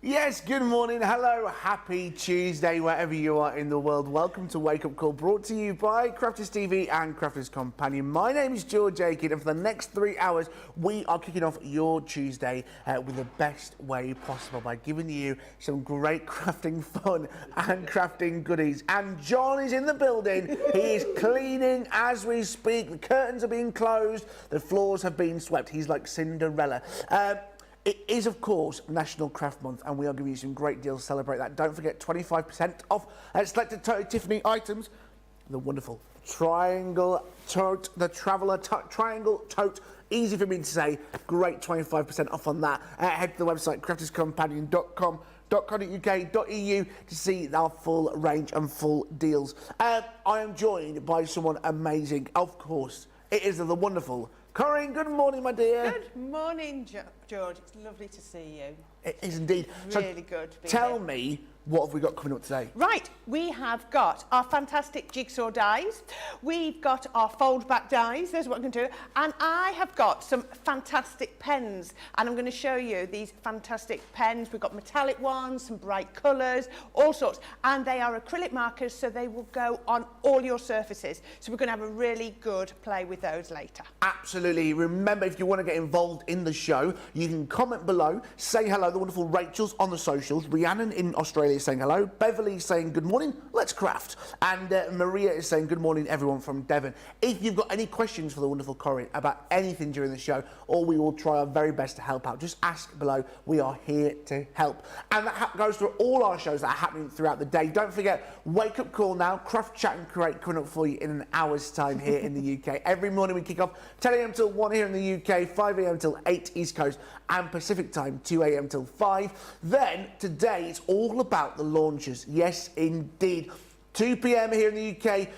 Yes, good morning, hello, happy Tuesday, wherever you are in the world. Welcome to Wake Up Call, brought to you by Crafters TV and Crafters Companion. My name is George Akid, and for the next 3 hours, we are kicking off your Tuesday with the best way possible by giving you some great crafting fun and crafting goodies. And John is in the building. He is cleaning as we speak. The curtains are being closed. The floors have been swept. He's like Cinderella. It is, of course, National Craft Month, and we are giving you some great deals to celebrate that. Don't forget, 25% off selected Tiffany items. The wonderful triangle tote, the traveller triangle tote. Easy for me to say. Great 25% off on that. Head to the website, crafterscompanion.com.co.uk.eu to see our full range and full deals. I am joined by someone amazing. Of course, it is the wonderful Corrine. Good morning, my dear. Good morning, George. It's lovely to see you. It is indeed. Really good. Tell me, what have we got coming up today? Right, we have got our fantastic jigsaw dies. We've got our foldback dies. There's what I'm going to do. And I have got some fantastic pens. And I'm going to show you these fantastic pens. We've got metallic ones, some bright colours, all sorts. And they are acrylic markers, so they will go on all your surfaces. So we're going to have a really good play with those later. Absolutely. Remember, if you want to get involved in the show, you can comment below, say hello. The wonderful Rachel's on the socials. Rhiannon in Australia is saying hello. Beverly is saying good morning, let's craft. And Maria is saying good morning, everyone from Devon. If you've got any questions for the wonderful Corrine about anything during the show, or we will try our very best to help out, just ask below. We are here to help. And that goes through all our shows that are happening throughout the day. Don't forget, Wake Up Call now, Craft, Chat and Create coming up for you in an hour's time here in the UK. Every morning we kick off 10 a.m. till 1 here in the UK, 5 a.m. till 8 East Coast, and Pacific time, 2 a.m. till 5. Then, today, it's all about the launches. Yes, indeed. 2 p.m. here in the UK,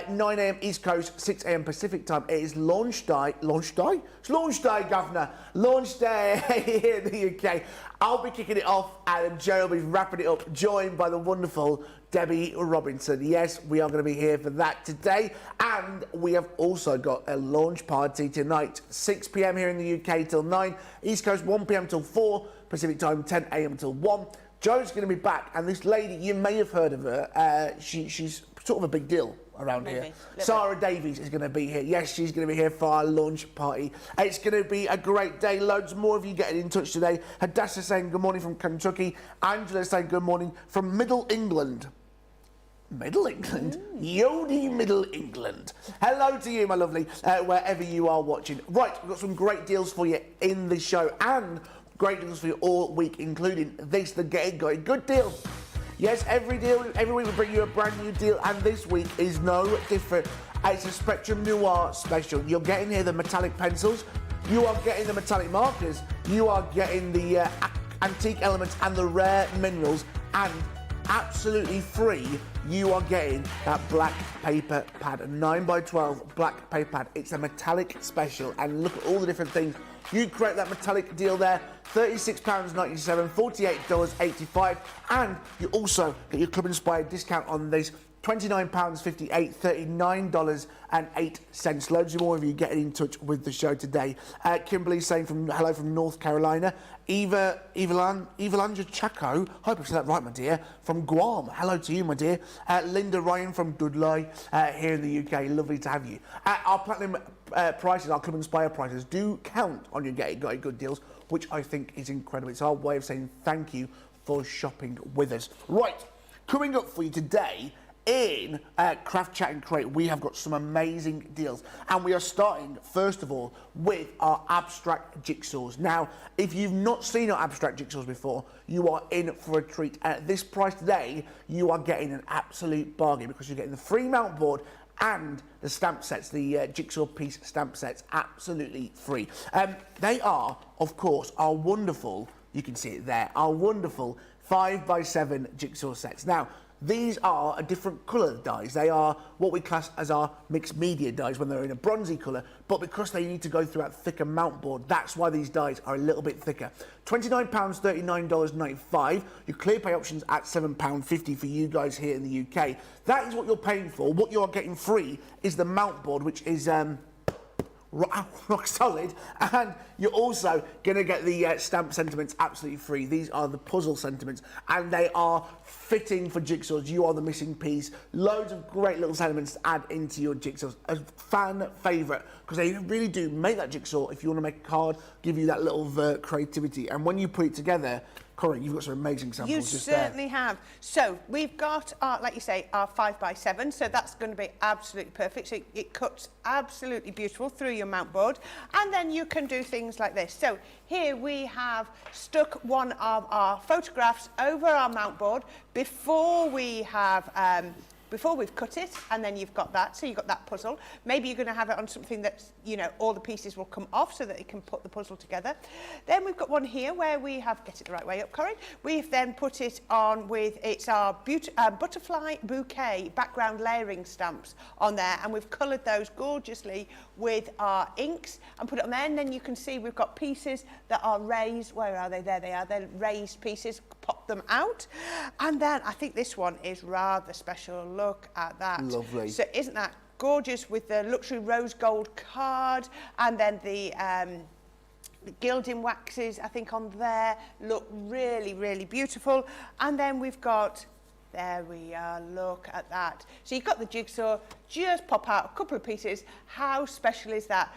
9 a.m. East Coast, 6 a.m. Pacific time. It is launch day. Launch day? It's launch day, Governor. Launch day here in the UK. I'll be kicking it off, and Joe will be wrapping it up, joined by the wonderful Debbie Robinson. Yes, we are going to be here for that today. And we have also got a launch party tonight, 6 p.m. here in the UK till 9, East Coast, 1 p.m. till 4, Pacific time, 10 a.m. till 1. Joe's going to be back, and this lady, you may have heard of her. She's sort of a big deal around here. Sarah Davies is going to be here. Yes, she's going to be here for our launch party. It's going to be a great day. Loads more of you getting in touch today. Hadassah saying good morning from Kentucky. Angela saying good morning from Middle England. Middle England? Yodi, Middle England. Hello to you, my lovely, wherever you are watching. Right, we've got some great deals for you in the show, and great deals for you all week, including this, the Get It Got It Good deal. Yes, every week we bring you a brand new deal, and this week is no different. It's a Spectrum Noir special. You're getting here the metallic pencils, you are getting the metallic markers, you are getting the antique elements and the rare minerals, and absolutely free, you are getting that black paper pad, a 9x12 black paper pad. It's a metallic special, and look at all the different things. You create that metallic deal there, £36.97, $48.85, and you also get your Club Inspired discount on this, £29.58, $39.08. Loads more of you getting in touch with the show today. Kimberly saying hello from North Carolina. Evalanja Chaco, hope I said that right, my dear, from Guam. Hello to you, my dear. Linda Ryan from Dudley here in the UK. Lovely to have you. Our platinum prices, our Club Inspire prices, do count on your Get It Got It Good deals, which I think is incredible. It's our way of saying thank you for shopping with us. Right, coming up for you today in Craft, Chat and Create, we have got some amazing deals, and we are starting first of all with our abstract jigsaws. Now, if you've not seen our abstract jigsaws before, you are in for a treat. At this price today, you are getting an absolute bargain, because you're getting the free mount board and the stamp sets, the jigsaw piece stamp sets, absolutely free. They are, of course, our wonderful, you can see it there, our wonderful 5x7 jigsaw sets. Now, these are a different colour dies. They are what we class as our mixed media dies when they're in a bronzy colour, but because they need to go through that thicker mount board, that's why these dies are a little bit thicker. £29, $39.95. Your clear pay options at £7.50 for you guys here in the UK. That is what you're paying for. What you're getting free is the mount board, which is rock solid, and you're also going to get the stamp sentiments absolutely free. These are the puzzle sentiments, and they are fitting for jigsaws. You are the missing piece. Loads of great little sentiments to add into your jigsaws. A fan favourite, because they really do make that jigsaw, if you want to make a card, give you that little creativity. And when you put it together, Corrine, you've got some amazing samples just there. You certainly have. So we've got, like you say, our 5x7, so that's going to be absolutely perfect. So it cuts absolutely beautiful through your mount board, and then you can do things like this. So here we have stuck one of our photographs over our mount board before we have before we've cut it, and then you've got that, so you've got that puzzle. Maybe you're going to have it on something that's, you know, all the pieces will come off so that you can put the puzzle together. Then we've got one here where we have, get it the right way up, Corrine, we've then put it on with, it's our butterfly bouquet background layering stamps on there, and we've coloured those gorgeously with our inks and put it on there, and then you can see we've got pieces that are raised. Where are they? There they are. They're raised pieces. Pop them out, and then I think this one is rather special. Look at that. Lovely. So isn't that gorgeous, with the luxury rose gold card, and then the gilding waxes, I think, on there look really, really beautiful. And then we've got, there we are, look at that. So you've got the jigsaw, just pop out a couple of pieces. How special is that?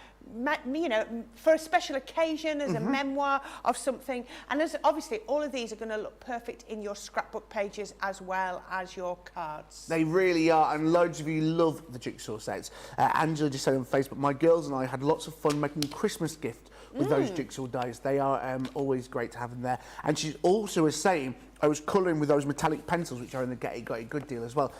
You know, for a special occasion, as a memoir of something. And as obviously all of these are going to look perfect in your scrapbook pages as well as your cards. They really are, and loads of you love the jigsaw sets. Angela just said on Facebook, my girls and I had lots of fun making a Christmas gift with those jigsaw dies. They are always great to have in there. And she also was saying, I was colouring with those metallic pencils, which are in the Get It Got It good deal as well.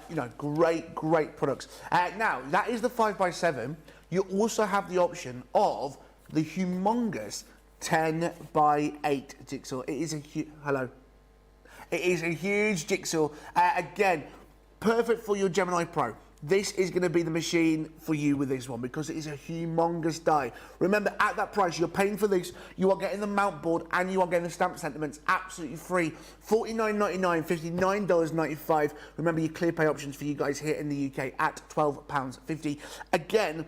You know, great products. Now, that is the 5x7. You also have the option of the humongous 10x8 jigsaw. It is a It is a huge jigsaw. Again, perfect for your Gemini Pro. This is going to be the machine for you with this one, because it is a humongous die. Remember, at that price, you're paying for this, you are getting the mount board, and you are getting the stamp sentiments absolutely free. $49.99, $59.95. Remember, your clear pay options for you guys here in the UK at £12.50. Again,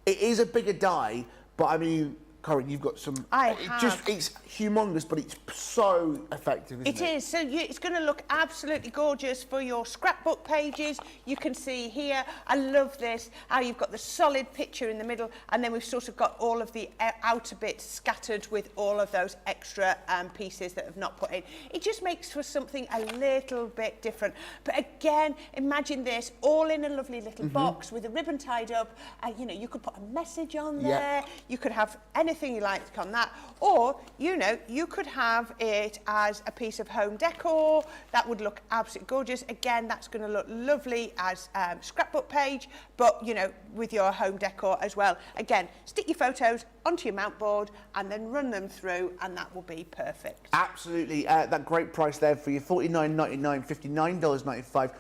it is a bigger die, but I mean, Corrine, you've got some... It's humongous, but it's so effective, isn't it? It is. So it's going to look absolutely gorgeous for your scrapbook pages. You can see here, I love this, how you've got the solid picture in the middle, and then we've sort of got all of the outer bits scattered with all of those extra pieces that have not put in. It just makes for something a little bit different. But again, imagine this all in a lovely little box with a ribbon tied up. You know, you could put a message on there. You could have anything you like on that, or you know, you could have it as a piece of home decor. That would look absolutely gorgeous. Again, that's going to look lovely as scrapbook page, but you know, with your home decor as well. Again, stick your photos onto your mount board and then run them through, and that will be perfect. Absolutely. That great price there for you, $49.99, $59.95.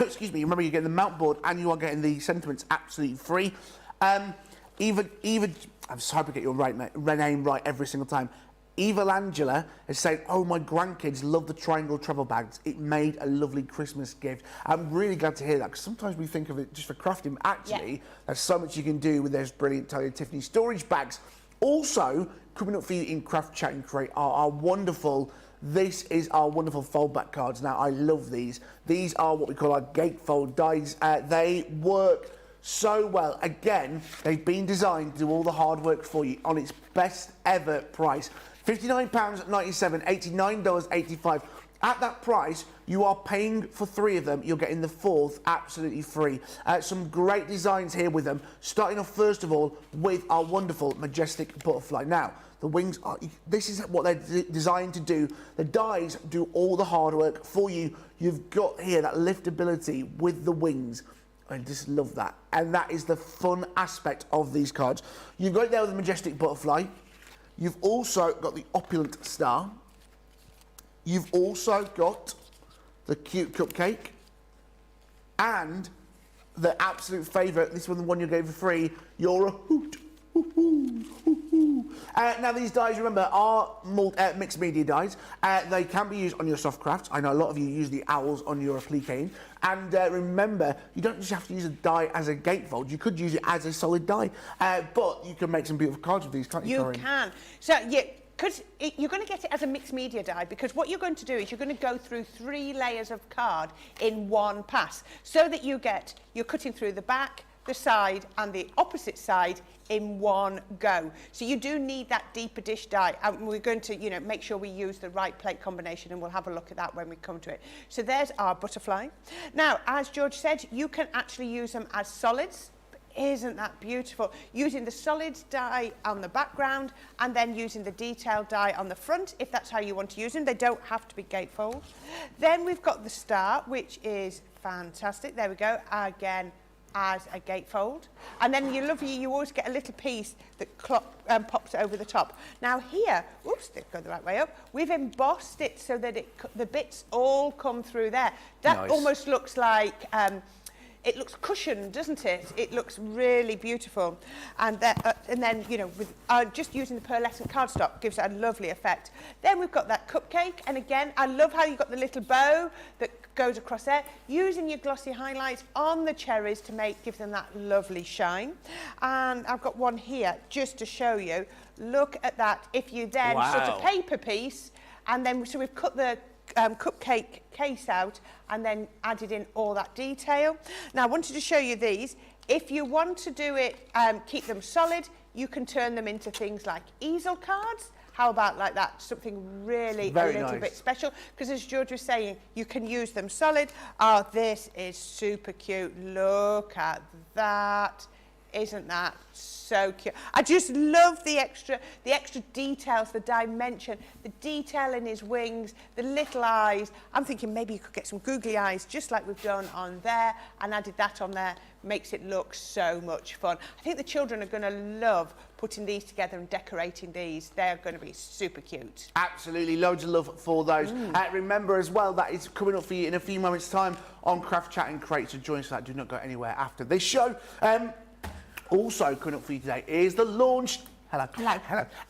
Excuse me. Remember, you're getting the mount board and you are getting the sentiments absolutely free. Eva, I'm sorry to get your name right every single time. Eva Angela is saying, oh, my grandkids love the triangle travel bags. It made a lovely Christmas gift. I'm really glad to hear that, because sometimes we think of it just for crafting. Actually, there's so much you can do with those brilliant Tiny Tiffany storage bags. Also, coming up for you in Craft, Chat and Create are our wonderful... This is our wonderful foldback cards. Now, I love these. These are what we call our gatefold dies. They work so well. Again, they've been designed to do all the hard work for you on its best ever price. £59.97, $89.85. At that price, you are paying for 3 of them. You're getting the 4th absolutely free. Some great designs here with them. Starting off, first of all, with our wonderful majestic butterfly. Now, the wings are... This is what they're designed to do. The dies do all the hard work for you. You've got here that liftability with the wings. I just love that. And that is the fun aspect of these cards. You've got it there with the majestic butterfly. You've also got the opulent star. You've also got the cute cupcake. And the absolute favourite, this one, the one you gave for free, you're a hoot. Now these dies, remember, are mixed media dies. They can be used on your soft crafts. I know a lot of you use the owls on your applique. And remember, you don't just have to use a die as a gatefold. You could use it as a solid die. But you can make some beautiful cards with these, can't you, Corrine? You can. So, yeah, because you're going to get it as a mixed media die, because what you're going to do is you're going to go through 3 layers of card in one pass, so that you're cutting through the back, the side and the opposite side in one go. So you do need that deeper dish die, and we're going to, you know, make sure we use the right plate combination, and we'll have a look at that when we come to it. So there's our butterfly. Now, as George said, you can actually use them as solids. Isn't that beautiful? Using the solid die on the background and then using the detailed die on the front, if that's how you want to use them. They don't have to be gatefold. Then we've got the star, which is fantastic. There we go. Again, as a gatefold. And then you always get a little piece that pops over the top. Now here, oops, they've gone the right way up. We've embossed it so that the bits all come through there. That nice. Almost looks like it looks cushioned, doesn't it? It looks really beautiful. And then, you know, with just using the pearlescent cardstock gives it a lovely effect. Then we've got that cupcake. And again, I love how you've got the little bow that goes across there. Using your glossy highlights on the cherries to give them that lovely shine. And I've got one here just to show you. Look at that. If you then put a paper piece, and then, so we've cut the cupcake case out and then added in all that detail. Now I wanted to show you these. If you want to do it, keep them solid, you can turn them into things like easel cards. How about like that? Something really a little bit special. Because as George was saying, you can use them solid. Oh, this is super cute. Look at that. Isn't that so cute? I just love the extra details, the dimension, the detail in his wings, the little eyes. I'm thinking maybe you could get some googly eyes, just like we've done on there, and added that on there. Makes it look so much fun. I think the children are going to love putting these together and decorating these. They're going to be super cute. Absolutely, loads of love for those. Remember as well, that is coming up for you in a few moments' time on Craft Chat and Crate, so join us for that. Do not go anywhere after this show. Also coming up for you today is the launch. Hello.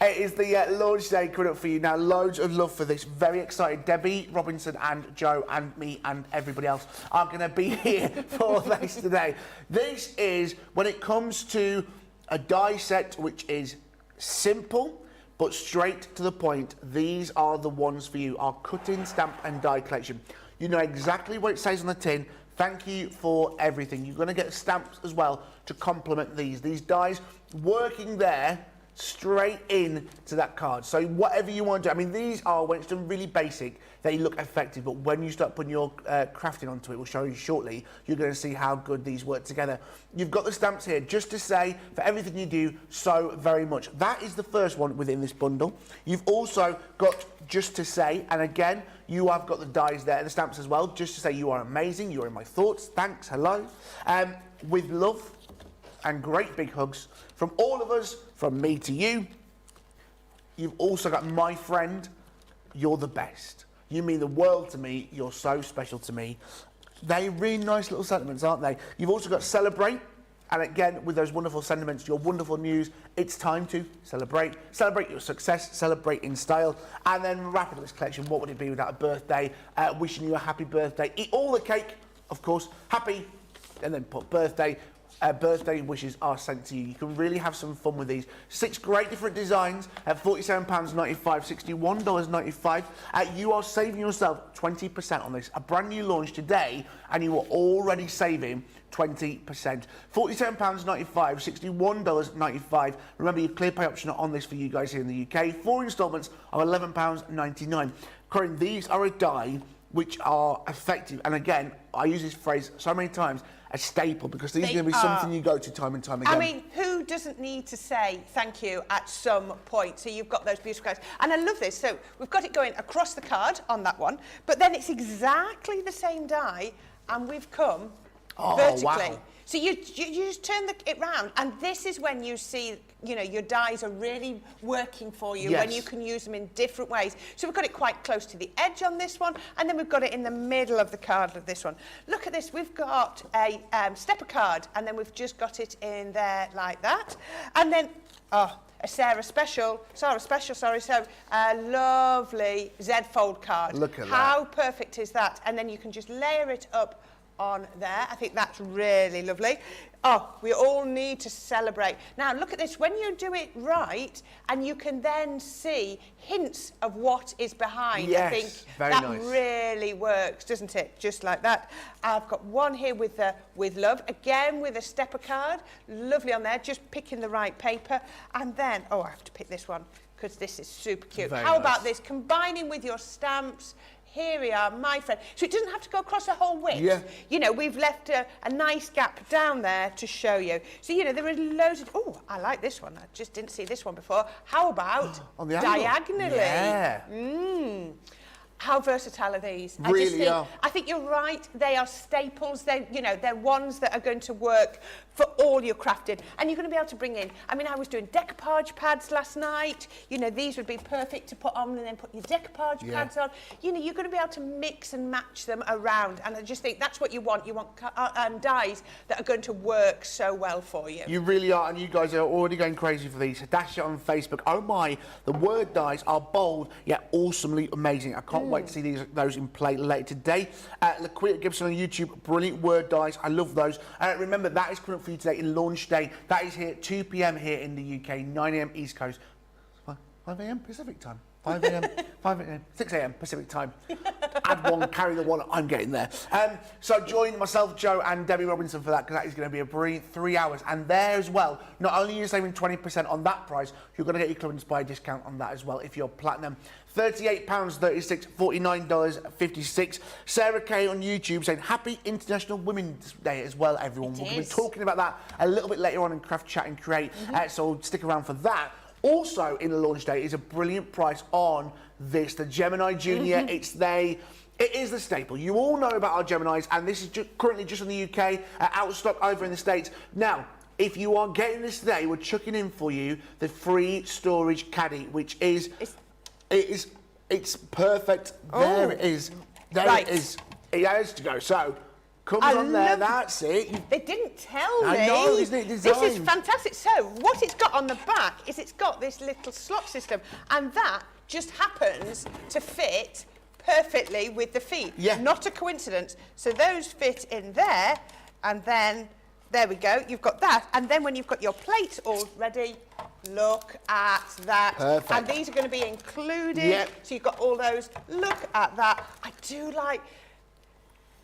It is the launch day coming up for you now. Loads of love for this. Very excited. Debbie, Robinson and Joe and me and everybody else are going to be here for this today. This is, when it comes to a die set which is simple but straight to the point, these are the ones for you. Our cutting, stamp and die collection. You know exactly what it says on the tin. Thank you for everything. You're going to get stamps as well to complement these. These dies working there straight in to that card. So whatever you want to do. I mean, these are, when it's done really basic, they look effective. But when you start putting your crafting onto it, we'll show you shortly, you're going to see how good these work together. You've got the stamps here just to say for everything you do so very much. That is the first one within this bundle. You've also got just to say, and again, you have got the dies there, the stamps as well, just to say you are amazing, you're in my thoughts, thanks, hello. With love and great big hugs from all of us, from me to you. You've also got my friend, you're the best. You mean the world to me, you're so special to me. They're really nice little sentiments, aren't they? You've also got celebrate. And again, with those wonderful sentiments, your wonderful news, it's time to celebrate. Celebrate your success, celebrate in style. And then wrap up this collection. What would it be without a birthday? Wishing you a happy birthday. Eat all the cake, of course. Happy, and then put birthday. Birthday wishes are sent to you. You can really have some fun with these. 6 great different designs at £47.95, $61.95. You are saving yourself 20% on this. A brand new launch today, and you are already saving 20%. £47.95, $61.95. Remember, your clear pay option on this for you guys here in the UK. 4 instalments of £11.99. Corrine, these are a die which are effective. And again, I use this phrase so many times, a staple, because these are going to be something you go to time and time again. I mean, who doesn't need to say thank you at some point? So you've got those beautiful cards. And I love this. So we've got it going across the card on that one, but then it's exactly the same die, and we've come vertically. Wow. So you just turn it round, and this is when you see, you know, your dies are really working for you, when you can use them in different ways. So we've got it quite close to the edge on this one, and then we've got it in the middle of the card of this one. Look at this, we've got a stepper card, and then we've just got it in there like that. And then, oh, a Sarah Special, so a lovely Z fold card. Look at that. How perfect is that? And then you can just layer it up on there. I think that's really lovely. Oh, we all need to celebrate. Now look at this, when you do it right, and you can then see hints of what is behind. Yes, I think very that nice. really works, doesn't it? Just like that. I've got one here with love, again with a stepper card, lovely on there, just picking the right paper. And then, oh, I have to pick this one because this is super cute. Very How nice. about this, combining with your stamps? Here we are, my friend. So it doesn't have to go across the whole width. Yeah. You know, we've left a nice gap down there to show you. So, you know, there are loads of... Oh, I like this one. I just didn't see this one before. How about on the angle? diagonally? Yeah. How versatile are these? Really are. I think you're right. They are staples. They're ones that are going to work for all your crafting. And you're going to be able to bring in, I mean, I was doing decoupage pads last night. You know, these would be perfect to put on and then put your decoupage pads on. You know, you're going to be able to mix and match them around. And I just think that's what you want. You want dies that are going to work so well for you. You really are, and you guys are already going crazy for these. Dash it on Facebook. Oh my, the word dies are bold, yet awesomely amazing. I can't wait to see those in play later today. Laquita Gibson on YouTube, brilliant word dies. I love those. Remember, that is coming up for you today in launch day. That is here at 2 p.m. here in the UK, 9 a.m. East Coast, 5 a.m. Pacific time. 5 a.m., 6 a.m. Pacific time. Add one, carry the one, I'm getting there. So join myself, Joe, and Debbie Robinson for that, because that is going to be a brilliant 3 hours. And there as well, not only are you saving 20% on that price, you're going to get your Club Inspire discount on that as well if you're platinum. £38.36, $49.56. Sarah Kay on YouTube saying Happy International Women's Day as well, everyone. We're going to be talking about that a little bit later on in Craft, Chat and Create, so stick around for that. Also in the launch day is a brilliant price on this, the Gemini Junior. It is the staple. You all know about our Geminis, and this is currently just in the UK, out of stock over in the States. Now, if you are getting this today, we're chucking in for you the free storage caddy, which is, it's perfect. There it is. There it is. It has to go. So, comes on there, that's it. They didn't tell me. I know, isn't it designed? This is fantastic. So what it's got on the back is it's got this little slot system, and that just happens to fit perfectly with the feet. Yeah. Not a coincidence. So those fit in there, and then there we go. You've got that, and then when you've got your plate all ready, look at that. Perfect. And these are going to be included. Yep. So you've got all those. Look at that. I do like...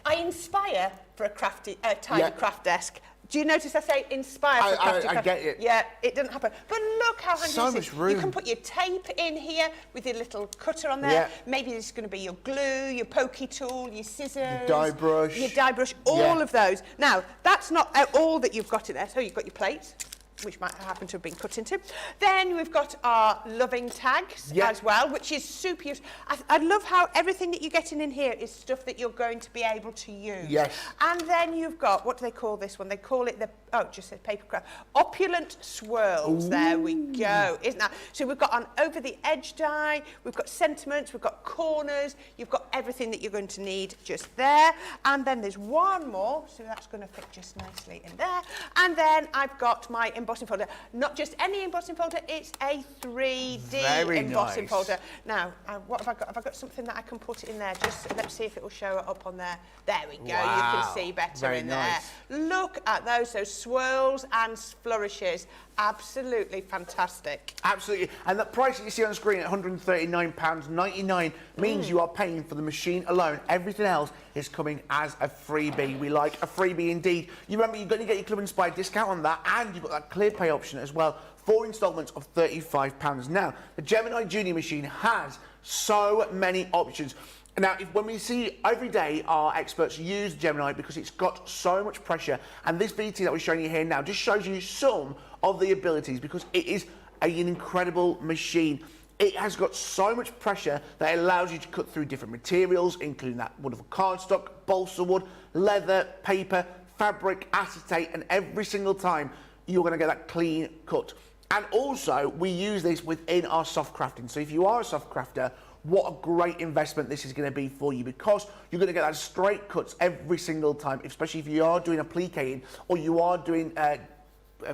I inspire for a crafty, tiny craft desk. Do you notice I say inspire for a crafty I get it. Yeah, it doesn't happen. But look how handy So this is. much room. You can put your tape in here with your little cutter on there. Yeah. Maybe this is going to be your glue, your pokey tool, your scissors. Your dye brush. Your dye brush, all of those. Now, that's not all that you've got in there. So you've got your plates, which might happen to have been cut into. Then we've got our loving tags as well, which is super useful. I love how everything that you're getting in here is stuff that you're going to be able to use. Yes. And then you've got, what do they call this one? They call it the, oh, it just says paper craft. Opulent swirls. Ooh. There we go. Isn't that? So we've got on over the edge die, we've got sentiments, we've got corners, you've got everything that you're going to need just there. And then there's one more, so that's going to fit just nicely in there. And then I've got my embossing folder. Not just any embossing folder, it's a 3D embossing folder. Now, what have I got? Have I got something that I can put in there? Just let's see if it will show it up on there. There we go. Wow. You can see better in there. Look at those swirls and flourishes. Absolutely fantastic. Absolutely. And the price that you see on the screen at £139.99 means you are paying for the machine alone. Everything else is coming as a freebie. We like a freebie indeed. You remember, you're going to get your Club Inspire discount on that, and you've got that clear pay option as well. 4 instalments of £35. Now, the Gemini Junior machine has so many options. Now, when we see every day our experts use Gemini because it's got so much pressure, and this VT that we're showing you here now just shows you some of the abilities because it is an incredible machine. It has got so much pressure that it allows you to cut through different materials, including that wonderful cardstock, balsa wood, leather, paper, fabric, acetate, and every single time you're going to get that clean cut. And also, we use this within our soft crafting. So if you are a soft crafter, what a great investment this is going to be for you, because you're going to get that straight cuts every single time, especially if you are doing appliquing or you are doing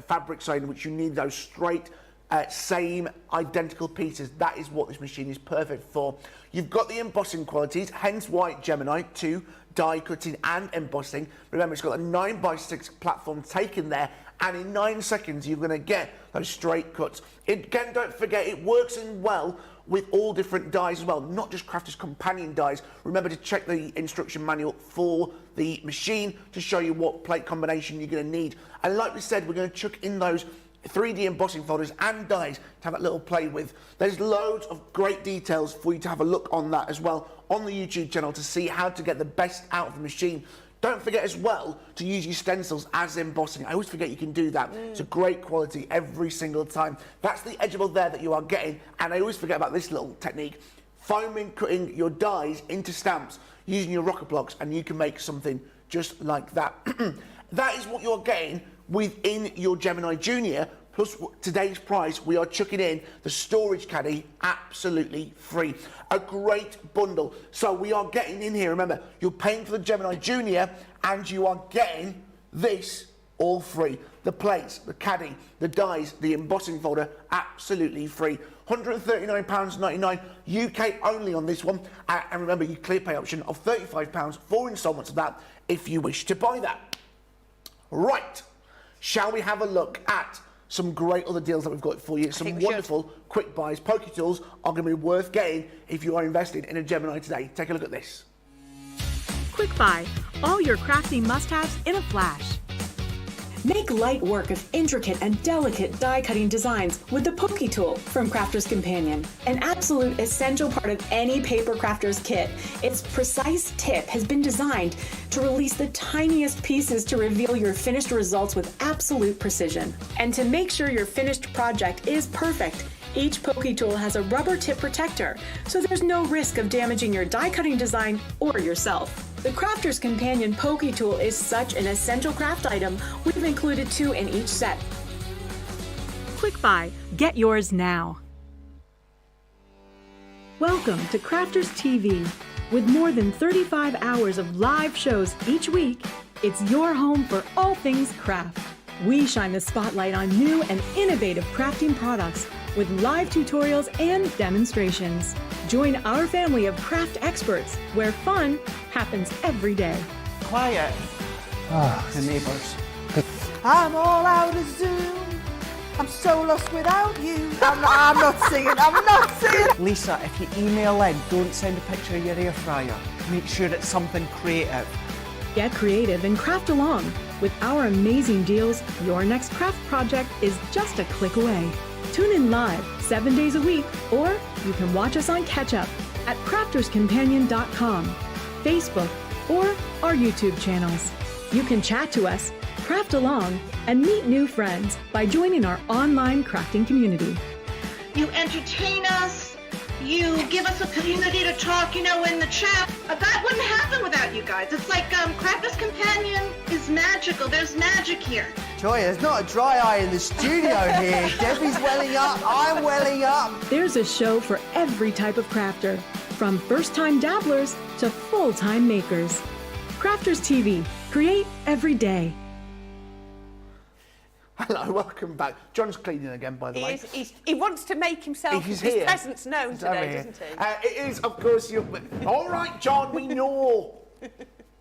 fabric sewing, which you need those straight, same identical pieces. That is what this machine is perfect for. You've got the embossing qualities, hence why Gemini 2 die cutting and embossing. Remember, it's got a 9x6 platform taken there, and in 9 seconds you're going to get those straight cuts. Again, don't forget, it works in well with all different dies as well, not just Crafters Companion dies. Remember to check the instruction manual for the machine to show you what plate combination you're going to need. And like we said, we're going to chuck in those 3D embossing folders and dies to have that little play with. There's loads of great details for you to have a look on that as well on the YouTube channel to see how to get the best out of the machine. Don't forget as well to use your stencils as embossing. I always forget you can do that. It's a great quality every single time. That's the edgeable there that you are getting. And I always forget about this little technique. Foaming, cutting your dies into stamps using your rocker blocks, and you can make something just like that. That is what you're getting within your Gemini Junior. Plus today's price, we are chucking in the storage caddy absolutely free. A great bundle. So we are getting in here, remember, you're paying for the Gemini Junior and you are getting this all free. The plates, the caddy, the dies, the embossing folder, absolutely free. £139.99, UK only on this one. And remember, your clear pay option of £35 for instalments of that if you wish to buy that. Right, shall we have a look at some great other deals that we've got for you? Some wonderful quick buys. Poke tools are going to be worth getting if you are invested in a Gemini today. Take a look at this. Quick buy, all your crafting must-haves in a flash. Make light work of intricate and delicate die-cutting designs with the Poke Tool from Crafter's Companion. An absolute essential part of any paper crafter's kit, its precise tip has been designed to release the tiniest pieces to reveal your finished results with absolute precision. And to make sure your finished project is perfect, each Poke Tool has a rubber tip protector, so there's no risk of damaging your die-cutting design or yourself. The Crafter's Companion Poke Tool is such an essential craft item, we've included 2 in each set. Quick buy, get yours now. Welcome to Crafters TV. With more than 35 hours of live shows each week, it's your home for all things craft. We shine the spotlight on new and innovative crafting products with live tutorials and demonstrations. Join our family of craft experts where fun happens every day. Quiet. The neighbours. I'm all out of Zoom. I'm so lost without you. I'm not singing. Lisa, if you email in, don't send a picture of your air fryer. Make sure it's something creative. Get creative and craft along. With our amazing deals, your next craft project is just a click away. Tune in live 7 days a week, or you can watch us on Catch Up at crafterscompanion.com, Facebook, or our YouTube channels. You can chat to us, craft along, and meet new friends by joining our online crafting community. You entertain us. You give us a community to talk, in the chat. That wouldn't happen without you guys. It's like Crafter's Companion is magical. There's magic here. Joy, there's not a dry eye in the studio here. Debbie's welling up, I'm welling up. There's a show for every type of crafter, from first-time dabblers to full-time makers. Crafters TV, create every day. Hello, welcome back. John's cleaning again, by the way. He wants to make himself, his presence known today, doesn't he? It is, of course, all right, John, we know.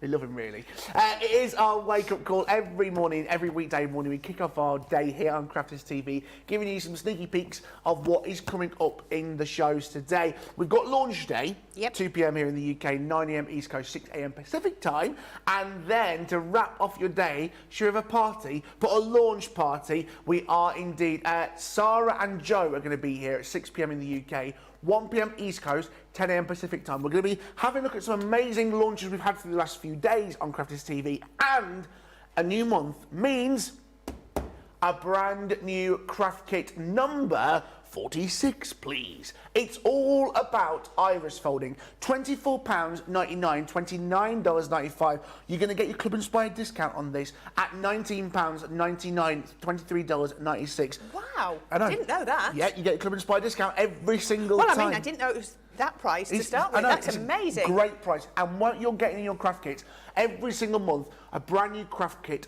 We love him, really. It is our wake-up call every morning, every weekday morning. We kick off our day here on Crafters TV, giving you some sneaky peeks of what is coming up in the shows today. We've got launch day, 2 p.m. here in the UK, 9 a.m. East Coast, 6 a.m. Pacific time. And then to wrap off your day, should we have a party, but a launch party. We are indeed. Sarah and Joe are going to be here at 6 p.m. in the UK, 1 p.m. East Coast, 10 a.m. Pacific time. We're going to be having a look at some amazing launches we've had for the last few days on Crafters TV, and a new month means a brand new craft kit number 46, please. It's all about iris folding. £24.99, $29.95. You're going to get your Club Inspired discount on this at £19.99, $23.96. Wow, I know. didn't know that. Yeah, you get your Club Inspired discount every single time. Well, I mean, I didn't know it was that price to start with. That's amazing. Great price. And what you're getting in your craft kit every single month, a brand new craft kit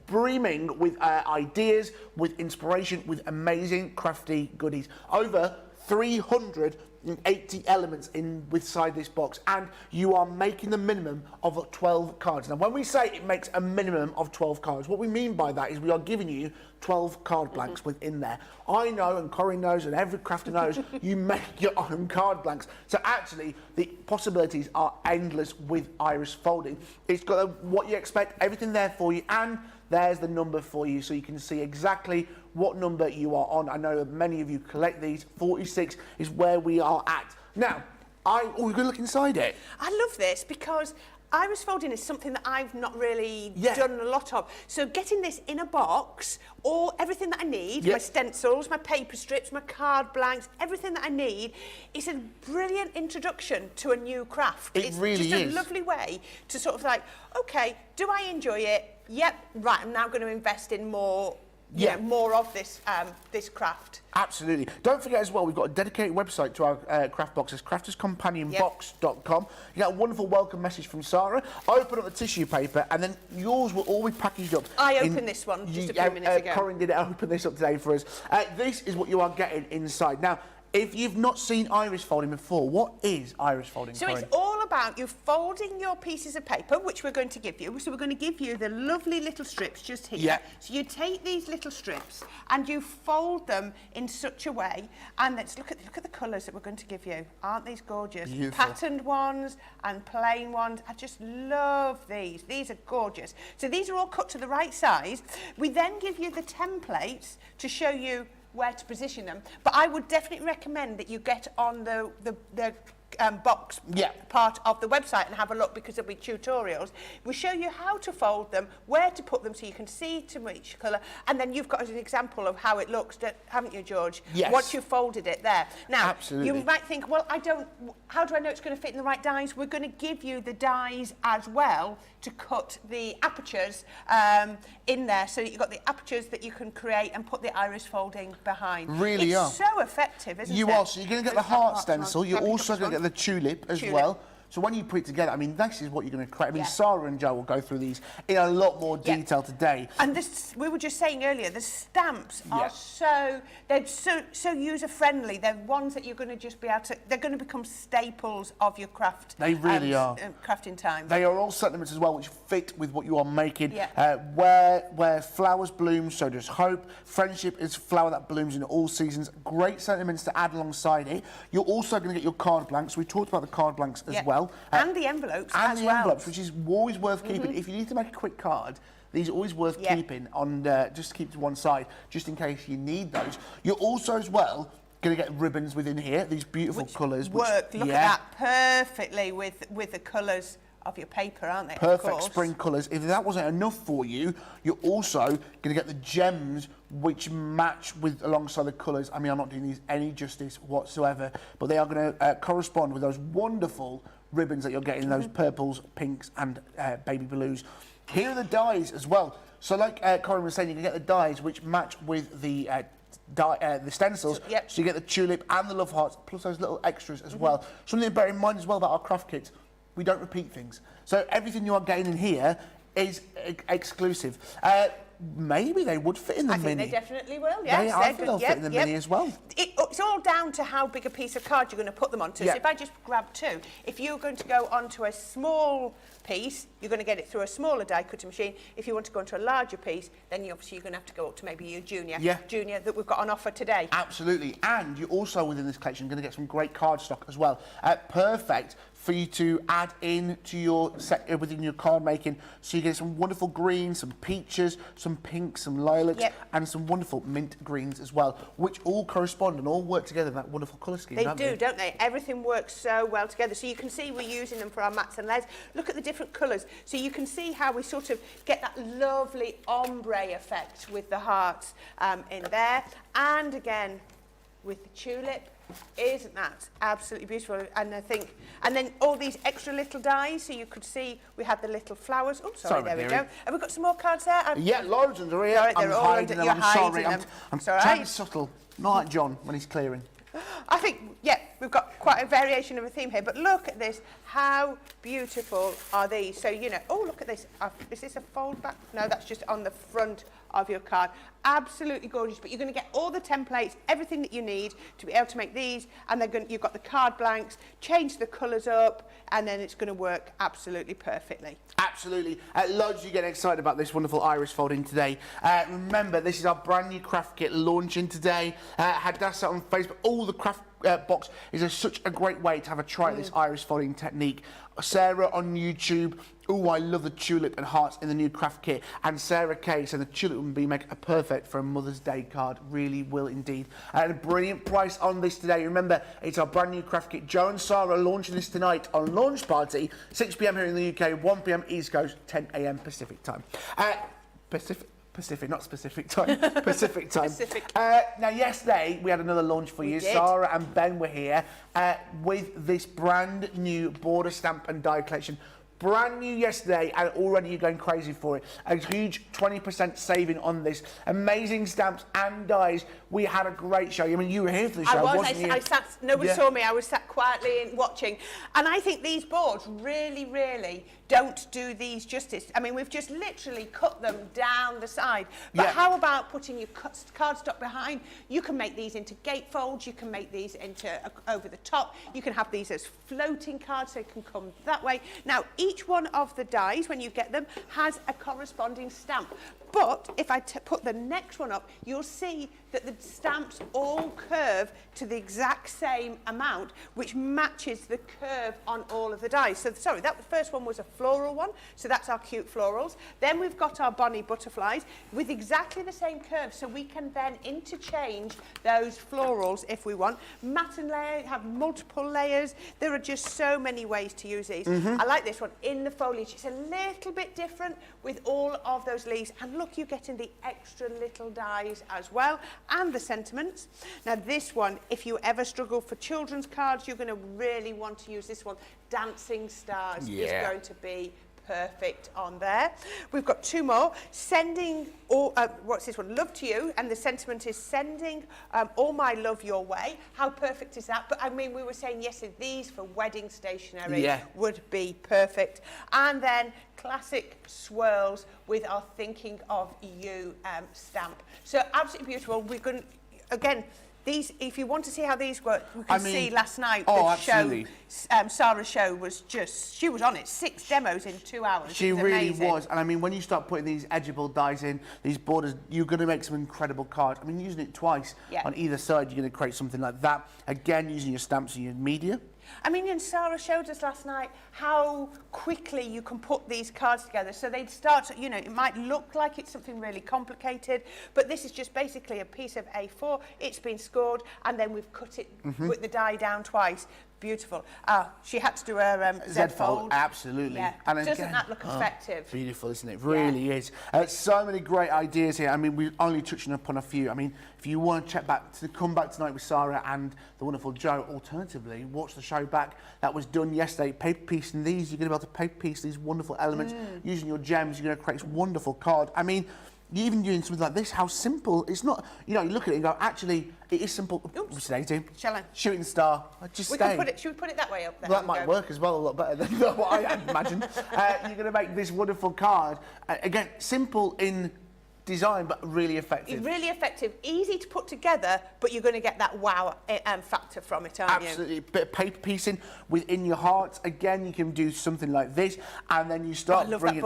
brimming with ideas, with inspiration, with amazing crafty goodies. Over 380 elements inside this box, and you are making the minimum of 12 cards. Now, when we say it makes a minimum of 12 cards, what we mean by that is we are giving you 12 card blanks within there. I know, and Corrine knows, and every crafter knows, you make your own card blanks. So actually, the possibilities are endless with iris folding. It's got what you expect, everything there for you, and there's the number for you, so you can see exactly what number you are on. I know that many of you collect these. 46 is where we are at. Now, we're going to look inside it. I love this because iris folding is something that I've not really done a lot of. So getting this in a box, or everything that I need, my stencils, my paper strips, my card blanks, everything that I need, is a brilliant introduction to a new craft. It's really just a lovely way to sort of like, okay, do I enjoy it? Yep, right, I'm now going to invest in more, more of this this craft. Absolutely. Don't forget as well, we've got a dedicated website to our craft boxes, crafterscompanionbox.com. You get a wonderful welcome message from Sarah. Open up the tissue paper, and then yours will all be packaged up. I opened this one just a few minutes ago. Corrine did open this up today for us. This is what you are getting inside. Now, if you've not seen iris folding before, what is iris folding, So Corrine? it's all about you folding your pieces of paper, which we're going to give you. So we're going to give you the lovely little strips just here. Yeah. So you take these little strips and you fold them in such a way, and let's look at the colours that we're going to give you. Aren't these gorgeous? Beautiful. Patterned ones and plain ones. I just love these. These are gorgeous. So these are all cut to the right size. We then give you the templates to show you where to position them, but I would definitely recommend that you get on the box part of the website and have a look, because there'll be tutorials. We show you how to fold them, where to put them, so you can see to each colour, and then you've got an example of how it looks, haven't you, George? Yes. Once you've folded it there. Now, absolutely. You might think, well, how do I know it's going to fit in the right dies? We're going to give you the dies as well to cut the apertures in there, so that you've got the apertures that you can create and put the iris folding behind. Really it's so effective, isn't it? You are. So you're going to get the heart stencil. You're also going to get the tulip as well. So when you put it together, I mean, this is what you're going to create. I mean, Sarah and Joe will go through these in a lot more detail today. And this, we were just saying earlier, the stamps are they're so user-friendly. They're ones that you're going to just be able to, they're going to become staples of your craft. They really are. Crafting time. They are all sentiments as well, which fit with what you are making. Where flowers bloom, so does hope. Friendship is flower that blooms in all seasons. Great sentiments to add alongside it. You're also going to get your card blanks. We talked about the card blanks as well. And the envelopes as well. Envelopes, which is always worth keeping. If you need to make a quick card, these are always worth keeping on, just to keep to one side, just in case you need those. You're also as well going to get ribbons within here, these beautiful colours. Look at that perfectly with the colours of your paper, aren't they? Perfect spring colours. If that wasn't enough for you, you're also going to get the gems which match with alongside the colours. I mean, I'm not doing these any justice whatsoever, but they are going to correspond with those wonderful ribbons that you're getting, those purples, pinks and baby blues. Here are the dies as well. So like Corrine was saying, you can get the dies which match with the stencils, so you get the tulip and the love hearts, plus those little extras as well. Something to bear in mind as well about our craft kits, we don't repeat things. So everything you are getting in here is exclusive. Maybe they would fit in the mini. I think they definitely will, yes. I think they'll fit in the mini as well. It's all down to how big a piece of card you're going to put them onto. So if I just grab two, if you're going to go onto a small piece, you're going to get it through a smaller die cutting machine. If you want to go into a larger piece, then you're going to have to go up to maybe your junior that we've got on offer today. Absolutely. And you're also, within this collection, going to get some great cardstock as well. Perfect for you to add in to your set within your card making. So you get some wonderful greens, some peaches, some pinks, some lilacs, and some wonderful mint greens as well, which all correspond and all work together in that wonderful colour scheme. They do, don't they? Everything works so well together. So you can see we're using them for our mats and leads. Look at the different colours. So you can see how we sort of get that lovely ombre effect with the hearts in there. And again, with the tulip. Isn't that absolutely beautiful? And I think, and then all these extra little dies, so you could see we had the little flowers. Oh, sorry, there we go. Have we got some more cards there? Yeah, loads under here. Sorry, they're I'm all hiding under, them. you're I'm hiding sorry. them. I'm It's all trying to right. be subtle, not like John when he's clearing. I think, yeah, we've got quite a variation of a theme here, but look at this. How beautiful are these? So, you know, oh, look at this. Is this a fold back? No, that's just on the front of your card. Absolutely gorgeous, but you're going to get all the templates, everything that you need to be able to make these, and you've got the card blanks, change the colours up, and then it's going to work absolutely perfectly. Absolutely. Loads of you getting excited about this wonderful iris folding today. Remember, this is our brand new craft kit launching today. Hadassah on Facebook. All the craft box is such a great way to have a try at this iris folding technique. Sarah on YouTube. Oh, I love the tulip and hearts in the new craft kit. And Sarah Kay said the tulip would be make a perfect for a Mother's Day card. Really will indeed. And a brilliant price on this today. Remember, it's our brand new craft kit. Joe and Sarah are launching this tonight on launch party, 6 p.m. here in the UK, 1 p.m. East Coast, 10 a.m. Pacific time. Pacific, not specific time. Pacific time. Pacific. Now, yesterday we had another launch for you. did. Sarah and Ben were here with this brand new border stamp and die collection. Brand new yesterday, and already you're going crazy for it. A huge 20% saving on this. Amazing stamps and dies. We had a great show. I mean, you were here for the show, wasn't you? I sat, nobody saw me, I was sat quietly and watching. And I think these boards really, really don't do these justice. I mean, we've just literally cut them down the side. But how about putting your cardstock behind? You can make these into gatefolds, you can make these into over the top, you can have these as floating cards, so it can come that way. Now, each one of the dies, when you get them, has a corresponding stamp. But if I put the next one up, you'll see that the stamps all curve to the exact same amount, which matches the curve on all of the dies. So, sorry, that first one was a floral one, so that's our cute florals. Then we've got our bunny butterflies with exactly the same curve, so we can then interchange those florals if we want. Matte and layer, have multiple layers. There are just so many ways to use these. I like this one, in the foliage. It's a little bit different with all of those leaves. And look, you're getting the extra little dies as well, and the sentiments. Now this one, if you ever struggle for children's cards, you're going to really want to use this one. Dancing Stars is going to be perfect on there. We've got two more. Sending all, what's this one? Love to you, and the sentiment is sending all my love your way. How perfect is that? But I mean, we were saying yesterday, these for wedding stationery would be perfect. And then classic swirls with our Thinking of You stamp. So absolutely beautiful. We're going to, again, these, if you want to see how these work, we can see last night the show, Sarah's show was just, she was on it, 6 demos in 2 hours. She really was. And I mean, when you start putting these edgeable dies in, these borders, you're going to make some incredible cards. I mean, using it twice on either side, you're going to create something like that. Again, using your stamps and your media. I mean, and Sarah showed us last night how quickly you can put these cards together. So they'd start, you know, it might look like it's something really complicated, but this is just basically a piece of A4. It's been scored, and then we've cut it with the die down twice. Beautiful. She had to do her Z-fold. Absolutely. Yeah. And Doesn't again, that look effective? Beautiful, isn't it? Really is. So many great ideas here. I mean, we're only touching upon a few. I mean, if you want to come back tonight with Sarah and the wonderful Joe, alternatively, watch the show back. That was done yesterday. Paper piecing these, you're going to be able to paper piece these wonderful elements. Using your gems, you're going to create this wonderful card. I mean, even doing something like this, how simple. It's not, you know, you look at it and go, actually, it is simple. Oops. Shall I? Shooting star. Just Should we put it that way up there? Well, that might work as well, a lot better than what I had imagined. You're going to make this wonderful card. Again, simple in design, but really effective. Really effective, easy to put together, but you're going to get that wow factor from it, aren't you? Absolutely. Bit of paper piecing within your heart. Again, you can do something like this, and then you start bringing,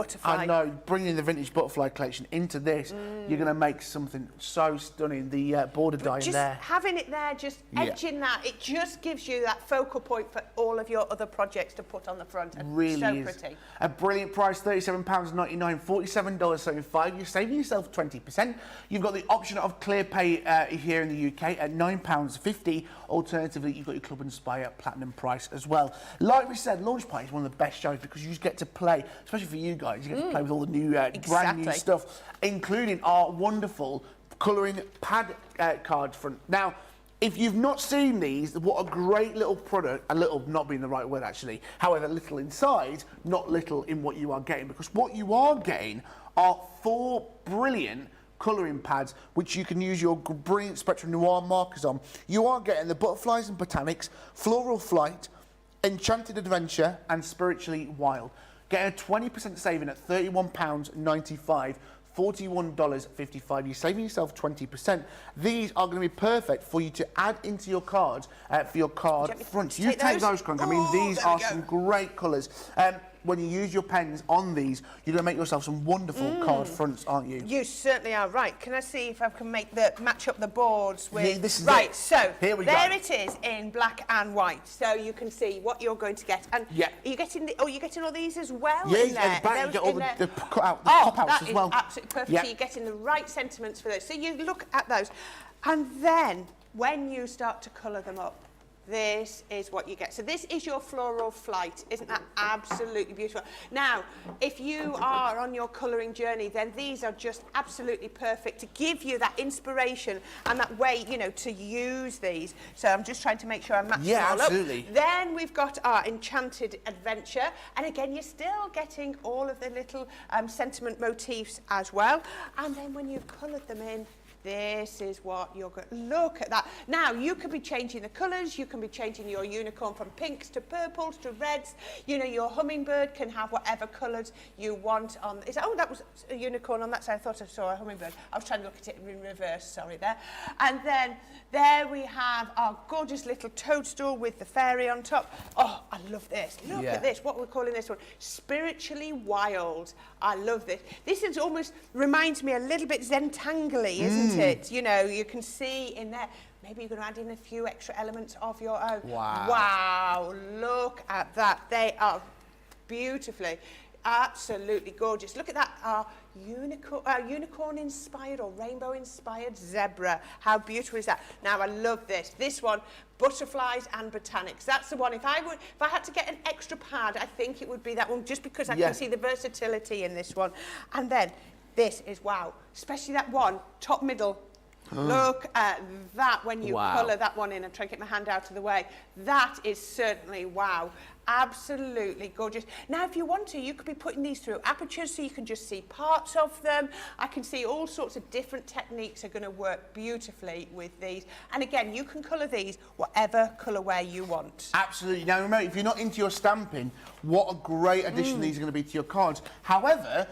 bringing the vintage butterfly collection into this. You're going to make something so stunning. The border die in there. Just having it there, just edging that, it just gives you that focal point for all of your other projects to put on the front. And really so is. pretty. A brilliant price, £37.99, $47.75. You're saving yourself 20%. You've got the option of clear pay here in the UK at £9.50. Alternatively, you've got your Club Inspire Platinum price as well. Like we said, Launch Party is one of the best shows because you just get to play, especially for you guys, you get to play with all the new, brand new stuff, including our wonderful colouring pad card front. Now, If you've not seen these, what a great little product, a little not being the right word actually, however, little inside, not little in what you are getting, because what you are getting are 4 brilliant colouring pads which you can use your brilliant Spectrum Noir markers on. You are getting the Butterflies and Botanics, Floral Flight, Enchanted Adventure and Spiritually Wild. Get a 20% saving at £31.95. $41.55. You're saving yourself 20%. These are going to be perfect for you to add into your cards for your card fronts. You take those, Cronk. I mean, these are some great colours. When you use your pens on these, you're going to make yourself some wonderful card fronts, aren't you? You certainly are right. Can I see if I can match up the boards with... Yeah, this is right, it. so here we go. There it is in black and white, so you can see what you're going to get. And yeah. Are you getting you're getting all these as well? Yeah, in there? at the back you get all the pop-outs as well. That is absolutely perfect. Yeah. So you're getting the right sentiments for those. So you look at those, and then when you start to colour them up, this is what you get. So this is your Floral Flight. Isn't that absolutely beautiful? Now, if you are on your colouring journey, then these are just absolutely perfect to give you that inspiration and that way, you know, to use these. So I'm just trying to make sure I match them all absolutely. up. Then we've got our Enchanted Adventure. And again, you're still getting all of the little sentiment motifs as well. And then when you've coloured them in, this is what you're going to look at that. Now, you could be changing the colours, you can be changing your unicorn from pinks to purples to reds. You know, your hummingbird can have whatever colours you want on. Oh, that was a unicorn on that side. I thought I saw a hummingbird. I was trying to look at it in reverse, sorry there. And then there we have our gorgeous little toadstool with the fairy on top. Oh, I love this. Look at this. What we're calling this one? Spiritually Wild. I love this. This is almost reminds me a little bit Zentangly, isn't it? You know, you can see in there. Maybe you're going to add in a few extra elements of your own. Wow. Wow, look at that. They are beautifully, absolutely gorgeous. Look at that, unicorn-inspired or rainbow-inspired zebra. How beautiful is that? Now, I love this. This one, Butterflies and Botanics. That's the one. If I had to get an extra pad, I think it would be that one, just because I can see the versatility in this one. And then, this is wow, especially that one, top middle. Look at that when you colour that one in. I'm trying to get my hand out of the way. That is certainly wow. Absolutely gorgeous. Now, if you want to, you could be putting these through apertures so you can just see parts of them. I can see all sorts of different techniques are going to work beautifully with these. And again, you can colour these whatever colourway you want. Absolutely. Now, remember, if you're not into your stamping, what a great addition these are going to be to your cards. However,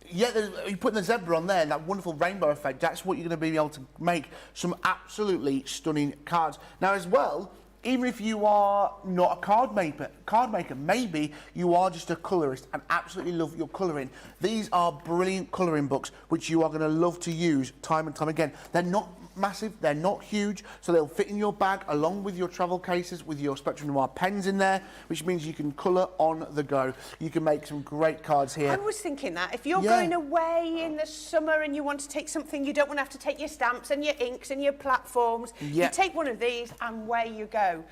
yeah, you're putting the zebra on there, that wonderful rainbow effect. That's what you're going to be able to make some absolutely stunning cards. Now, as well, even if you are not a card maker, maybe you are just a colourist and absolutely love your colouring. These are brilliant colouring books which you are going to love to use time and time again. They're not massive, they're not huge, so they'll fit in your bag along with your travel cases with your Spectrum Noir pens in there, which means you can colour on the go. You can make some great cards here. I was thinking that if you're going away in the summer and you want to take something, you don't want to have to take your stamps and your inks and your platforms, you take one of these and away you go.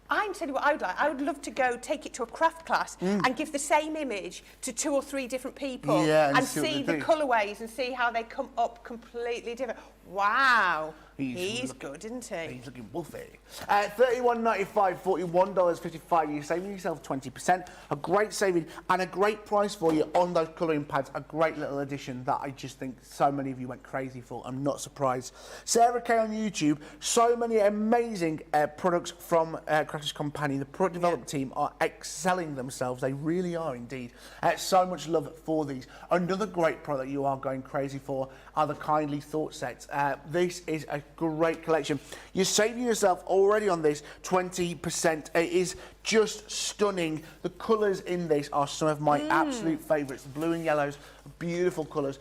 I'm telling you what I would like. I would love to go take it to a craft class and give the same image to 2 or 3 different people and see the colourways and see how they come up completely different. Wow. He's good, isn't he? He's looking wolfy. $31.95, $41.55. You're saving yourself 20%. A great saving and a great price for you on those colouring pads. A great little addition that I just think so many of you went crazy for. I'm not surprised. Sarah Kay on YouTube. So many amazing products from Crafters Company. The product development team are excelling themselves. They really are indeed. So much love for these. Another great product you are going crazy for are the Kindly Thought sets. This is a great collection. You're saving yourself already on this 20%. It is just stunning. The colours in this are some of my absolute favourites. The blue and yellows, beautiful colours.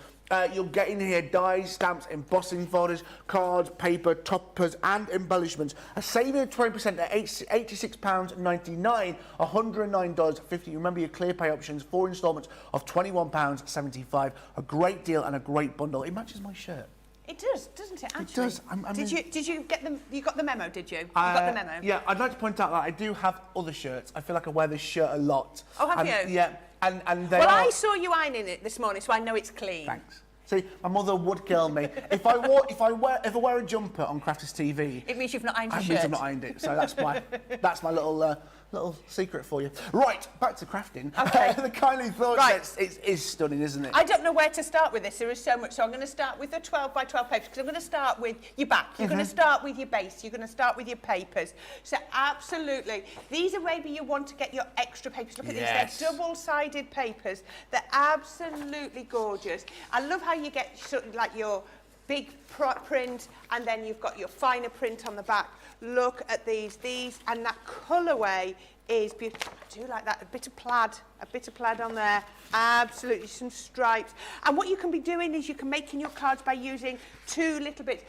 You're getting here dies, stamps, embossing folders, cards, paper, toppers and embellishments. A saving of 20% at £86.99, $109.50. Remember your clear pay options, 4 instalments of £21.75. A great deal and a great bundle. It matches my shirt. It does, doesn't it? Actually, it does. Did you get them? You got the memo? Did you? You got the memo? Yeah, I'd like to point out that I do have other shirts. I feel like I wear this shirt a lot. Oh, have you? Yeah, and they Well, I saw you ironing it this morning, so I know it's clean. Thanks. See, my mother would kill me. If I wear a jumper on Crafters TV, It means you've not ironed your it shirt. means I've not ironed it. So that's my little secret for you. Right, back to crafting. Okay. The kindly thought Right. set is stunning, isn't it? I don't know where to start with this. There is so much. So I'm going to start with the 12 by 12 papers because I'm going to start with your back. You're going to start with your base. You're going to start with your papers. So absolutely, these are maybe you want to get your extra papers. Look at Yes. these. They're double-sided papers. They're absolutely gorgeous. I love how you get sort of like your big print and then you've got your finer print on the back. Look at these and that colourway is beautiful. I do like that, a bit of plaid on there, absolutely, some stripes. And what you can be doing is you can making your cards by using two little bits.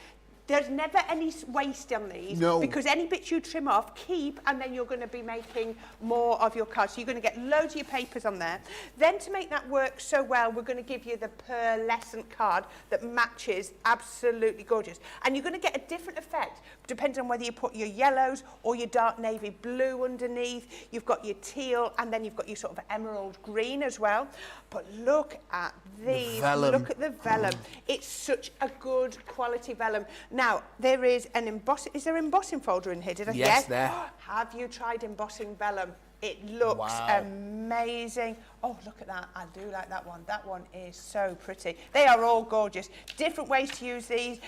There's never any waste on these because any bits you trim off, keep, and then you're going to be making more of your cards. So you're going to get loads of your papers on there. Then to make that work so well, we're going to give you the pearlescent card that matches, absolutely gorgeous. And you're going to get a different effect depending on whether you put your yellows or your dark navy blue underneath. You've got your teal, and then you've got your sort of emerald green as well. But look at these. Look at the vellum. It's such a good quality vellum. Now, there is an is there an embossing folder in here? Did I Yes, there. Have you tried embossing vellum? It looks amazing. Oh, look at that. I do like that one. That one is so pretty. They are all gorgeous. Different ways to use these.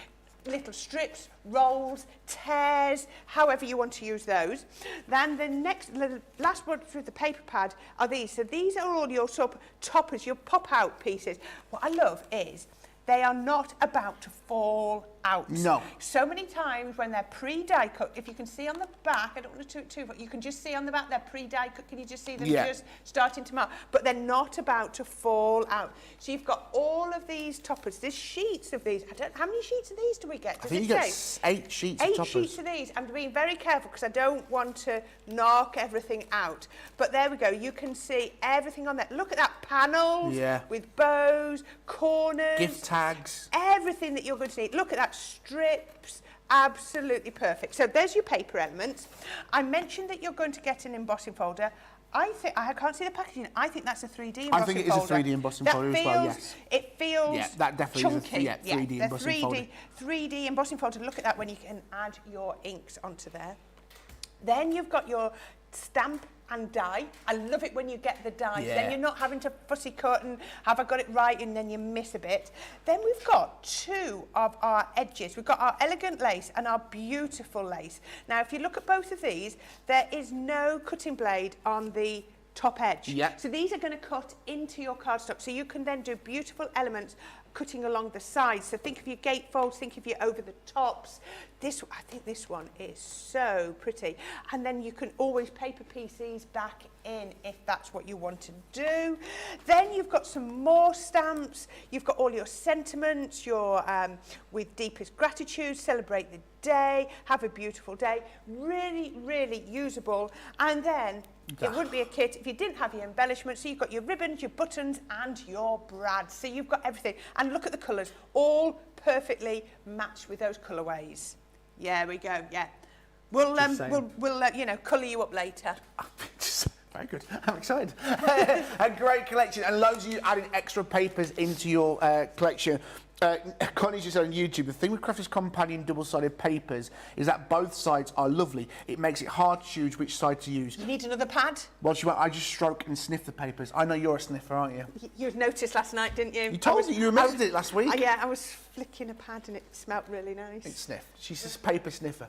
Little strips, rolls, tears, however you want to use those. Then the last one through the paper pad are these. So these are all your sort of toppers, your pop-out pieces. What I love is they are not about to fall out. No. So many times when they're pre-die cut, if you can see on the back, I don't want to too, but you can just see on the back they're pre-die cut. Can you just see them just starting to melt? But they're not about to fall out. So you've got all of these toppers. There's sheets of these. How many sheets of these do we get? I think you get 8 sheets of toppers. 8 sheets of these. I'm being very careful because I don't want to knock everything out. But there we go. You can see everything on there. Look at that, panels with bows, corners. Gift tags. Everything that you're going to need. Look at that, strips, absolutely perfect. So there's your paper elements. I mentioned that you're going to get an embossing folder. I can't see the packaging. I think that's a 3D embossing folder. I think it is a 3D embossing folder as well, yes. It feels that definitely chunky. is a 3D embossing folder. 3D embossing folder. Look at that when you can add your inks onto there. Then you've got your stamp and die. I love it when you get the dies. Then you're not having to fussy cut and have I got it right and then you miss a bit. Then we've got 2 of our edges. We've got our elegant lace and our beautiful lace. Now, if you look at both of these, there is no cutting blade on the top edge. So these are going to cut into your cardstock. So you can then do beautiful elements cutting along the sides. So think of your gatefolds, think of your over the tops. I think this one is so pretty. And then you can always paper piece these back in if that's what you want to do. Then you've got some more stamps. You've got all your sentiments, your with deepest gratitude, celebrate the day, have a beautiful day. Really, really usable. And then it wouldn't be a kit if you didn't have your embellishments. So you've got your ribbons, your buttons, and your brads. So you've got everything. And look at the colours, all perfectly matched with those colourways. Yeah, we go. Yeah, we'll colour you up later. Very good. I'm excited. A great collection, and loads of you adding extra papers into your collection. Connie just said on YouTube, the thing with Crafters Companion double-sided papers is that both sides are lovely. It makes it hard to choose which side to use. You need another pad? Well, she went, I just stroke and sniff the papers. I know you're a sniffer, aren't you? You noticed last night, didn't you? You told me, you remembered it last week. Yeah, I was flicking a pad and it smelt really nice. It sniffed. She's a paper sniffer.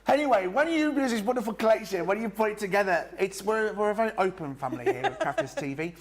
Anyway, when you use this wonderful collection, when you put it together, we're a very open family here at Crafters TV.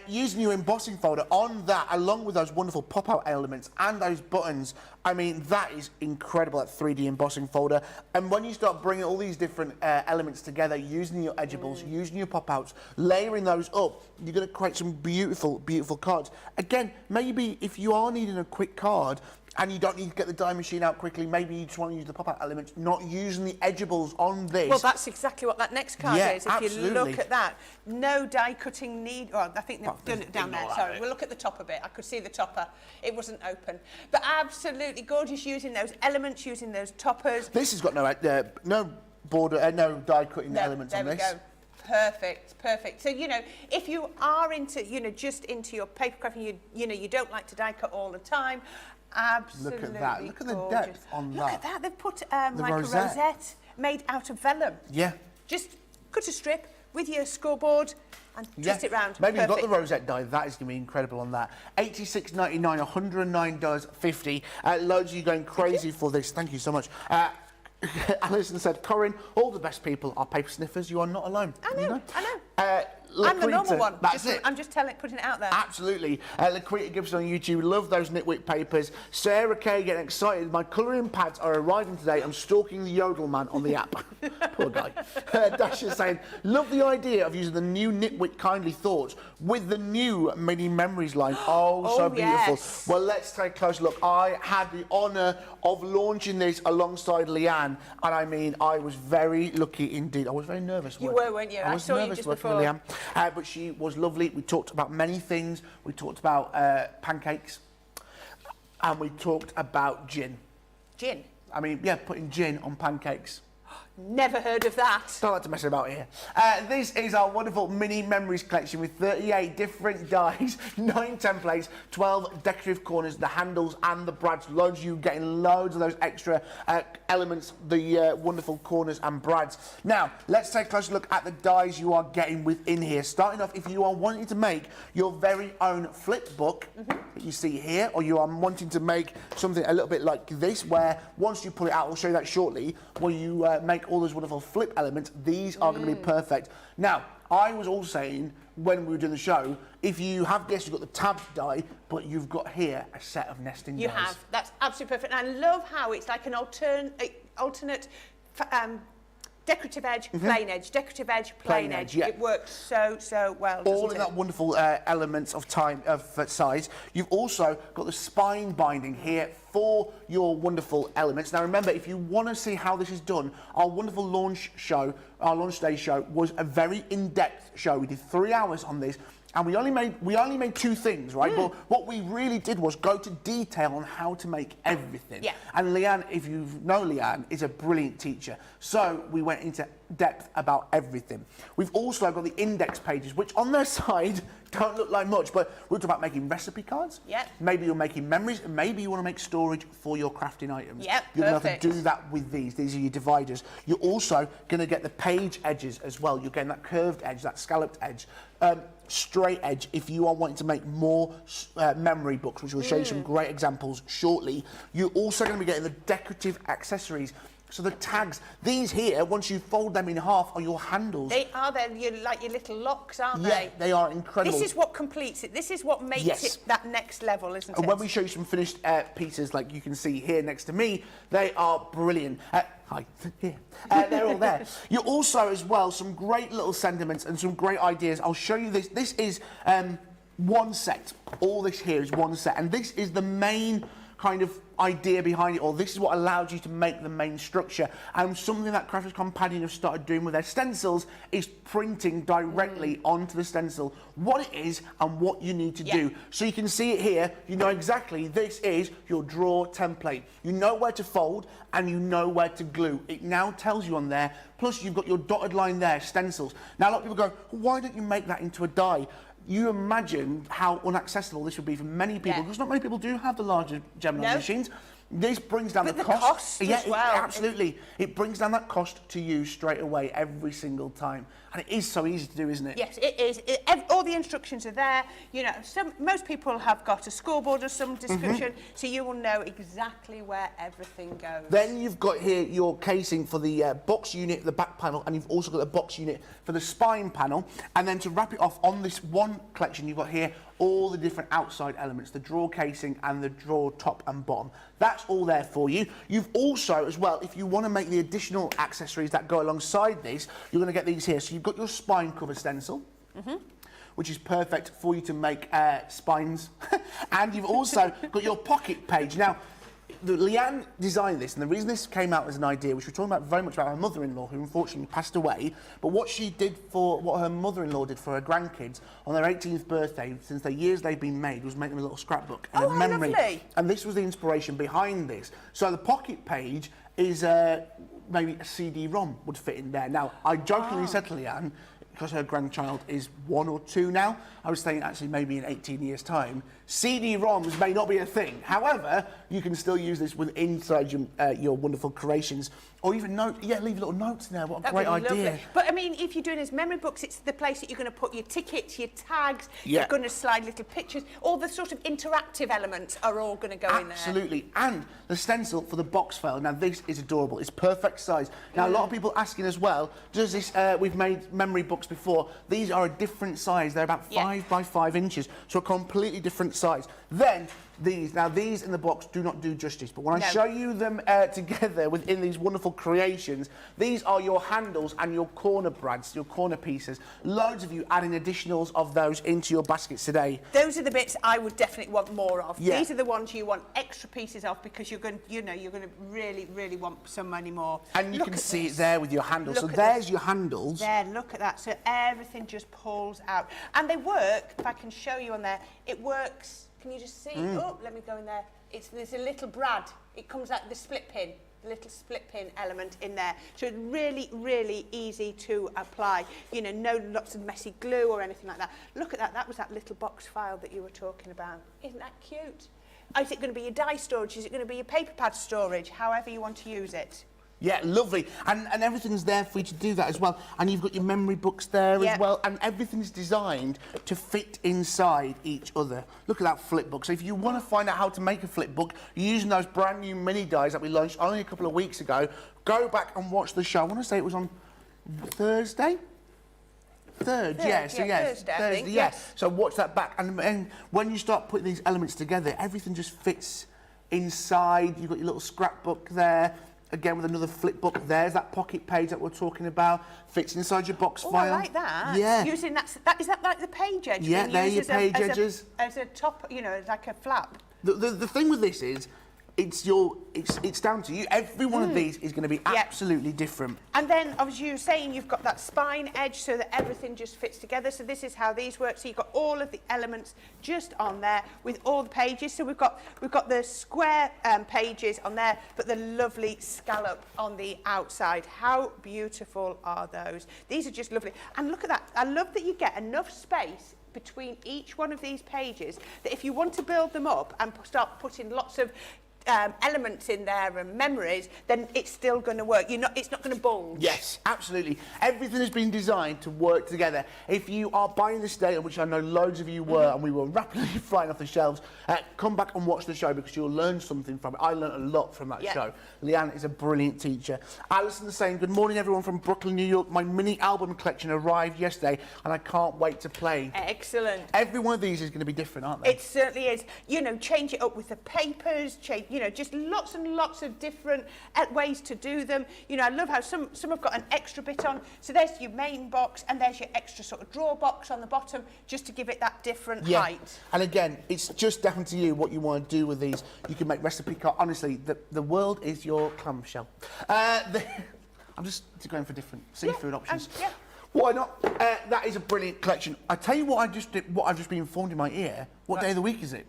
Using your embossing folder on that, along with those wonderful pop-out elements and those buttons, I mean, that is incredible, that 3D embossing folder. And when you start bringing all these different elements together, using your edgeables, using your pop-outs, layering those up, you're going to create some beautiful, beautiful cards. Again, maybe if you are needing a quick card, and you don't need to get the die machine out quickly, maybe you just want to use the pop-out elements, not using the edgeables on this. Well, that's exactly what that next card is. If absolutely. You look at that, no die cutting need. Oh, I think they've done it down there. Sorry, we'll look at the top a bit. I could see the topper. It wasn't open. But absolutely gorgeous using those elements, using those toppers. This has got no border, no die cutting elements on this. There we go. Perfect, perfect. So, you know, if you are into, you know, just into your paper crafting, you know, you don't like to die cut all the time, absolutely Look at that. Look at the gorgeous. depth on Look that. at that. They've put like rosette. a rosette made out of vellum. Yeah. Just cut a strip with your scoreboard and twist it round. Maybe you've got the Perfect. rosette die. That is going to be incredible on that. $86.99, $109.50. Loads of you going crazy for this. Thank you so much. Alison said, Corrine, all the best people are paper sniffers. You are not alone. I know, You know? I know. I'm the Laquita, normal one. That's it. I'm just putting it out there. Absolutely. Laquita Gibson on YouTube, love those Nitwit papers. Sarah Kay getting excited. My colouring pads are arriving today. I'm stalking the Yodel man on the app. Poor guy. Dasha saying, love the idea of using the new Nitwit Kindly Thoughts with the new Mini Memories line. Oh, so beautiful. Yes. Well, let's take a close look. I had the honour of launching this alongside Leanne, and I mean, I was very lucky indeed. I was very nervous. You were, weren't you? I I was saw you nervous just working before. with Leanne. But she was lovely. We talked about many things. We talked about pancakes, and we talked about gin. Gin. I mean, yeah, putting gin on pancakes. Never heard of that. Don't like to mess about here. This is our wonderful mini memories collection with 38 different dies, 9 templates, 12 decorative corners, the handles and the brads. Loads of you getting loads of those extra elements, the wonderful corners and brads. Now, let's take a closer look at the dies you are getting within here. Starting off, if you are wanting to make your very own flip book that you see here, or you are wanting to make something a little bit like this, where once you pull it out, I'll show you that shortly, where you make all those wonderful flip elements, these are going to be perfect. Now, I was all saying when we were doing the show, if you have guessed, you've got the tab die, but you've got here a set of nesting dies. You have. That's absolutely perfect. And I love how it's like an alternate decorative edge, plain edge, decorative edge, plain edge. Yeah. It works so well. All doesn't in it? that wonderful elements of time of size. You've also got the spine binding here for your wonderful elements. Now remember, if you want to see how this is done, our wonderful launch show, our launch day show, was a very in-depth show. We did 3 hours on this. And we only made 2 things, right? But what we really did was go to detail on how to make everything. Yeah. And Leanne, if you know Leanne, is a brilliant teacher. So we went into depth about everything. We've also got the index pages, which on their side don't look like much, but we're talking about making recipe cards. Yep. Maybe you're making memories, and maybe you want to make storage for your crafting items. Yep, You're going to perfect. have to do that with these. These are your dividers. You're also going to get the page edges as well. You're getting that curved edge, that scalloped edge. Straight edge if you are wanting to make more memory books, which we'll show you some great examples shortly. You're also going to be getting the decorative accessories. So the tags, these here, once you fold them in half, are your handles. They are. They're like your little locks, aren't Yeah, they are incredible. This is what completes it. This is what makes Yes. it that next level, isn't And it? when we show you some finished pieces, like you can see here next to me, they are brilliant. Hi, here. They're all there. You also, as well, some great little sentiments and some great ideas. I'll show you this. This is one set. All this here is one set. And this is the main kind of idea behind it all. This is what allowed you to make the main structure. And something that Crafters Companion have started doing with their stencils is printing directly onto the stencil what it is and what you need to do. So you can see it here. You know exactly this is your drawer template. You know where to fold and you know where to glue. It now tells you on there. Plus you've got your dotted line there, stencils. Now a lot of people go, why don't you make that into a die? You imagine how inaccessible this would be for many people, because not many people do have the larger Gemini machines. This brings down But the the cost. cost as well. Absolutely. It brings down that cost to you straight away every single time. And it is so easy to do, isn't it? Yes, it is. All the instructions are there. You know, most people have got a scoreboard or some description, so you will know exactly where everything goes. Then you've got here your casing for the box unit, the back panel, and you've also got the box unit for the spine panel. And then to wrap it off on this one collection, you've got here all the different outside elements, the drawer casing and the drawer top and bottom. That's all there for you. You've also, as well, if you want to make the additional accessories that go alongside this, you're going to get these here. So you've got your spine cover stencil, which is perfect for you to make spines. And you've also got your pocket page. Now, Leanne designed this, and the reason this came out as an idea, which we're talking about very much about her mother-in-law, who unfortunately passed away, but what her mother-in-law did for her grandkids on their 18th birthday, since the years they've been made, was make them a little scrapbook and a memory. Lovely. And this was the inspiration behind this. So the pocket page is maybe a CD-ROM would fit in there. Now, I jokingly said to Leanne, because her grandchild is 1 or 2 now, I was thinking actually maybe in 18 years' time, CD-ROMs may not be a thing. However, you can still use this inside your wonderful creations, or even leave little notes in there. What a great idea. Lovely. But I mean, if you're doing as memory books, it's the place that you're going to put your tickets, your tags, you're going to slide little pictures, all the sort of interactive elements are all going to go in there. Absolutely. And the stencil for the box file. Now, this is adorable. It's perfect size. Now, a lot of people asking as well, does this, we've made memory books before. These are a different size. They're about 5 by 5 inches, so a completely different size. Then, these in the box do not do justice, but when I show you them together within these wonderful creations, these are your handles and your corner brads, your corner pieces. Loads of you adding additionals of those into your baskets today. Those are the bits I would definitely want more of. Yeah. These are the ones you want extra pieces of because you're going to really, really want so many more. And you can see it there with your handles. So Look at there's your handles. There, look at that. So everything just pulls out. And they work, if I can show you on there, it works. Can you just see? Oh, let me go in there. There's a little brad. It comes out the split pin, the little split pin element in there. So it's really, really easy to apply. You know, no lots of messy glue or anything like that. Look at that. That was that little box file that you were talking about. Isn't that cute? Is it going to be your die storage? Is it going to be your paper pad storage? However you want to use it. Yeah, lovely. And everything's there for you to do that as well. And you've got your memory books there as well. And everything's designed to fit inside each other. Look at that flip book. So if you want to find out how to make a flip book using those brand new mini dies that we launched only a couple of weeks ago, go back and watch the show. I want to say it was on Thursday? Thursday, yes. So watch that back. And when you start putting these elements together, everything just fits inside. You've got your little scrapbook there. Again, with another flip book, there's that pocket page that we're talking about. Fits inside your box file. I like that. Yeah. Using is that like the page edge? Yeah, they're your page edges. As a top, you know, like a flap. The thing with this is, it's down to you. Every one of these is going to be absolutely different. And then, as you were saying, you've got that spine edge so that everything just fits together. So this is how these work. So you've got all of the elements just on there with all the pages. So we've got the square pages on there, but the lovely scallop on the outside. How beautiful are those? These are just lovely. And look at that. I love that you get enough space between each one of these pages that if you want to build them up and start putting lots of elements in there and memories, then it's still going to work. It's not going to bulge. Yes, absolutely. Everything has been designed to work together. If you are buying this data, which I know loads of you were, and we were rapidly flying off the shelves, come back and watch the show because you'll learn something from it. I learned a lot from that show. Leanne is a brilliant teacher. Alison is saying, good morning everyone from Brooklyn, New York. My mini album collection arrived yesterday and I can't wait to play. Excellent. Every one of these is going to be different, aren't they? It certainly is. You know, change it up with the papers, change, you know, just lots and lots of different ways to do them. You know, I love how some have got an extra bit on. So there's your main box and there's your extra sort of drawer box on the bottom just to give it that different height. And again, it's just down to you what you want to do with these. You can make recipe cards. Honestly, the world is your clamshell. I'm just going for different seafood options. Why not? That is a brilliant collection. I tell you what I've just been informed in my ear. What day of the week is it?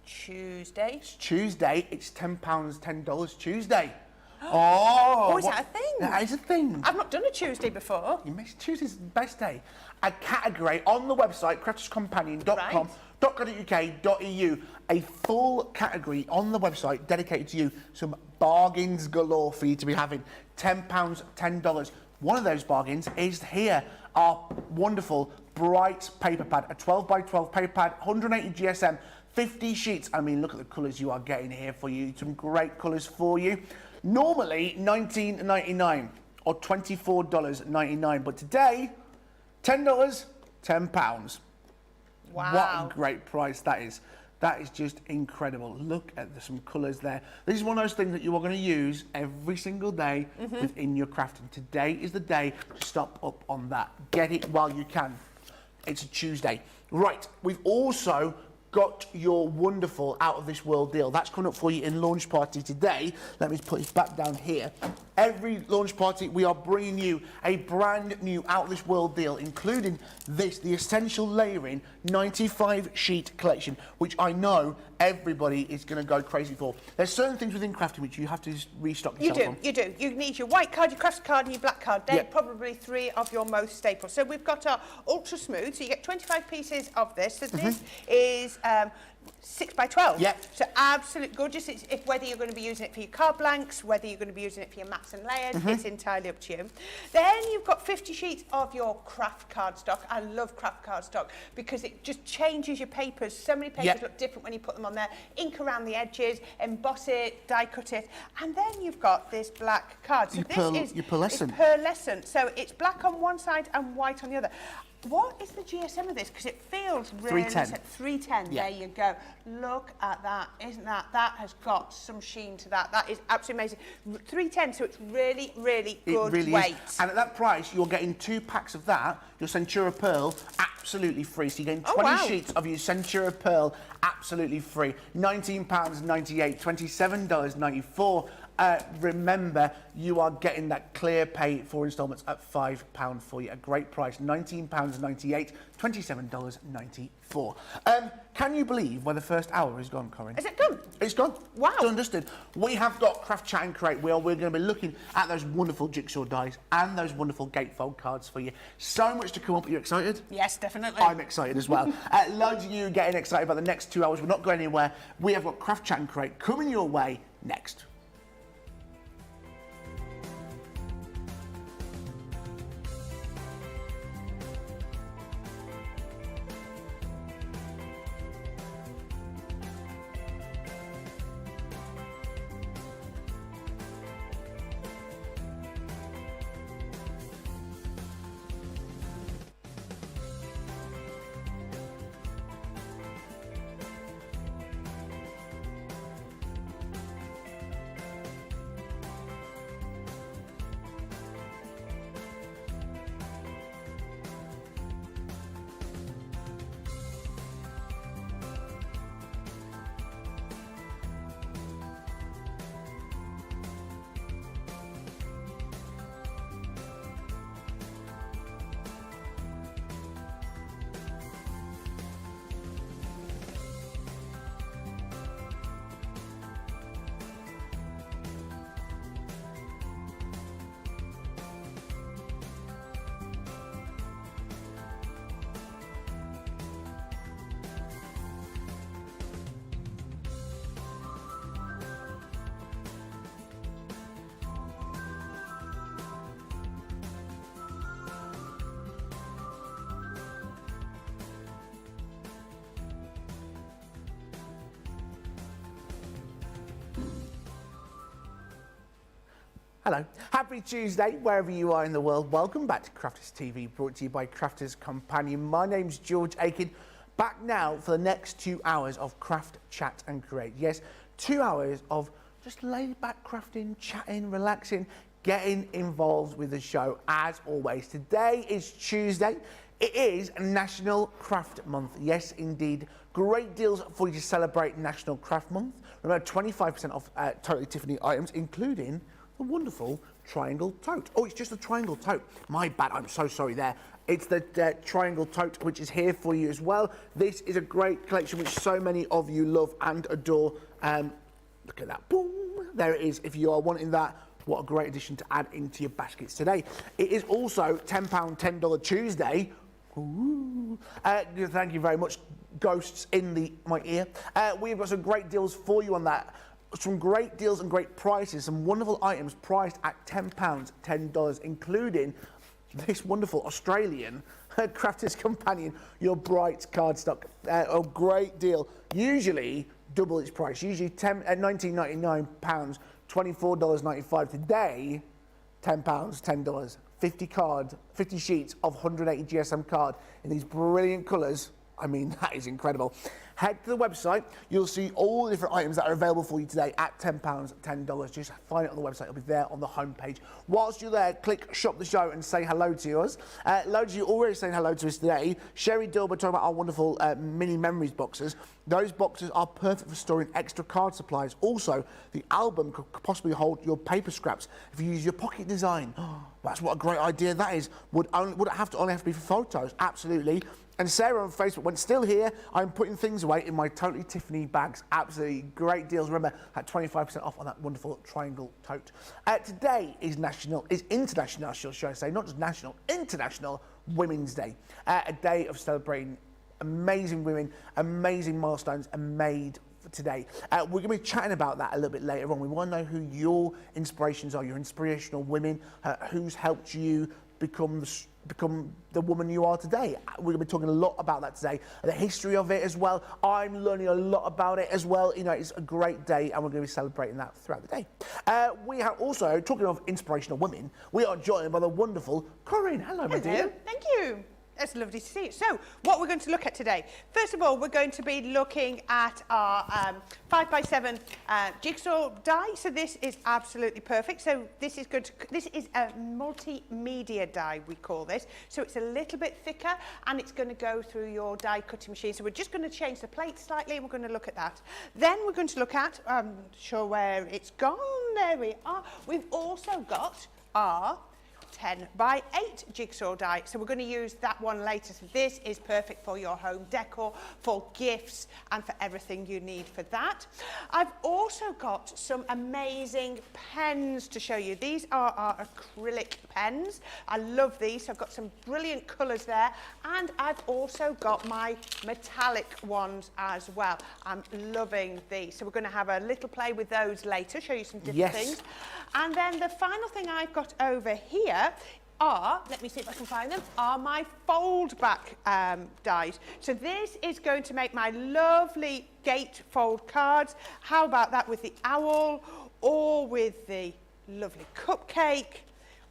Tuesday. It's Tuesday. It's £10, $10 Tuesday. Oh, is that a thing? That is a thing. I've not done a Tuesday before. You missed Tuesday's the best day. A category on the website, crafterscompanion.com.uk.eu, a full category on the website dedicated to you. Some bargains galore for you to be having. £10, $10. One of those bargains is here. Our wonderful bright paper pad, a 12 by 12 paper pad, 180 GSM, 50 sheets. I mean, look at the colours you are getting here for you. Some great colours for you. Normally $19.99 or $24.99, but today, $10, £10. Wow. What a great price that is. That is just incredible. Look at some colours there. This is one of those things that you are going to use every single day within your crafting. Today is the day to stop up on that. Get it while you can. It's a Tuesday. Right, we've also got your wonderful out of this world deal. That's coming up for you in launch party today. Let me put this back down here. Every launch party, we are bringing you a brand new out of this world deal, including this, the Essential Layering 95 sheet collection, which I know everybody is going to go crazy for. There's certain things within crafting which you have to restock yourself on. You do. You need your white card, your crafts card and your black card. They're probably three of your most staples. So we've got our ultra smooth, so you get 25 pieces of this. So this is 6 by 12. Yep. So absolute gorgeous. It's whether you're going to be using it for your card blanks, whether you're going to be using it for your mats and layers, it's entirely up to you. Then you've got 50 sheets of your craft cardstock. I love craft cardstock because it just changes your papers. So many papers look different when you put them on there. Ink around the edges, emboss it, die cut it, and then you've got this black card. So this is your pearlescent. It's pearlescent. So it's black on one side and white on the other. What is the GSM of this? Because it feels really... 310. 310, there you go. Look at that, isn't that? That has got some sheen to that. That is absolutely amazing. 310, so it's really, really good weight. And at that price, you're getting 2 packs of that, your Centura Pearl, absolutely free. So you're getting 20 sheets of your Centura Pearl, absolutely free. £19.98, $27.94. Remember, you are getting that clear pay for instalments at £5 for you. A great price, £19.98, $27.94. Can you believe where the first hour is gone, Corrine? Is it gone? It's gone. Wow. Done and dusted. We have got Craft Chat and Create where we're going to be looking at those wonderful jigsaw dies and those wonderful gatefold cards for you. So much to come up. Are you excited? Yes, definitely. I'm excited as well. Loads of you getting excited about the next 2 hours. We're not going anywhere. We have got Craft Chat and Create coming your way next. Hello. Happy Tuesday, wherever you are in the world. Welcome back to Crafters TV, brought to you by Crafters Companion. My name's George Akid. Back now for the next 2 hours of Craft, Chat and Create. Yes, 2 hours of just laid back crafting, chatting, relaxing, getting involved with the show as always. Today is Tuesday. It is National Craft Month. Yes, indeed. Great deals for you to celebrate National Craft Month. Remember, 25% off Totally Tiffany items, including the wonderful triangle tote. Oh, it's just a triangle tote. My bad, I'm so sorry there. It's the triangle tote, which is here for you as well. This is a great collection which so many of you love and adore. Look at that, boom, there it is. If you are wanting that, what a great addition to add into your baskets today. It is also £10, $10 Tuesday. Ooh. Thank you very much, ghosts in my ear. We've got some great deals for you on that. Some great deals and great prices, some wonderful items priced at £10, $10, including this wonderful Australian Crafters Companion, your bright cardstock. A great deal, usually double its price, usually £19.99, $24.95. Today, £10, $10, 50 sheets of 180 GSM card in these brilliant colours. I mean, that is incredible. head to the website. You'll see all the different items that are available for you today at £10, $10. Just find it on the website. It'll be there on the homepage. Whilst you're there, click Shop the Show and say hello to us. Loads of you already saying hello to us today. Sherry Dilber talking about our wonderful mini memories boxes. Those boxes are perfect for storing extra card supplies. Also, the album could possibly hold your paper scraps if you use your pocket design. That's what a great idea that is. Would it have to be for photos? Absolutely. And Sarah on Facebook went, still here, I'm putting things away in my Totally Tiffany bags. Absolutely great deals. Remember, at 25% off on that wonderful triangle tote. Today is International, should I say, not just National, International Women's Day. A day of celebrating amazing women, amazing milestones are made for today. We're going to be chatting about that a little bit later on. We want to know who your inspirations are, your inspirational women, who's helped you become the woman you are today. We're going to be talking a lot about that today, the history of it as well. I'm learning a lot about it as well. You know, it's a great day and we're going to be celebrating that throughout the day. We are also, talking of inspirational women, we are joined by the wonderful Corrine. Hello, my dear. Thank you. It's lovely to see you. So, what we're going to look at today. First of all, we're going to be looking at our 5x7 jigsaw die. So this is absolutely perfect. So this is good. This is a multimedia die, we call this. So it's a little bit thicker and it's going to go through your die cutting machine. So we're just going to change the plate slightly and we're going to look at that. Then we're going to look at, I'm not sure where it's gone. There we are. We've also got our 10x8 jigsaw die, so we're going to use that one later. So this is perfect for your home decor, for gifts and for everything you need for that. I've also got some amazing pens to show you. These are our acrylic pens. I love these. So I've got some brilliant colours there, and I've also got my metallic ones as well. I'm loving these, so we're going to have a little play with those later, show you some different things. And then the final thing I've got over here are, let me see if I can find them, are my fold-back dies. So this is going to make my lovely gatefold cards. How about that with the owl or with the lovely cupcake?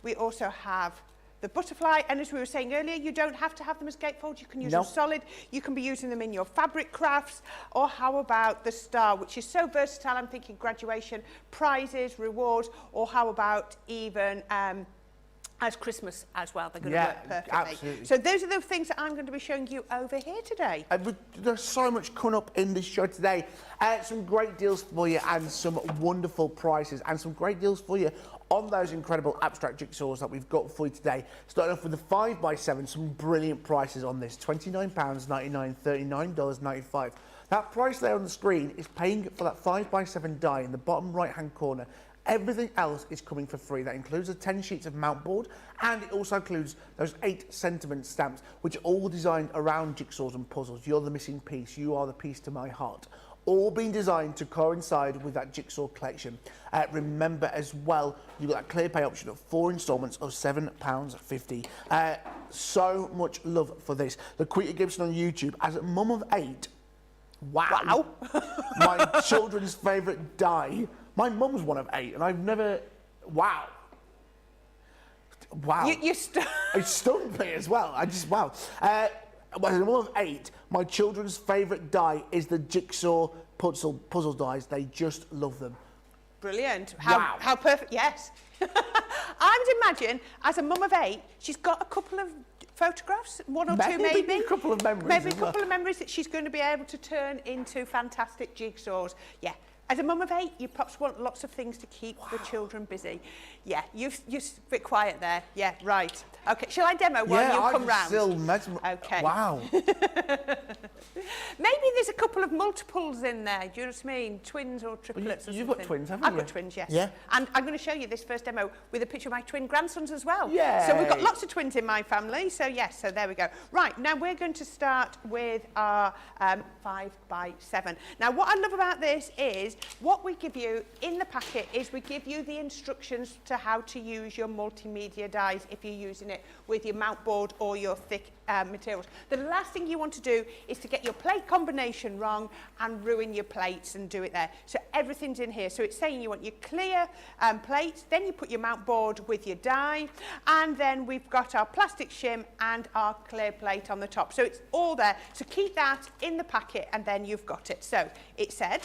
We also have the butterfly, and as we were saying earlier, you don't have to have them as gatefolds. You can use them solid. You can be using them in your fabric crafts. Or how about the star, which is so versatile. I'm thinking graduation, prizes, rewards, or how about even as Christmas as well. They're going to work perfectly. Absolutely. So those are the things that I'm going to be showing you over here today. There's so much coming up in this show today. Some great deals for you and some wonderful prices and some great deals for you on those incredible abstract jigsaws that we've got for you today. Starting off with the 5x7, some brilliant prices on this. £29.99, $39.95. That price there on the screen is paying for that 5x7 die in the bottom right-hand corner. Everything else is coming for free. That includes the 10 sheets of mount board, and it also includes those 8 sentiment stamps, which are all designed around jigsaws and puzzles. You're the missing piece. You are the piece to my heart. All being designed to coincide with that jigsaw collection. Remember as well, you've got that clear pay option of 4 instalments of £7.50. So much love for this. Laquita Gibson on YouTube, as a mum of 8, wow. My children's favourite die. My mum's one of 8, and I've never... Wow. You It stunned me as well. Wow. As a mum of 8, my children's favourite die is the jigsaw puzzle dies. They just love them. Brilliant. How perfect. Yes. I would imagine, as a mum of 8, she's got a couple of photographs, one or two maybe. A couple of memories. Maybe a couple of memories that she's going to be able to turn into fantastic jigsaws. Yeah. As a mum of 8, you perhaps want lots of things to keep the children busy. Yeah, you're a bit quiet there. Yeah, right. Okay, shall I demo while you come round? Okay. Wow. Maybe there's a couple of multiples in there, do you know what I mean? Twins or triplets or You've something. got twins, haven't you? I've got twins, yes. Yeah. And I'm going to show you this first demo with a picture of my twin grandsons as well. Yeah. So we've got lots of twins in my family, so yes, so there we go. Right, now we're going to start with our 5x7. Now what I love about this is is what we give you in the packet is we give you the instructions to how to use your multimedia dies if you're using it with your mount board or your thick materials. The last thing you want to do is to get your plate combination wrong and ruin your plates and do it there. So everything's in here. So it's saying you want your clear plates, then you put your mount board with your die, and then we've got our plastic shim and our clear plate on the top. So it's all there. So keep that in the packet and then you've got it. So it said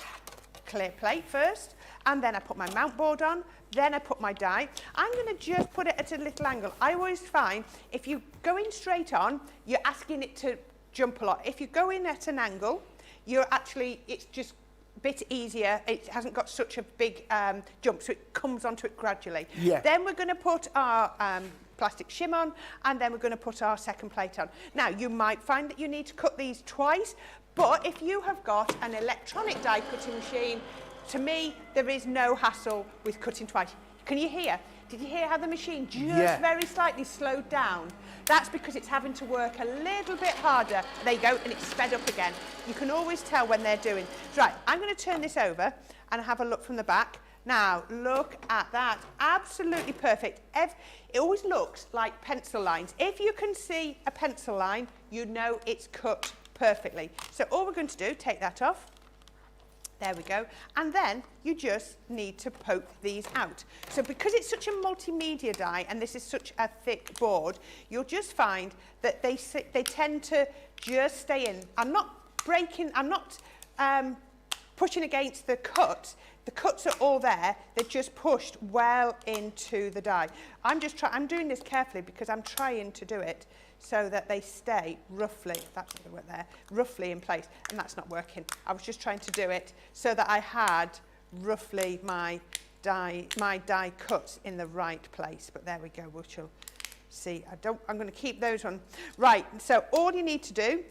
clear plate first, and then I put my mount board on, then I put my die. I'm going to just put it at a little angle. I always find if you go in straight on, you're asking it to jump a lot. If you go in at an angle, it's just a bit easier. It hasn't got such a big jump, so it comes onto it gradually. Yeah. Then we're going to put our plastic shim on, and then we're going to put our second plate on. Now, you might find that you need to cut these twice, but if you have got an electronic die cutting machine, to me, there is no hassle with cutting twice. Can you hear? Did you hear how the machine just very slightly slowed down? That's because it's having to work a little bit harder. There you go, and it's sped up again. You can always tell when they're doing. Right, I'm going to turn this over and have a look from the back. Now, look at that. Absolutely perfect. It always looks like pencil lines. If you can see a pencil line, you know it's cut perfectly. So all we're going to do, take that off. There we go. And then you just need to poke these out. So because it's such a multimedia die and this is such a thick board, you'll just find that they tend to just stay in. I'm not pushing against the cut. The cuts are all there. They're just pushed well into the die. I'm doing this carefully because I'm trying to do it so that they stay roughly, that's not going to work there, roughly in place, and that's not working. I was just trying to do it so that I had roughly my die cuts in the right place, but there we go, we shall see. I'm going to keep those on. Right, so all you need to do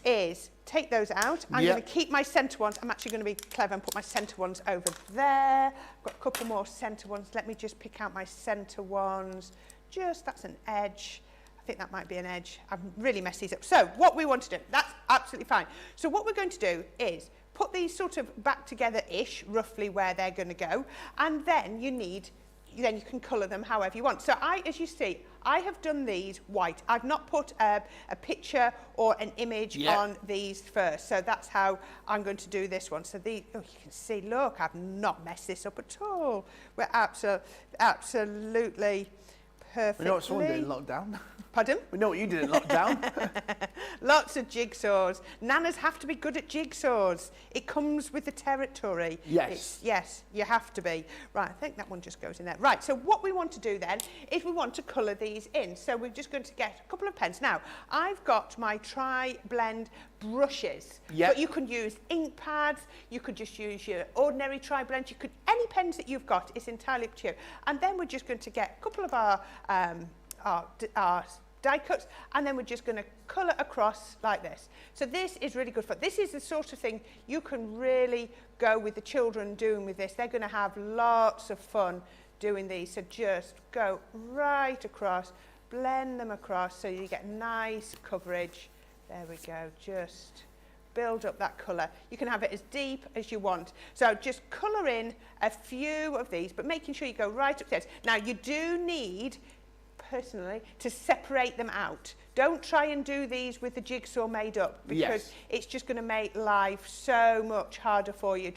is take those out. I'm going to keep my centre ones. I'm actually going to be clever and put my centre ones over there. I've got a couple more centre ones. Let me just pick out my centre ones. That's an edge. I think that might be an edge. I've really messed these up. So what we want to do, that's absolutely fine. So what we're going to do is put these sort of back together-ish, roughly where they're going to go, and then you can colour them however you want. So as you see, I have done these white. I've not put a picture or an image on these first. So that's how I'm going to do this one. So you can see, look, I've not messed this up at all. We're absolutely perfectly. We know what someone did in lockdown. Pardon? We know what you did in lockdown. Lots of jigsaws. Nanas have to be good at jigsaws. It comes with the territory. Yes. Yes, you have to be. Right, I think that one just goes in there. Right, so what we want to do then is we want to colour these in. So we're just going to get a couple of pens. Now, I've got my tri-blend brushes. Yep. But you can use ink pads. You could just use your ordinary tri-blend. Any pens that you've got, it's entirely up to you. And then we're just going to get a couple of our die cuts, and then we're just going to colour across like this. So this is really good fun. This is the sort of thing you can really go with the children doing with this. They're going to have lots of fun doing these. So just go right across, blend them across so you get nice coverage. There we go. Just build up that colour. You can have it as deep as you want. So just colour in a few of these, but making sure you go right up to it. Now you do need, personally, to separate them out. Don't try and do these with the jigsaw made up, because it's just going to make life so much harder for you.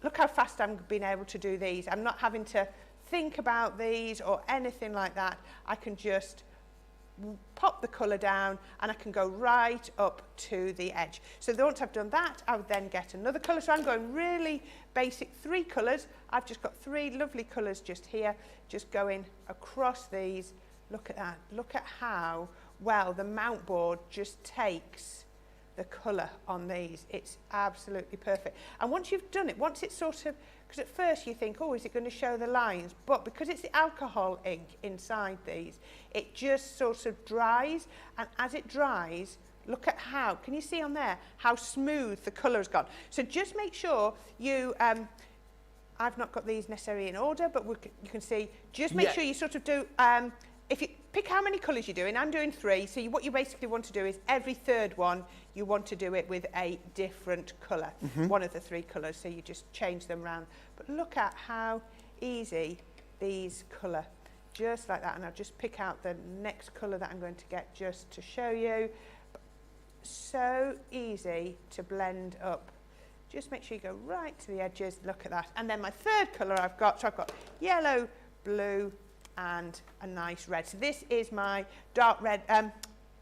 Look how fast I'm being able to do these. I'm not having to think about these or anything like that. I can just pop the colour down and I can go right up to the edge. So once I've done that, I would then get another colour. So I'm going really basic 3 colours. I've just got 3 lovely colours just here, just going across these. Look at that. Look at how well the mount board just takes the colour on these. It's absolutely perfect. And once you've done it, once it's sort of, because at first you think, oh, is it going to show the lines? But because it's the alcohol ink inside these, it just sort of dries. And as it dries, look at how, can you see on there, how smooth the colour has gone? So just make sure you, I've not got these necessarily in order, but you can see, just make sure you sort of do, pick how many colours you're doing. I'm doing 3, so what you basically want to do is every third one, you want to do it with a different colour, one of the 3 colours, so you just change them around. But look at how easy these colour, just like that. And I'll just pick out the next colour that I'm going to get just to show you. So easy to blend up. Just make sure you go right to the edges, look at that. And then my third colour I've got, so I've got yellow, blue, and a nice red. So this is my dark red,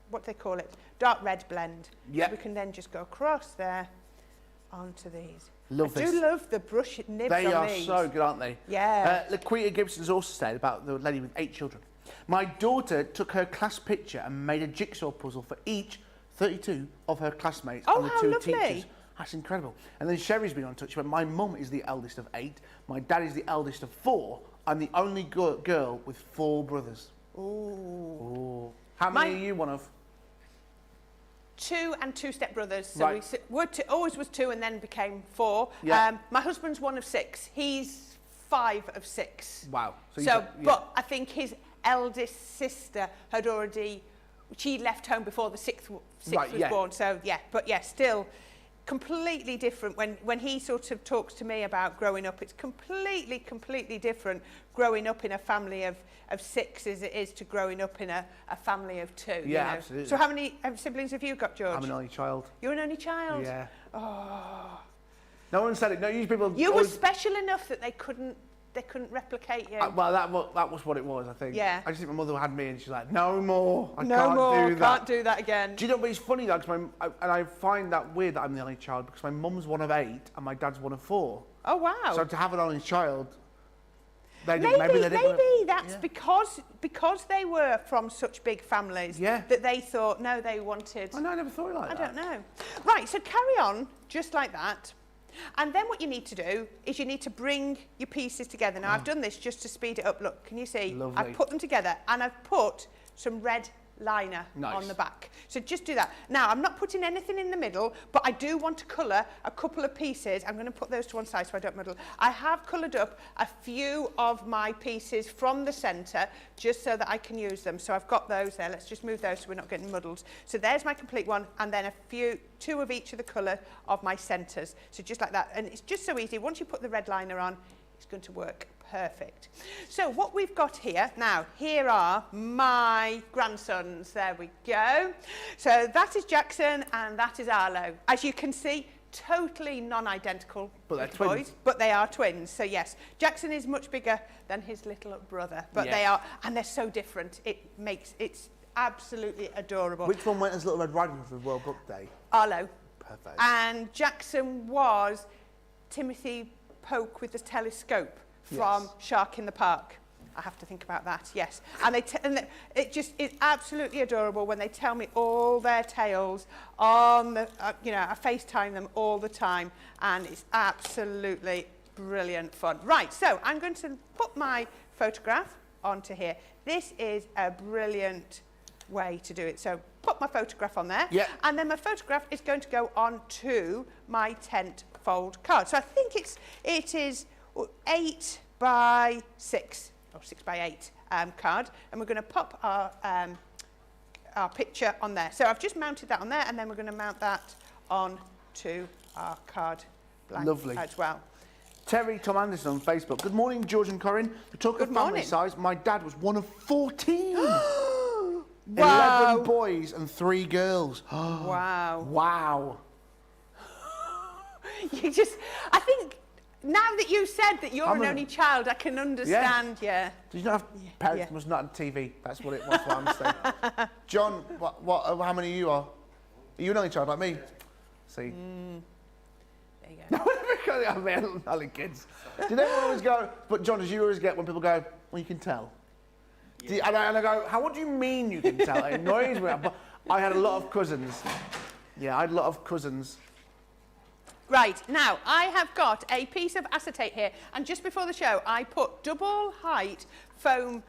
what do they call it? Dark red blend. Yep. So we can then just go across there onto these. Love I this. do love the brush nibs They on are these. so good, aren't they? Yeah. Laquita Gibson's also said about the lady with 8 children. My daughter took her class picture and made a jigsaw puzzle for each 32 of her classmates Oh, and the how 2 lovely. teachers. That's incredible. And then Sherry's been on touch, but my mum is the eldest of 8, my dad is the eldest of 4. I'm the only girl with 4 brothers. Ooh. How many are you one of? 2 and 2 stepbrothers. So Right. always was 2 and then became 4. Yeah. My husband's one of 6. He's 5 of 6. Wow. So, you've got- yeah. but I think his eldest sister had already, she left home before the sixth Right, was yeah. born. So yeah, but yeah, still completely different. When he sort of talks to me about growing up, it's completely different growing up in a family of 6 as it is to growing up in a family of 2. Yeah, you know? absolutely. So how many siblings have you got, George? I'm an only child. You're an only child. Yeah. Oh. No one said it. No, usually people. You were always, special enough that they couldn't replicate you. well, that was what it was, I think. Yeah. I just think my mother had me and she's like, no more. I no can't more. do that. Can't do that again. Do you know, but it's funny though, and I find that weird that I'm the only child because my mum's one of 8 and my dad's one of 4. Oh wow. So to have an only child, maybe that's because they were from such big families that they thought they wanted. I know, I never thought like that. I don't know. Right, so carry on just like that. And then what you need to do is you need to bring your pieces together. Now I've done this just to speed it up. Look, can you see? Lovely. I've put them together and I've put some red liner on the back. So just do that. Now I'm not putting anything in the middle, but I do want to colour a couple of pieces. I'm going to put those to one side so I don't muddle. I have coloured up a few of my pieces from the centre just so that I can use them. So I've got those there. Let's just move those so we're not getting muddled. So there's my complete one, and then two of each of the colour of my centres. So just like that. And it's just so easy. Once you put the red liner on, it's going to work perfect. So what we've got here, now here are my grandsons, there we go. So that is Jackson and that is Arlo. As you can see, totally non-identical they're boys, twins. but they are twins. So yes, Jackson is much bigger than his little brother, but they are, and they're so different. It's absolutely adorable. Which one went as Little Red Riding Hood for World Book Day? Arlo. Perfect. And Jackson was Timothy Poke with the telescope from Shark in the Park. I have to think about that, yes. And it just is absolutely adorable when they tell me all their tales on the, I FaceTime them all the time, and it's absolutely brilliant fun. Right, so I'm going to put my photograph onto here. This is a brilliant way to do it. So put my photograph on there, and then my photograph is going to go onto my tent fold card. So I think it is 8 by 6 or 6 by 8 card, and we're going to pop our picture on there. So I've just mounted that on there, and then we're going to mount that onto our card blank as well. Terry Tom Anderson on Facebook. Good morning, George and Corrine. The talk of family size, my dad was one of 14. Wow. 11 boys and 3 girls. Wow. Wow. I think now that you said that you're an only child, I can understand, Did you not have parents must not have TV? That's what it was, what I'm saying. John, how many of you are? Are you an only child like me? See? There you go. I mean, only kids. Did everyone always go, but John, did you always get when people go, well, you can tell? And I go, what do you mean you can tell? It annoys me. But I had a lot of cousins. Yeah, I had a lot of cousins. Right, now I have got a piece of acetate here, and just before the show I put double height foam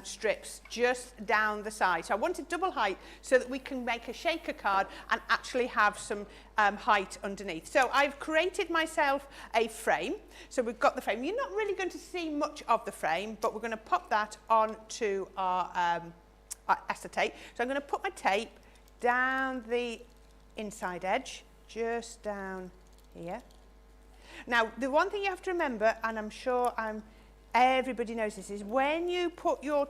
strips just down the side. So I wanted double height so that we can make a shaker card and actually have some height underneath. So I've created myself a frame. So we've got the frame. You're not really going to see much of the frame, but we're going to pop that onto our acetate. So I'm going to put my tape down the inside edge, just down here. Now, the one thing you have to remember, and I'm sure everybody knows this, is when you put your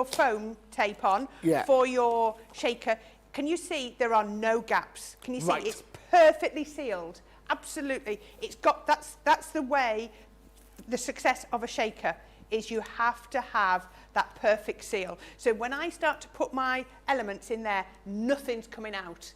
foam tape on for your shaker, can you see there are no gaps? Can you see it's perfectly sealed? Absolutely. It's got, that's the way, the success of a shaker is you have to have that perfect seal. So when I start to put my elements in there, nothing's coming out.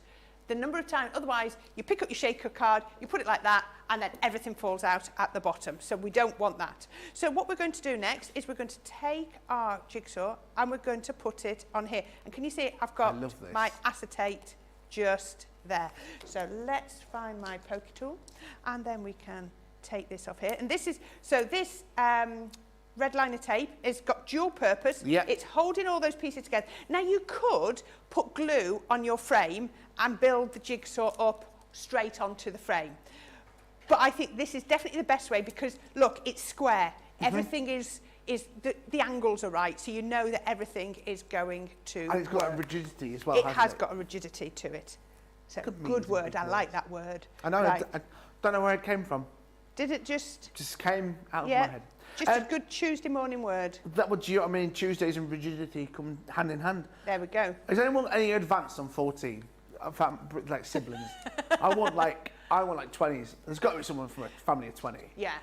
The number of times, otherwise you pick up your shaker card, you put it like that, and then everything falls out at the bottom. So we don't want that. So what we're going to do next is we're going to take our jigsaw and we're going to put it on here. And can you see I've got my acetate just there. So let's find my pokey tool and then we can take this off here. And this is, so this red liner tape has got dual purpose. It's holding all those pieces together. Now you could put glue on your frame and build the jigsaw up straight onto the frame. But I think this is definitely the best way because look, it's square. Everything is the angles are right, so you know that everything is going to And it's got a rigidity as well, It has got a rigidity to it. So good word, I like that word. I know, I don't know where it came from. Did it just... Just came out of my head. Just a good Tuesday morning word. That would, you know what I mean, Tuesdays and rigidity come hand in hand. There we go. Is anyone any advanced on 14? Like siblings? I want like 20s. There's got to be someone from a family of 20. Yeah,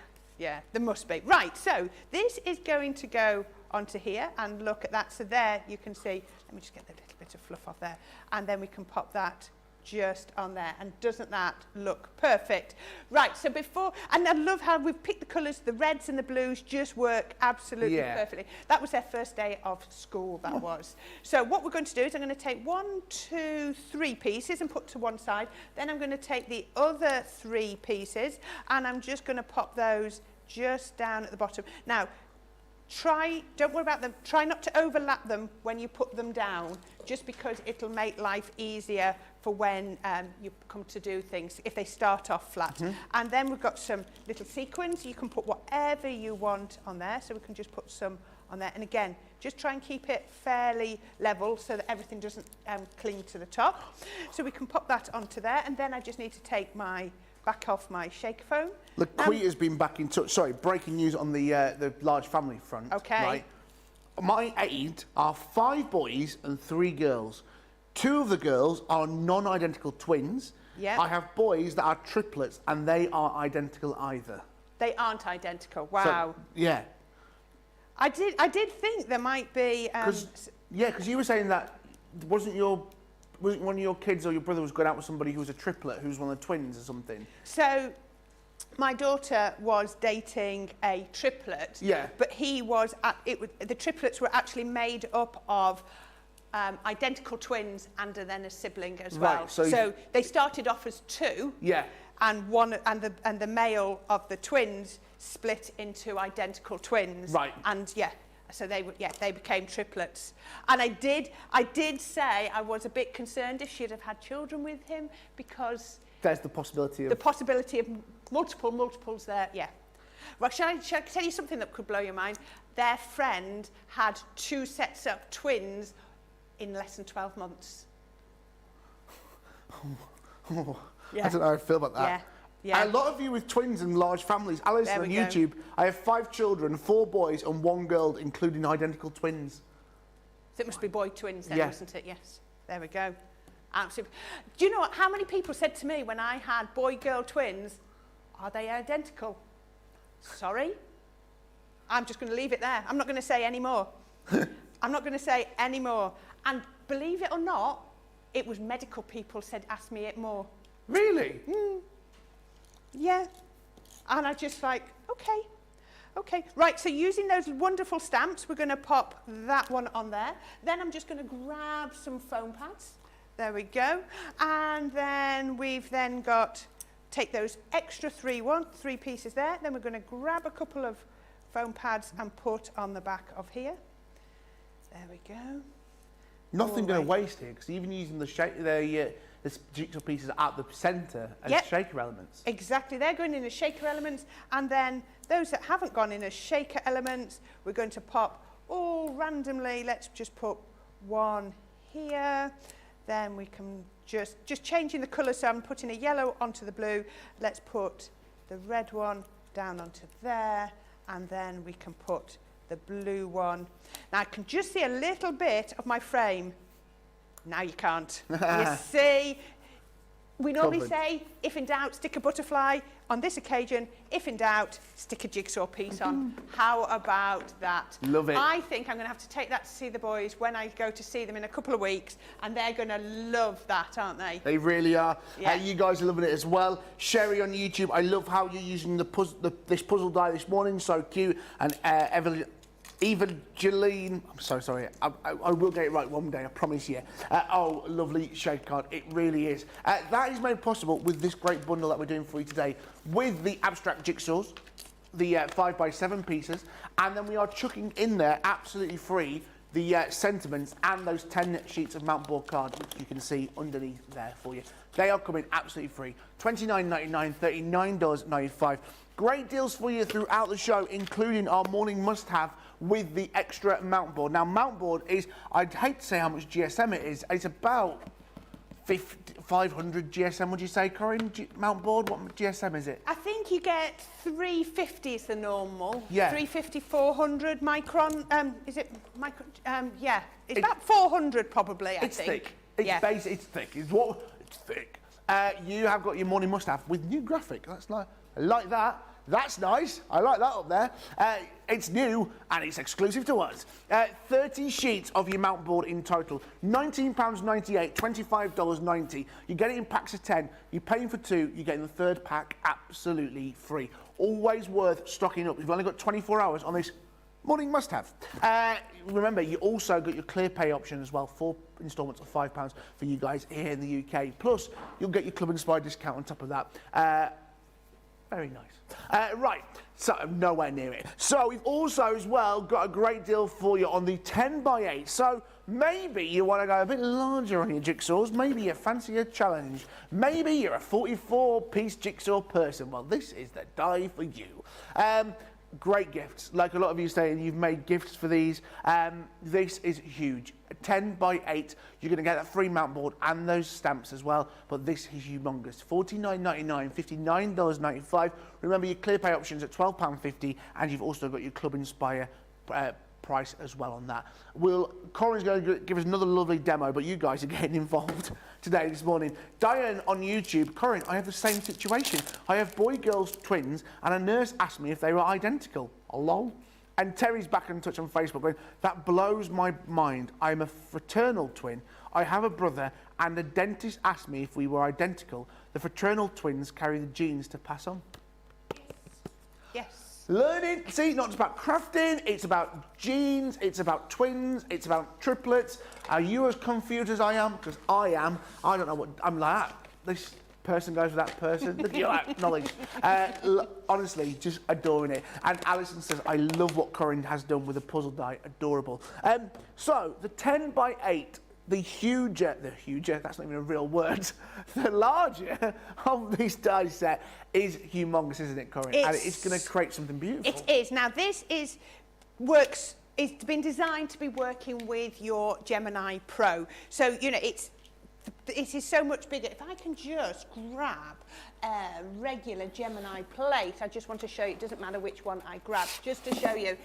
there must be. Right, so this is going to go onto here and look at that. So there you can see, let me just get the little bit of fluff off there. And then we can pop that just on there. And doesn't that look perfect? Right, so before, and I love how we've picked the colours, the reds and the blues just work absolutely perfectly. That was their first day of school, that was. So what we're going to do is I'm going to take 1, 2, 3 pieces and put to one side. Then I'm going to take the other 3 pieces and I'm just going to pop those just down at the bottom. Now, don't worry about them, try not to overlap them when you put them down, just because it'll make life easier for when you come to do things, if they start off flat. And then we've got some little sequins. You can put whatever you want on there, so we can just put some on there. And again, just try and keep it fairly level so that everything doesn't cling to the top. So we can pop that onto there, and then I just need to take my back off my shaker foam. Laquita's been back in touch. Sorry, breaking news on the large family front. Okay. Right. My aid are 5 boys and 3 girls. 2 of the girls are non-identical twins. I have boys that are triplets and they are identical either. They aren't identical. Wow. So, yeah. I did think there might be... because you were saying that wasn't one of your kids or your brother was going out with somebody who was a triplet, who's one of the twins or something? So, my daughter was dating a triplet, but he was, the triplets were actually made up of identical twins and then a sibling as well. So they started off as 2, and the male of the twins split into identical twins, and so they became triplets. And I did say I was a bit concerned if she'd have had children with him, because there's the possibility of multiples there. Well, shall I tell you something that could blow your mind? Their friend had 2 sets of twins in less than 12 months. I don't know how I feel about that. A lot of you with twins and large families. Alice on YouTube, I have 5 children, 4 boys and 1 girl, including identical twins. So it must be boy twins then, wasn't it? Yes. There we go. Absolutely. Do you know what? How many people said to me when I had boy-girl twins, are they identical? Sorry? I'm just going to leave it there. I'm not going to say any more. I'm not going to say any more. And believe it or not, it was medical people asked me it more. Really? Yeah. And I just like, okay. Right, so using those wonderful stamps, we're going to pop that one on there. Then I'm just going to grab some foam pads. There we go. And then we've then got, take those extra 3 pieces there. Then we're going to grab a couple of foam pads and put on the back of here. There we go. Nothing going to waste here, because even using the jigsaw pieces at the centre as shaker elements. Exactly, they're going in as shaker elements, and then those that haven't gone in as shaker elements, we're going to pop all randomly. Let's just put one here. Then we can just changing the colour, so I'm putting a yellow onto the blue. Let's put the red one down onto there, and then we can put the blue one. Now I can just see a little bit of my frame. Now you can't. You see, we normally say, if in doubt, stick a butterfly. On this occasion, if in doubt, stick a jigsaw piece on. How about that? Love it. I think I'm going to have to take that to see the boys when I go to see them in a couple of weeks, and they're going to love that, aren't they? They really are. Yeah. You guys are loving it as well. Sherry on YouTube, I love how you're using this puzzle die this morning. So cute. And Evangeline, I'm so sorry, I will get it right one day, I promise you. Oh, lovely shade card, it really is. That is made possible with this great bundle that we're doing for you today, with the abstract jigsaws, the 5x7 pieces, and then we are chucking in there, absolutely free, the sentiments and those 10 sheets of mount board cards, which you can see underneath there for you. They are coming absolutely free. $29.99, $39.95. Great deals for you throughout the show, including our morning must-have with the extra mount board. Now, mount board is, I'd hate to say how much GSM it is. It's about 500 GSM, would you say, Corrine? Mount board, what GSM is it? I think you get 350 is the normal. Yeah. 350, 400 micron. Is it micron? Yeah. It's about 400 probably, I it's think. Thick. It's yeah. basic. It's thick. It's thick. You have got your morning must-have with new graphic. That's nice. I like that. That's nice. I like that up there. It's new and it's exclusive to us. 30 sheets of your mount board in total. £19.98, $25.90. You get it in packs of 10. You're paying for 2. You're getting the third pack absolutely free. Always worth stocking up. You've only got 24 hours on this morning must-have. Remember, you also got your clear pay option as well. 4 instalments of £5 for you guys here in the UK. Plus, you'll get your Club Inspired discount on top of that. Very nice. Right, so nowhere near it. So we've also as well got a great deal for you on the 10x8. So maybe you want to go a bit larger on your jigsaws. Maybe you fancy a challenge. Maybe you're a 44-piece jigsaw person. Well, this is the die for you. Great gifts. Like a lot of you saying, you've made gifts for these. This is huge. 10x8. You're going to get that free mount board and those stamps as well. But this is humongous. $49.99, $59.95. Remember your clear pay options at £12.50, and you've also got your Club Inspire price as well on that. Corrine's going to give us another lovely demo, but you guys are getting involved today, this morning. Diane on YouTube, Corrine, I have the same situation. I have boy-girls twins, and a nurse asked me if they were identical. Hello? And Terry's back in touch on Facebook going, that blows my mind. I'm a fraternal twin. I have a brother, and the dentist asked me if we were identical. The fraternal twins carry the genes to pass on. Yes. Learning, see, not just about crafting, it's about genes, it's about twins, it's about triplets. Are you as confused as I am? Because I am. I don't know what, I'm like that. This person goes with that person. Look at that knowledge. Honestly, just adoring it. And Alison says, I love what Corrine has done with the puzzle die. Adorable. So, the 10x8, the huger, that's not even a real word, the larger of this die set is humongous, isn't it, Corrine? And it's going to create something beautiful. It is. Now, this is it's been designed to be working with your Gemini Pro. So, you know, it is so much bigger. If I can just grab a regular Gemini plate, I just want to show you, it doesn't matter which one I grab, just to show you,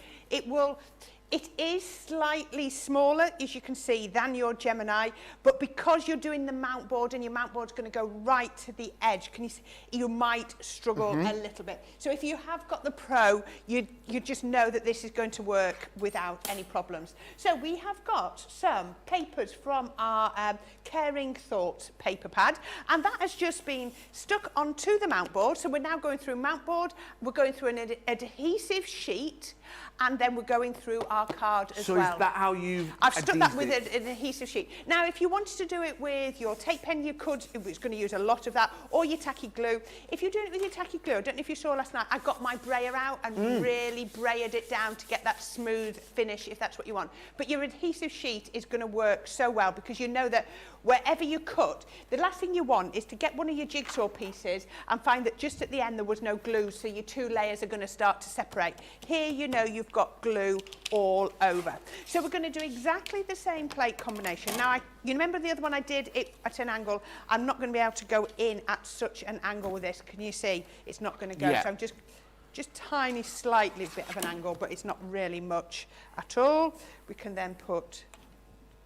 it is slightly smaller, as you can see, than your Gemini, but because you're doing the mount board and your mount board's going to go right to the edge, can you see, you might struggle a little bit. So if you have got the Pro, you just know that this is going to work without any problems. So we have got some papers from our Caring Thoughts paper pad, and that has just been stuck onto the mount board. So we're now going through mount board, we're going through an adhesive sheet, and then we're going through our card as well. So is that how I've stuck that with an adhesive sheet. Now, if you wanted to do it with your tape pen, you could. It was going to use a lot of that, or your tacky glue. If you're doing it with your tacky glue, I don't know if you saw last night, I got my brayer out and really brayered it down to get that smooth finish, if that's what you want. But your adhesive sheet is going to work so well, because you know that wherever you cut, the last thing you want is to get one of your jigsaw pieces and find that just at the end there was no glue, so your two layers are going to start to separate. Here, you know you've got glue all all over. So we're going to do exactly the same plate combination. Now, you remember the other one I did it at an angle? I'm not going to be able to go in at such an angle with this. Can you see? It's not going to go. Yeah. So I'm just tiny, slightly bit of an angle, but it's not really much at all. We can then put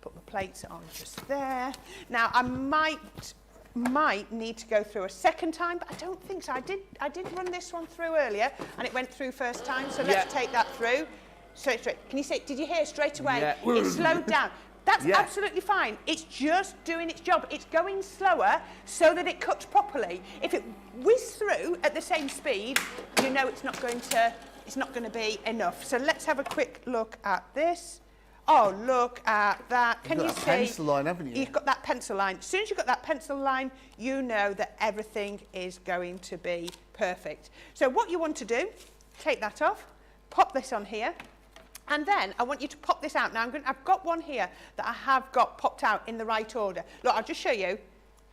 the plates on just there. Now, I might need to go through a second time, but I don't think so. I did run this one through earlier, and it went through first time, so let's take that through. Straight. Can you see, did you hear straight away? Yeah. It slowed down. That's absolutely fine. It's just doing its job. It's going slower so that it cuts properly. If it whizzes through at the same speed, you know it's not going to be enough. So let's have a quick look at this. Oh, look at that. Can you see? You've got that pencil line, haven't you? You've got that pencil line. As soon as you've got that pencil line, you know that everything is going to be perfect. So what you want to do, take that off, pop this on here, and then I want you to pop this out. Now, I've got one here that I have got popped out in the right order. Look, I'll just show you.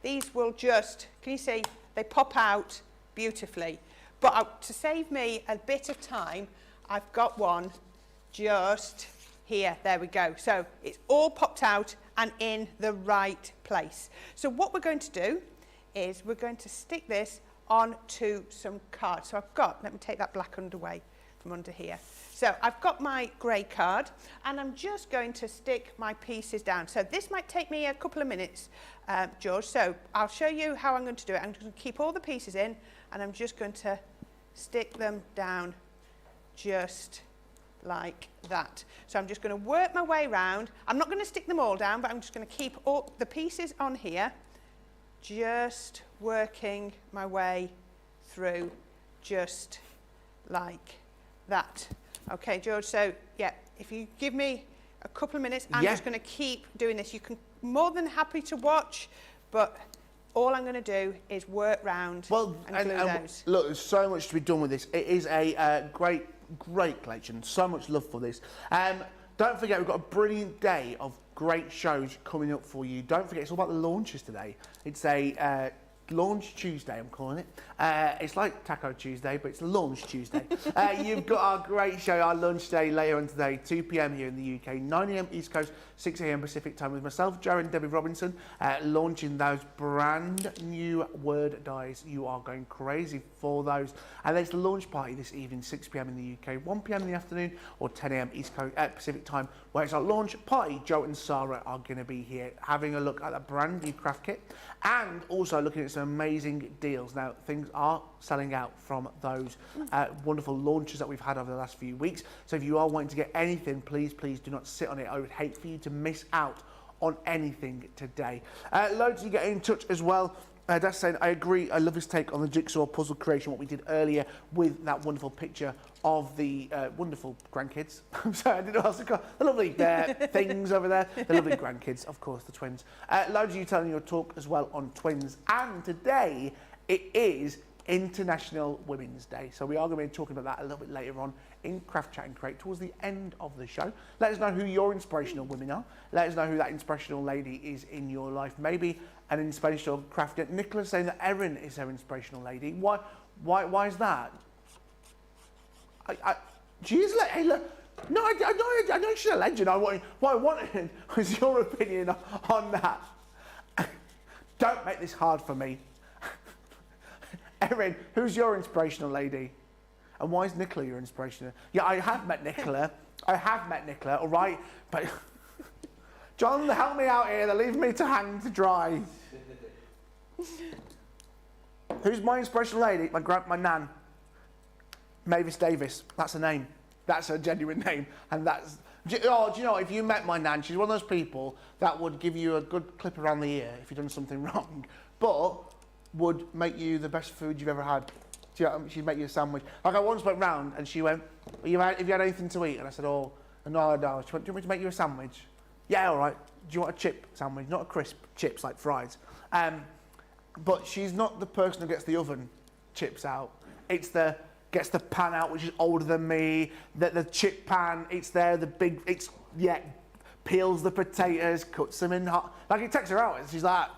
These will just, can you see? They pop out beautifully. But to save me a bit of time, I've got one just here. There we go. So it's all popped out and in the right place. So what we're going to do is we're going to stick this onto some card. So let me take that black away from under here. So I've got my grey card, and I'm just going to stick my pieces down. So this might take me a couple of minutes, George. So I'll show you how I'm going to do it. I'm going to keep all the pieces in, and I'm just going to stick them down just like that. So I'm just going to work my way round. I'm not going to stick them all down, but I'm just going to keep all the pieces on here, just working my way through just like that. Okay, George, so yeah, if you give me a couple of minutes, I'm just going to keep doing this. You can more than happy to watch, but all I'm going to do is work round and glue those. Look, there's so much to be done with this. It is a great collection. So much love for this. Don't forget, we've got a brilliant day of great shows coming up for you. Don't forget, it's all about the launches today. It's a Launch Tuesday, I'm calling it. It's like Taco Tuesday, but it's Launch Tuesday. You've got our great show, our lunch day later on today, 2 p.m. here in the UK, 9 a.m. East Coast, 6 a.m. Pacific time with myself, Joe and Debbie Robinson, launching those brand new word dies. You are going crazy for those. And there's the launch party this evening, 6 p.m. in the UK, 1 p.m. in the afternoon, or 10 a.m. East Coast Pacific time, where it's our launch party. Joe and Sarah are going to be here having a look at a brand new craft kit, and also looking at some amazing deals. Now, things are selling out from those wonderful launches that we've had over the last few weeks. So if you are wanting to get anything, please do not sit on it. I would hate for you to miss out on anything today. Loads to get in touch as well. That's saying, I agree, I love his take on the jigsaw puzzle creation, what we did earlier with that wonderful picture of the wonderful grandkids. I'm sorry, I didn't know what else to call the lovely things over there. The lovely grandkids, of course, the twins. Loads of you telling your talk as well on twins. And today, it is International Women's Day. So we are going to be talking about that a little bit later on in Craft Chat and Create towards the end of the show. Let us know who your inspirational women are. Let us know who that inspirational lady is in your life. Maybe an inspirational crafter. Nicola's saying that Erin is her inspirational lady. Why is that? She's like, hey, look. No, I know she's a legend. What I wanted was your opinion on that. Don't make this hard for me. Erin, who's your inspirational lady? And why is Nicola your inspirational? Yeah, I have met Nicola, all right? But John, help me out here. They're leaving me to hang to dry. Who's my inspirational lady? My nan. Mavis Davis. That's her name. That's her genuine name. And that's... do you know, if you met my nan, she's one of those people that would give you a good clip around the ear if you've done something wrong, but would make you the best food you've ever had. Do you know, she'd make you a sandwich. Like, I once went round and she went, have you had anything to eat? And I said, oh, no. She went, do you want me to make you a sandwich? Yeah, all right. Do you want a chip sandwich? Not a crisp, chips like fries. But she's not the person who gets the oven chips out. It's gets the pan out, which is older than me. The chip pan, it's there, peels the potatoes, cuts them in hot. Like, it takes her hours. She's like,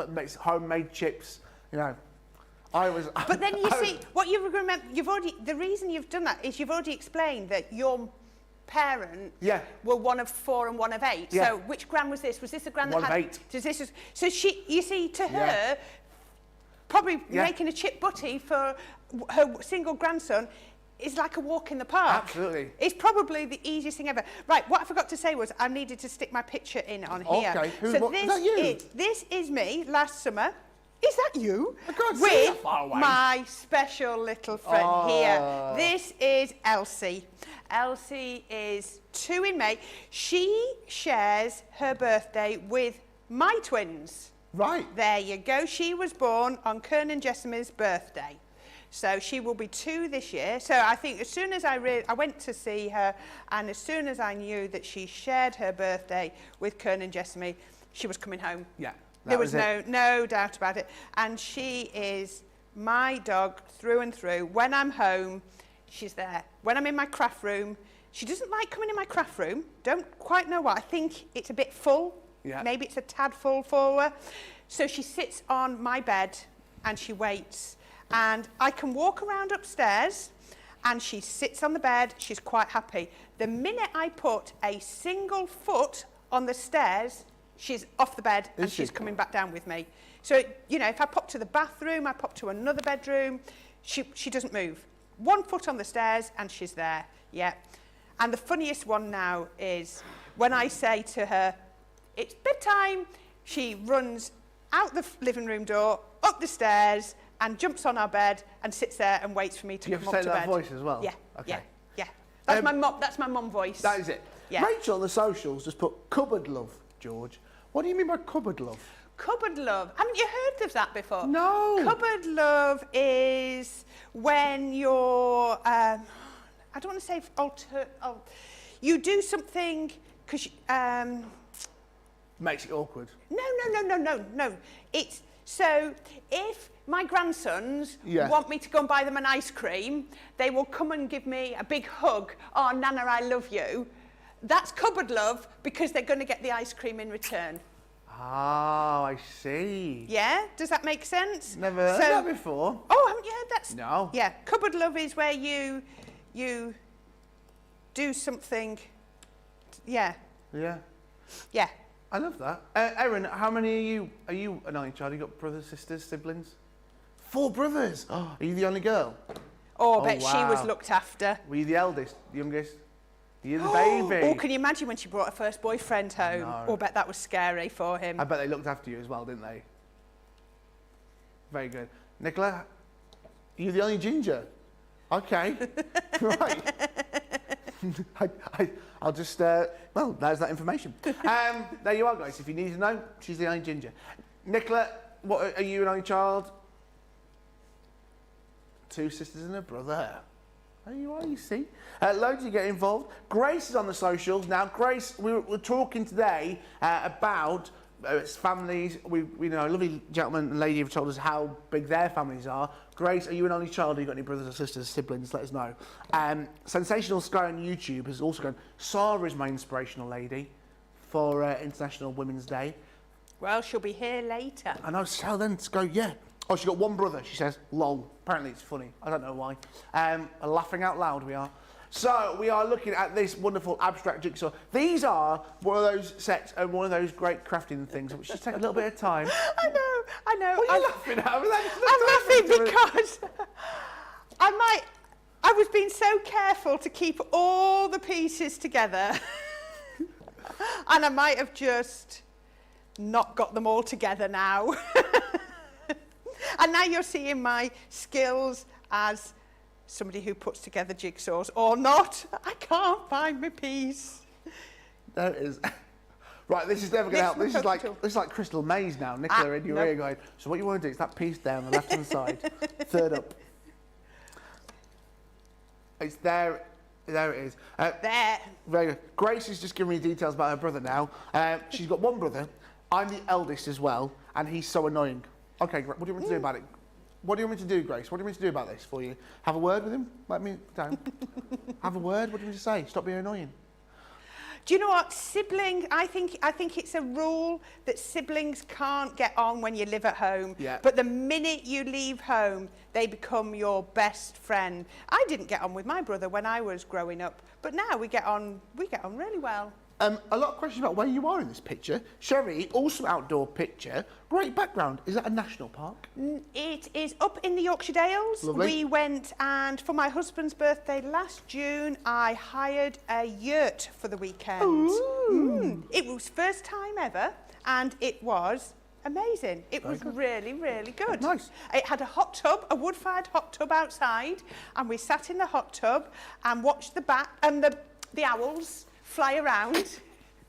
makes homemade chips, you know. But then you see, what you remember, the reason you've done that is you've already explained that your parents Yeah. were one of 4 and one of 8. Yeah. So which gran was this? Was this the gran One that of had... 8. Does this is, so she, you see, to Yeah. her, probably Yeah. making a chip butty for her single grandson is like a walk in the park. Absolutely. It's probably the easiest thing ever. Right, what I forgot to say was I needed to stick my picture in on here. Okay, So is that you? this is me last summer. Is that you? I can't see With that far away. my special little friend Oh. here. This is Elsie. Elsie is 2 in May. She shares her birthday with my twins. Right. There you go. She was born on Kern and Jessamine's birthday. So she will be 2 this year. So I think as soon as I went to see her, and as soon as I knew that she shared her birthday with Kern and Jessamine, she was coming home. Yeah. There was it. no doubt about it. And she is my dog through and through. When I'm home, she's there. When I'm in my craft room, she doesn't like coming in my craft room. Don't quite know why. I think it's a bit full. Yeah. Maybe it's a tad full for her. So she sits on my bed and she waits. And I can walk around upstairs and she sits on the bed. She's quite happy. The minute I put a single foot on the stairs, she's off the bed and she's coming back down with me. So, you know, if I pop to the bathroom, I pop to another bedroom, she doesn't move. 1 foot on the stairs and she's there, yeah. And the funniest one now is when I say to her, it's bedtime, she runs out the living room door, up the stairs, and jumps on our bed and sits there and waits for me to You come have up to to say bed. that voice as well? Yeah, Okay. yeah. That's my mom. That's my mum voice. That is it. Yeah. Rachel on the socials just put cupboard love, George. What do you mean by cupboard love? Cupboard love. Haven't you heard of that before? No. Cupboard love is when you're, I don't want to say you do something because, Makes it awkward. no. It's, so if my grandsons Yeah. want me to go and buy them an ice cream, they will come and give me a big hug. Oh, Nana, I love you. That's cupboard love because they're going to get the ice cream in return. Oh, I see. Yeah? Does that make sense? Never heard that before. Oh, haven't you heard that? No. Yeah, cupboard love is where you do something. Yeah, Yeah. yeah. I love that. Erin, how many are you? Are you an only child? You got brothers, sisters, siblings? 4 brothers. Oh, are you the only girl? Oh, Oh, I bet she was wow. looked after. Were you the eldest, the youngest? You're the baby. Oh, can you imagine when she brought her first boyfriend home? No. Oh, I bet that was scary for him. I bet they looked after you as well, didn't they? Very good. Nicola, are you the only ginger? Okay. Right. I'll just, well, there's that information. There you are, guys. If you need to know, she's the only ginger. Nicola, what, are you an only child? 2 sisters and a brother. There you are, you see. Loads of you get involved. Grace is on the socials. Now, Grace, we're talking today about families. We know a lovely gentleman and lady have told us how big their families are. Grace, are you an only child? Have you got any brothers or sisters, siblings? Let us know. Sensational Sky on YouTube has also gone, Sarah is my inspirational lady for International Women's Day. Well, she'll be here later. I know, so then to go, yeah. Oh, she got 1 brother, she says, lol. Apparently it's funny. I don't know why. Laughing out loud we are. So we are looking at this wonderful abstract jigsaw. These are one of those sets and one of those great crafting things which just take a little bit of time. I know. What are you laughing at? I'm laughing because I was being so careful to keep all the pieces together and I might have just not got them all together now. And now you're seeing my skills as somebody who puts together jigsaws or not. I can't find my piece. There it is. Right, this is never going to help. This is like Crystal Maze now. Nicola in your ear going, so what you want to do is that piece down the left-hand side, third up. It's there. There it is. There. Very good. Grace is just giving me details about her brother now. She's got 1 brother. I'm the eldest as well, and he's so annoying. Okay, what do you want me to do about it? What do you want me to do, Grace? What do you want me to do about this for you? Have a word with him? Let me down. Have a word? What do you want me to say? Stop being annoying. Do you know what? Siblings, I think it's a rule that siblings can't get on when you live at home. Yeah. But the minute you leave home, they become your best friend. I didn't get on with my brother when I was growing up, but now we get on really well. A lot of questions about where you are in this picture. Sherry, also outdoor picture. Great background. Is that a national park? It is up in the Yorkshire Dales. Lovely. We went, and for my husband's birthday last June, I hired a yurt for the weekend. It was first time ever, and it was amazing. It was really, really good. Nice. It had a hot tub, a wood-fired hot tub outside, and we sat in the hot tub and watched the bat and the owls fly around.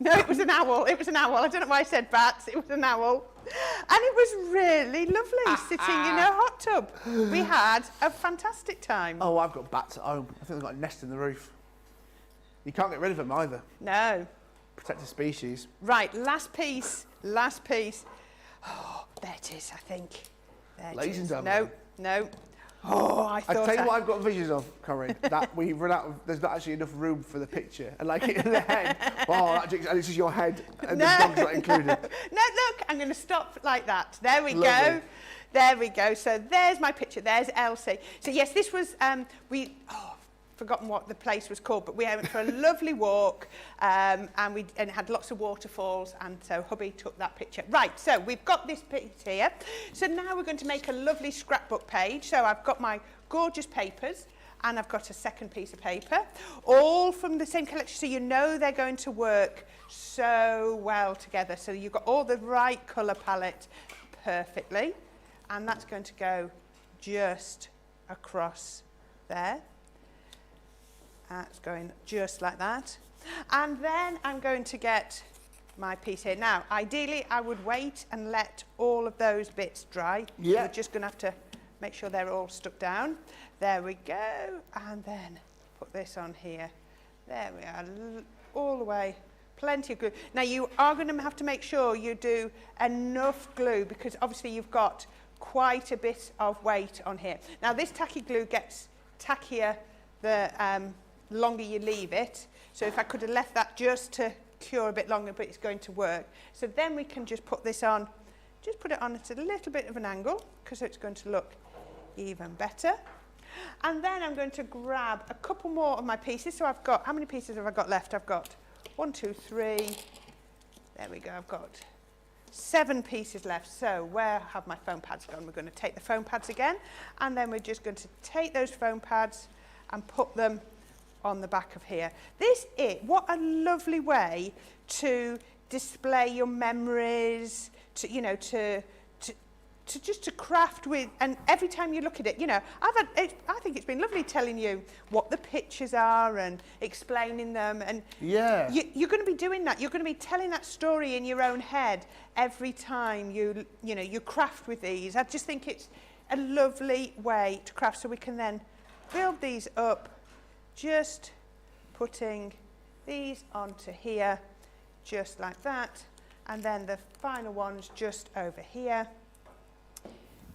No, it was an owl. It was an owl. I don't know why I said bats. It was an owl. And it was really lovely sitting in a hot tub. We had a fantastic time. Oh, I've got bats at home. I think they've got a nest in the roof. You can't get rid of them either. No. Protected species. Right, last piece. Last piece. Oh, there it is, I think. There it Ladies is. and No, gentlemen. no. Oh, I thought I'll tell you what I've got visions of, Corinne, that we've run out of, there's not actually enough room for the picture. And like in the head, oh, that jigsaw, and this is your head, and the dog's not included. No, look, I'm going to stop like that. There we Lovely. go. There we go. So there's my picture. There's Elsie. So yes, this was, forgotten what the place was called, but we went for a lovely walk, and it had lots of waterfalls, and so hubby took that picture. Right, so we've got this piece here. So now we're going to make a lovely scrapbook page. So I've got my gorgeous papers, and I've got a second piece of paper, all from the same collection, so you know they're going to work so well together. So you've got all the right colour palette perfectly, and that's going to go just across there. That's going just like that. And then I'm going to get my piece here. Now, ideally, I would wait and let all of those bits dry. Yeah. We're just going to have to make sure they're all stuck down. There we go. And then put this on here. There we are, all the way. Plenty of glue. Now, you are going to have to make sure you do enough glue, because obviously you've got quite a bit of weight on here. Now, this tacky glue gets tackier the longer you leave it. So if I could have left that just to cure a bit longer, but it's going to work. So then we can just put this on, just put it on at a little bit of an angle, because it's going to look even better. And then I'm going to grab a couple more of my pieces. So I've got, how many pieces have I got left? I've got 1, 2, 3. There we go. I've got 7 pieces left. So where have my foam pads gone? We're going to take the foam pads again, and then we're just going to take those foam pads and put them on the back of here. What a lovely way to display your memories, to craft with, and every time you look at it, I think it's been lovely telling you what the pictures are and explaining them, and Yeah. you're going to be doing that. You're going to be telling that story in your own head every time you craft with these. I just think it's a lovely way to craft, so we can then build these up, just putting these onto here, just like that, and then the final ones just over here.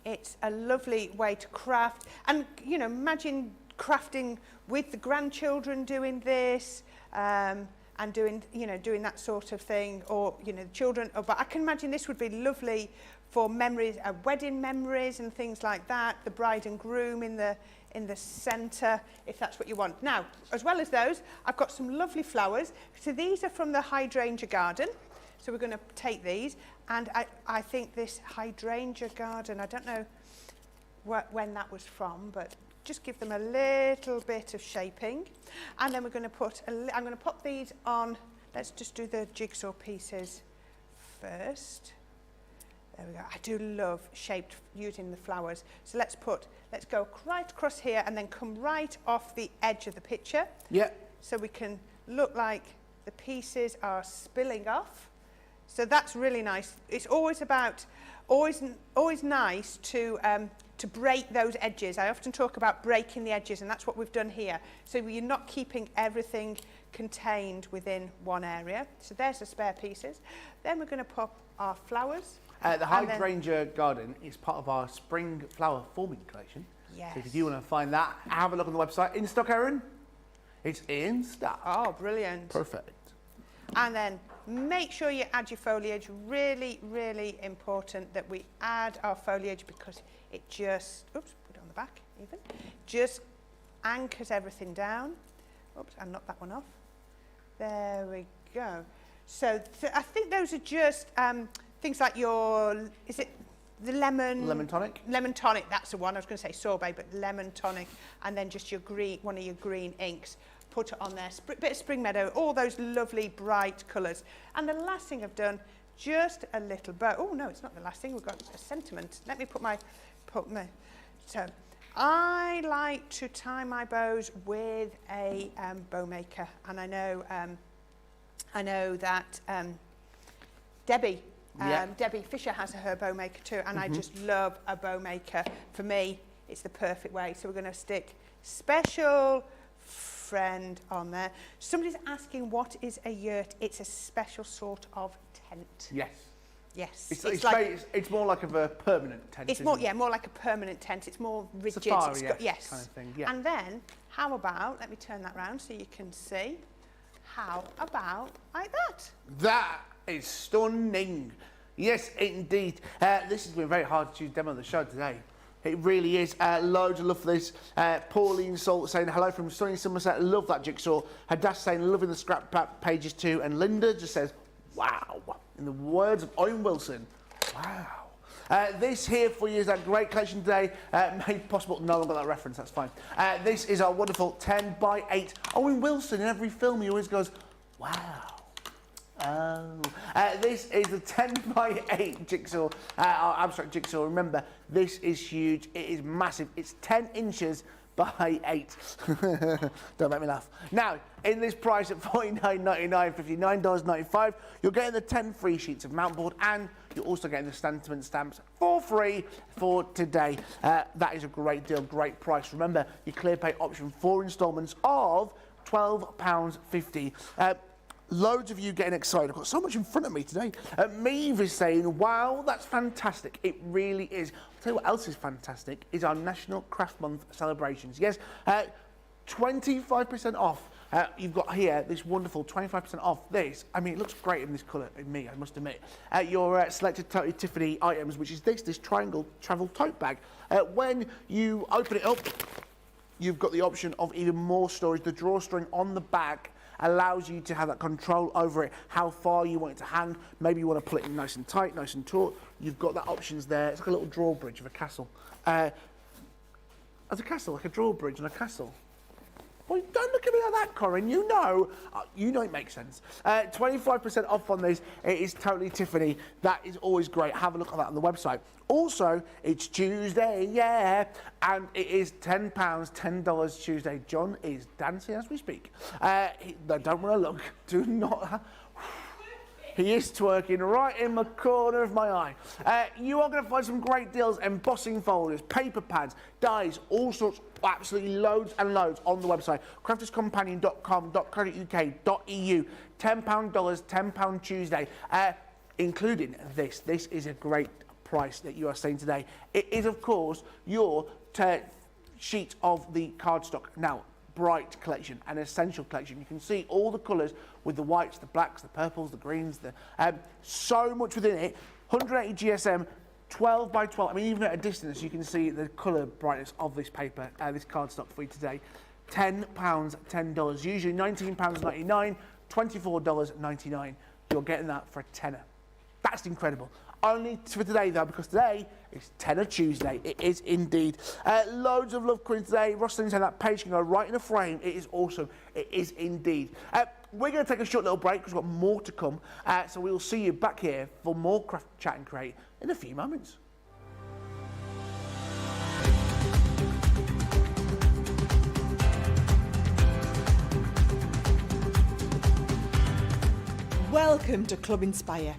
It's a lovely way to craft, and imagine crafting with the grandchildren doing this, and doing that sort of thing, or the children. But I can imagine this would be lovely for memories, wedding memories and things like that. The bride and groom in the centre, if that's what you want. Now, as well as those, I've got some lovely flowers. So these are from the hydrangea garden. So we're going to take these, and I think this hydrangea garden, I don't know when that was from, but just give them a little bit of shaping. And then we're going to put, I'm going to pop these on. Let's just do the jigsaw pieces first. There we go. I do love using the flowers. So let's go right across here and then come right off the edge of the picture. Yeah. So we can look like the pieces are spilling off. So that's really nice. It's always nice to break those edges. I often talk about breaking the edges, and that's what we've done here. So you're not keeping everything contained within one area. So there's the spare pieces. Then we're going to pop our flowers. The hydrangea garden is part of our spring flower forming collection. Yes. So if you want to find that, have a look on the website. In stock, Erin? It's in stock. Oh, brilliant. Perfect. And then make sure you add your foliage. Really, really important that we add our foliage because it just, oops, put it on the back even, just anchors everything down. Oops, and knock that one off. There we go. So I think those are just things like your, is it the lemon? Lemon tonic? Lemon tonic, that's the one. I was going to say sorbet, but lemon tonic. And then just your green, one of your green inks. Put it on there, bit of spring meadow, all those lovely bright colours. And the last thing I've done, just a little bow. Oh no, it's not the last thing, we've got a sentiment. Let me put my, so I like to tie my bows with a bow maker. And I know that Debbie Fisher has her bow maker too, and I just love a bow maker. For me, it's the perfect way. So we're going to stick special friend on there. Somebody's asking what is a yurt. It's a special sort of tent. Yes. Yes. It's more like a permanent tent. It's more, yeah, more like a permanent tent. It's more rigid. Safari, yes. Kind of thing. Yeah. And then, how about, let me turn that round so you can see. How about like that? That is stunning. Yes, indeed. This has been very hard to demo the show today. It really is. Loads of love for this. Pauline Salt saying hello from sunny Somerset. Love that jigsaw. Hadass saying loving the scrap pages too. And Linda just says, wow. In the words of Owen Wilson, wow. This here for you is that great collection today, made possible. No one got that reference, that's fine. This is our wonderful 10 by 8. Owen Wilson, in every film, he always goes, wow. Oh. This is the 10 by 8 jigsaw, our abstract jigsaw. Remember, this is huge. It is massive. It's 10 inches by 8. Don't make me laugh. Now, in this price at $49.99, $59.95, you're getting the 10 free sheets of mount board, and you're also getting the sentiment stamps for free for today. That is a great deal, great price. Remember, your clear pay option, 4 instalments of £12.50. Loads of you getting excited. I've got so much in front of me today. Maeve is saying, wow, that's fantastic. It really is. I'll tell you what else is fantastic, is our National Craft Month celebrations. Yes, 25% off. You've got here this wonderful 25% off this. I mean, it looks great in this colour, in me, I must admit. Your selected Totally Tiffany items, which is this triangle travel tote bag. When you open it up, you've got the option of even more storage. The drawstring on the back allows you to have that control over it, how far you want it to hang. Maybe you want to pull it in nice and tight, nice and taut. You've got that options there. It's like a little drawbridge of a castle. As a castle, like a drawbridge on a castle. Well, don't look at me like that, Corrine. You know it makes sense. 25% off on this. It is Totally Tiffany. That is always great. Have a look at that on the website. Also, it's Tuesday, yeah, and it is £10, $10 Tuesday. John is dancing as we speak. Don't want to look. Do not. He is twerking right in the corner of my eye. You are going to find some great deals, embossing folders, paper pads, dies, all sorts, absolutely loads and loads on the website. crafterscompanion.com.co.uk.eu. £10 £10 Tuesday, including this. This is a great price that you are seeing today. It is, of course, your sheet of the cardstock. Now, bright collection, an essential collection. You can see all the colours with the whites, the blacks, the purples, the greens, so much within it. 180 GSM, 12 by 12. I mean, even at a distance, you can see the colour brightness of this paper, this cardstock for you today. £10, $10. Usually £19.99, $24.99. You're getting that for a tenner. That's incredible. Only for today, though, because today is Tenner Tuesday. It is indeed. Loads of love coming today. Rosalind saying that page can go right in a frame. It is awesome. It is indeed. We're going to take a short little break because we've got more to come. So we'll see you back here for more Craft Chat and Create in a few moments. Welcome to Club Inspire,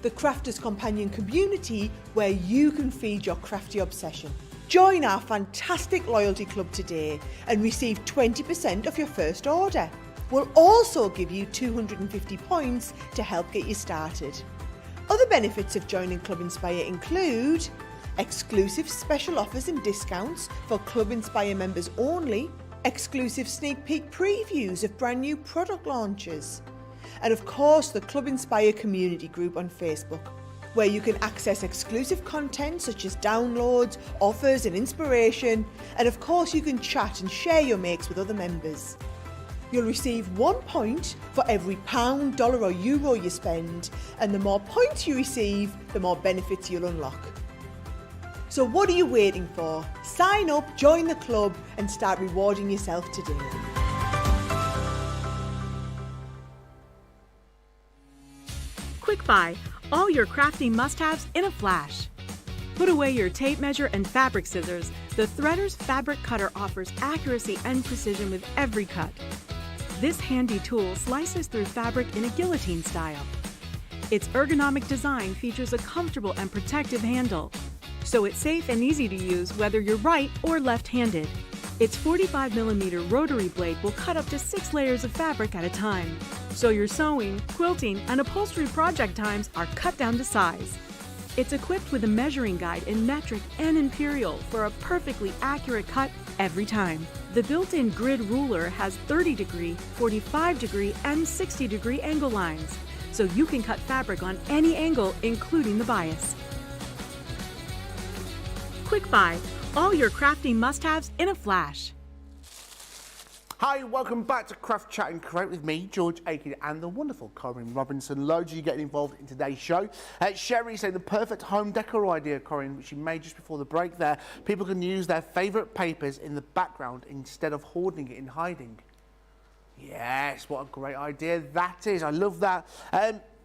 the Crafters Companion community where you can feed your crafty obsession. Join our fantastic loyalty club today and receive 20% of your first order. We'll also give you 250 points to help get you started. Other benefits of joining Club Inspire include exclusive special offers and discounts for Club Inspire members only, exclusive sneak peek previews of brand new product launches, and of course the Club Inspire community group on Facebook, where you can access exclusive content such as downloads, offers and inspiration, and of course you can chat and share your makes with other members. You'll receive 1 point for every pound, dollar or euro you spend, and the more points you receive, the more benefits you'll unlock. So what are you waiting for? Sign up, join the club and start rewarding yourself today. Quick Buy, all your crafting must-haves in a flash. Put away your tape measure and fabric scissors. The Threader's fabric cutter offers accuracy and precision with every cut. This handy tool slices through fabric in a guillotine style. Its ergonomic design features a comfortable and protective handle, so it's safe and easy to use whether you're right or left-handed. Its 45mm rotary blade will cut up to 6 layers of fabric at a time, so your sewing, quilting, and upholstery project times are cut down to size. It's equipped with a measuring guide in metric and imperial for a perfectly accurate cut every time. The built-in grid ruler has 30-degree, 45-degree, and 60-degree angle lines, so you can cut fabric on any angle, including the bias. Quick Buy, all your crafting must-haves in a flash. Hi, welcome back to Craft Chat and Create with me, George Akid, and the wonderful Corrine Robinson. Loads of you getting involved in today's show. Sherry saying the perfect home decor idea, Corrine, which she made just before the break there. People can use their favourite papers in the background instead of hoarding it in hiding. Yes, what a great idea that is. I love that.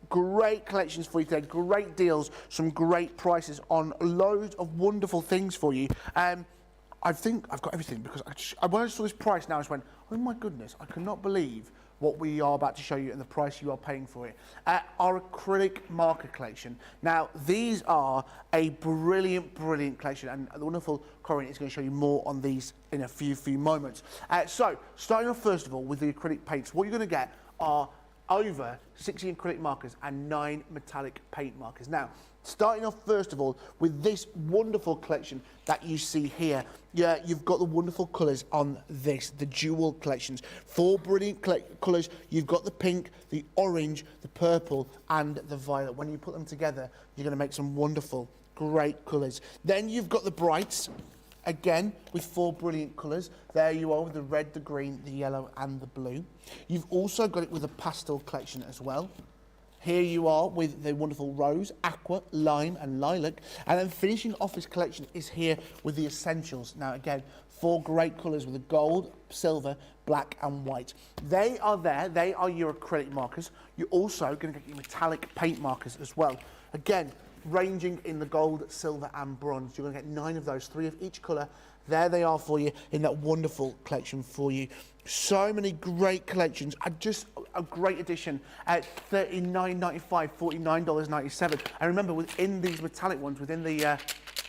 Great collections for you today, great deals, some great prices on loads of wonderful things for you. I think I've got everything because when I saw this price now, I just went, oh my goodness, I cannot believe what we are about to show you and the price you are paying for it. Our acrylic marker collection. Now, these are a brilliant, brilliant collection, and the wonderful Corrine is going to show you more on these in a few moments. So, starting off first of all with the acrylic paints, what you're going to get are over 60 acrylic markers and 9 metallic paint markers. Now, starting off first of all with this wonderful collection that you see here. Yeah, you've got the wonderful colours on this, the dual collections. 4 brilliant colours. You've got the pink, the orange, the purple and the violet. When you put them together, you're going to make some wonderful, great colours. Then you've got the brights. Again, with 4 brilliant colours. There you are with the red, the green, the yellow and the blue. You've also got it with a pastel collection as well. Here you are with the wonderful rose, aqua, lime and lilac. And then finishing off this collection is here with the essentials. Now again, 4 great colours with the gold, silver, black and white. They are there, they are your acrylic markers. You're also going to get your metallic paint markers as well. Again, ranging in the gold, silver and bronze. You're going to get 9 of those, 3 of each colour. There they are for you in that wonderful collection for you. So many great collections. Just a great addition at $39.95, $49.97. And remember, within these metallic ones, within the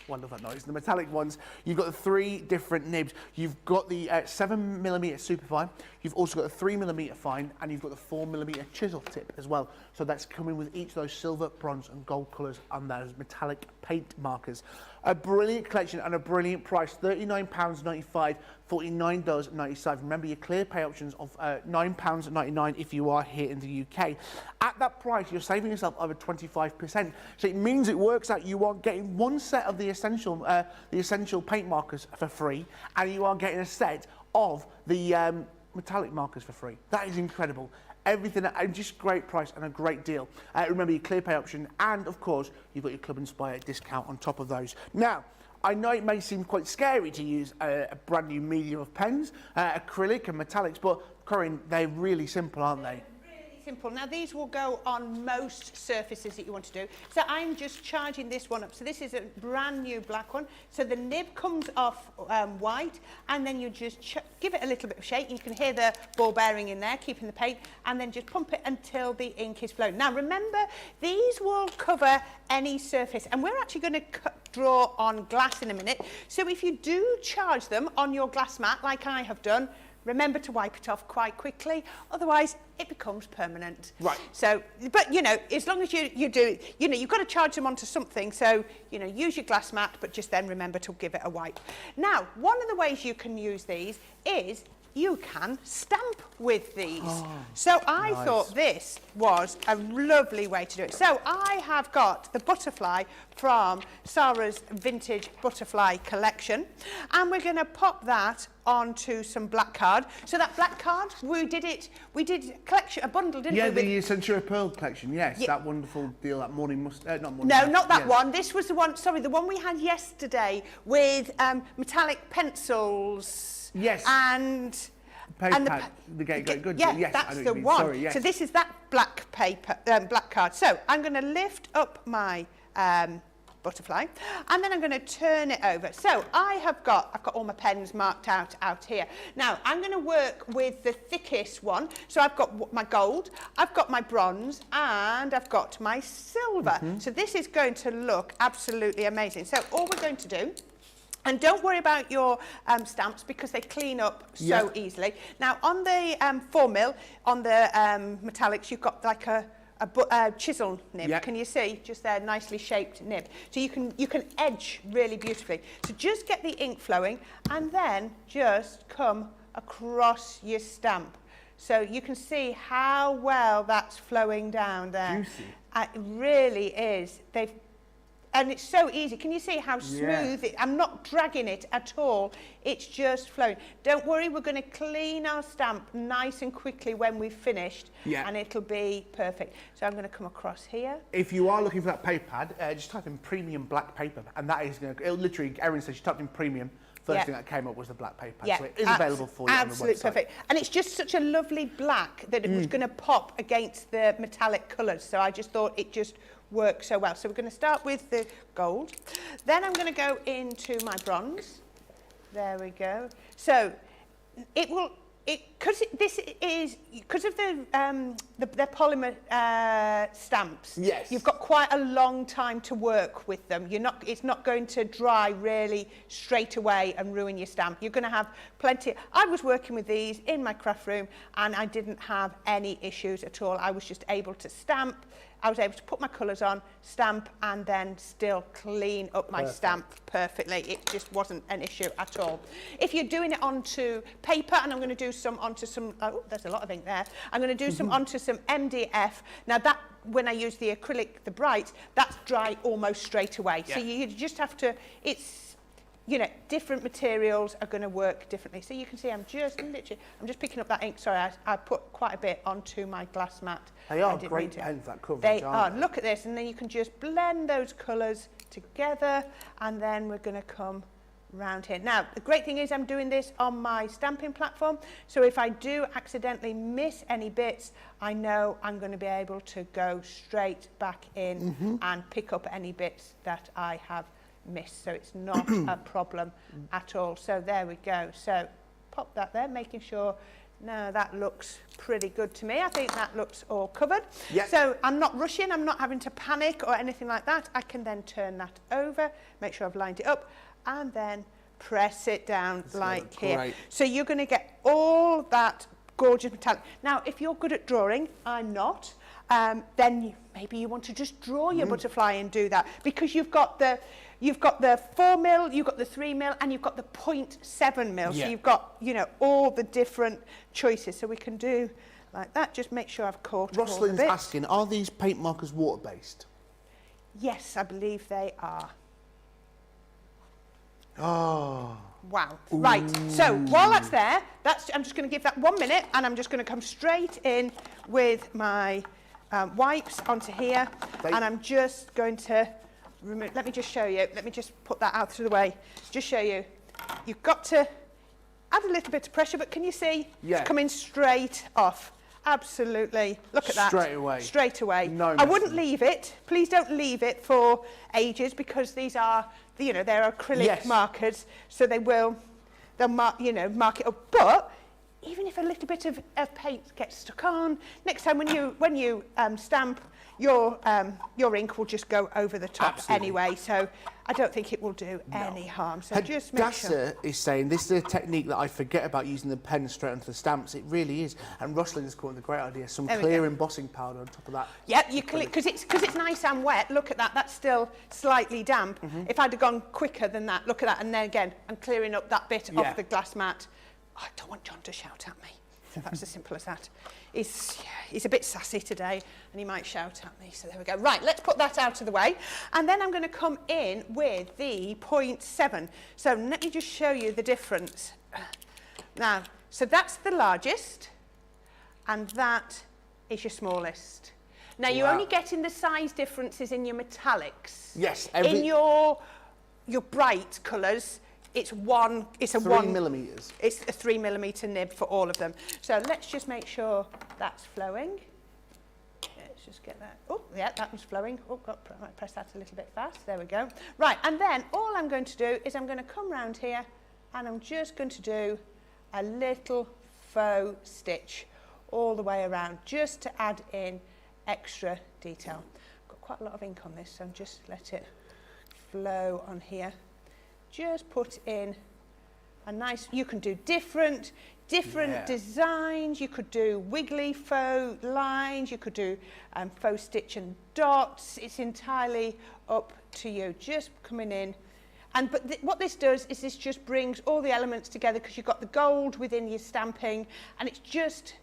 well, I love that noise. The metallic ones, you've got the 3 different nibs. You've got the 7mm superfine, you've also got the 3mm fine, and you've got the 4mm chisel tip as well. So that's coming with each of those silver, bronze and gold colours and those metallic paint markers. A brilliant collection and a brilliant price, £39.95, $49.97. Remember your clear pay options of £9.99 if you are here in the UK. At that price, you're saving yourself over 25%. So it means it works out you are getting 1 set of the essential paint markers for free, and you are getting a set of the metallic markers for free. That is incredible. Everything at just great price and a great deal. Remember your clear pay option, and of course you've got your Club Inspire discount on top of those. Now, I know it may seem quite scary to use a brand new medium of pens, acrylic and metallics, but Corrine, they're really simple, aren't they? Simple. Now these will go on most surfaces that you want to do. So I'm just charging this one up. So this is a brand new black one. So the nib comes off white, and then you just give it a little bit of shake. You can hear the ball bearing in there, keeping the paint, and then just pump it until the ink is flowing. Now remember, these will cover any surface, and we're actually going to draw on glass in a minute. So if you do charge them on your glass mat, like I have done, remember to wipe it off quite quickly, otherwise it becomes permanent. Right. So, but you know, as long as you do it, you know, you've got to charge them onto something, so, you know, use your glass mat, but just then remember to give it a wipe. Now, one of the ways you can use these is you can stamp with these. So I thought this was a lovely way to do it. So I have got the butterfly from Sarah's Vintage Butterfly Collection, and we're going to pop that onto some black card. So that black card, we did a bundle, didn't we? Yeah, the Century of Pearl collection, yes, that wonderful deal, that morning not morning. No, not that one. This was the one, sorry, the one we had yesterday with metallic pencils. Yes. And the good. Yeah, yes, that's the one. Sorry, yes. So this is that black paper, black card. So I'm going to lift up my butterfly, and then I'm going to turn it over. So I've got all my pens marked out here. Now I'm going to work with the thickest one. So I've got my gold, I've got my bronze, and I've got my silver. So this is going to look absolutely amazing. So all we're going to do, and don't worry about your stamps because they clean up so easily. Now on the 4mm, on the metallics, you've got like a chisel nib. Yep. Can you see? Just there, nicely shaped nib. So you can edge really beautifully. So just get the ink flowing and then just come across your stamp. So you can see how well that's flowing down there. Juicy. It really is. And it's so easy. Can you see how smooth it? I'm not dragging it at all. It's just flowing. Don't worry, we're going to clean our stamp nice and quickly when we've finished, and it'll be perfect. So I'm going to come across here. If you are looking for that paper pad, just type in premium black paper, and that is going to, it'll literally, Erin said she typed in premium, first thing that came up was the black paper pad, so it is available for you on the website. Absolutely perfect. And it's just such a lovely black that it was going to pop against the metallic colours, so I just thought it just work so well. So we're going to start with the gold. Then I'm going to go into my bronze. There we go. So it will, because of the polymer stamps. Yes. You've got quite a long time to work with them. It's not going to dry really straight away and ruin your stamp. You're going to have plenty. I was working with these in my craft room and I didn't have any issues at all. I was just able to stamp. I was able to put my colours on, stamp, and then still clean up my stamp perfectly. It just wasn't an issue at all. If you're doing it onto paper, and I'm going to do some onto some, oh, there's a lot of ink there. I'm going to do some onto some MDF. Now that, when I use the acrylic, the bright, that's dry almost straight away. So you just have to, you know, different materials are going to work differently. So you can see I'm just picking up that ink. Sorry, I put quite a bit onto my glass mat. They are great pens, that coverage, They are. aren't they? Look at this, and then you can just blend those colours together, and then we're going to come round here. Now, the great thing is I'm doing this on my stamping platform, so if I do accidentally miss any bits, I know I'm going to be able to go straight back in and pick up any bits that I have missed, so it's not a problem at all. So there we go. So pop that there, making sure. Now that looks pretty good to me. I think that looks all covered. Yep. So I'm not rushing, I'm not having to panic or anything like that. I can then turn that over, make sure I've lined it up, and then press it down like here. Great. So you're going to get all that gorgeous metallic. Now, if you're good at drawing, I'm not, then maybe you want to just draw your butterfly and do that, because you've got the 4mm, you've got the 3mm, and you've got the 0.7mm. So you've got, you know, all the different choices. So we can do like that. Just make sure I've caught all the Rosalind's bits. asking, are these paint markers water-based? Yes, I believe they are. Oh. Wow. Right, so while that's there, I'm just going to give that 1 minute, and I'm just going to come straight in with my wipes onto here, and I'm just going to remove, let me just show you, let me just put that out of the way, just show you. You've got to add a little bit of pressure, but can you see? Yeah. It's coming straight off. Absolutely. Look at that. Straight away. Straight away. No I wouldn't messing. leave it. Please don't leave it for ages, because these are, you know, they're acrylic markers, so they'll mark, you know, mark it up. But even if a little bit of paint gets stuck on, next time when you stamp, your ink will just go over the top anyway. So I don't think it will do any harm. So just make sure. Hadassah is saying this is a technique that I forget about, using the pen straight onto the stamps. It really is. And Rosalind's caught the great idea. Some clear embossing powder on top of that. Yep, you click, because it's nice and wet. Look at that. That's still slightly damp. If I'd have gone quicker than that, look at that. And then again, I'm clearing up that bit off the glass mat. I don't want John to shout at me. So that's as simple as that. He's a bit sassy today and he might shout at me. So there we go. Right, let's put that out of the way. And then I'm going to come in with the 0.7. So let me just show you the difference. Now, so that's the largest and that is your smallest. Now, you're only getting the size differences in your metallics. Yes. In your bright colours, it's a 3 millimetres. It's a 3 millimetre nib for all of them. So let's just make sure that's flowing. Let's just get that. Oh, yeah, that one's flowing. Oh, might press that a little bit fast. There we go. Right, and then all I'm going to do is I'm going to come round here and I'm just going to do a little faux stitch all the way around, just to add in extra detail. I've got quite a lot of ink on this, so just let it flow on here. Just put in a nice, you can do different designs, you could do wiggly faux lines, you could do faux stitch and dots. It's entirely up to you. Just coming in. But what this does is this just brings all the elements together because you've got the gold within your stamping and it's just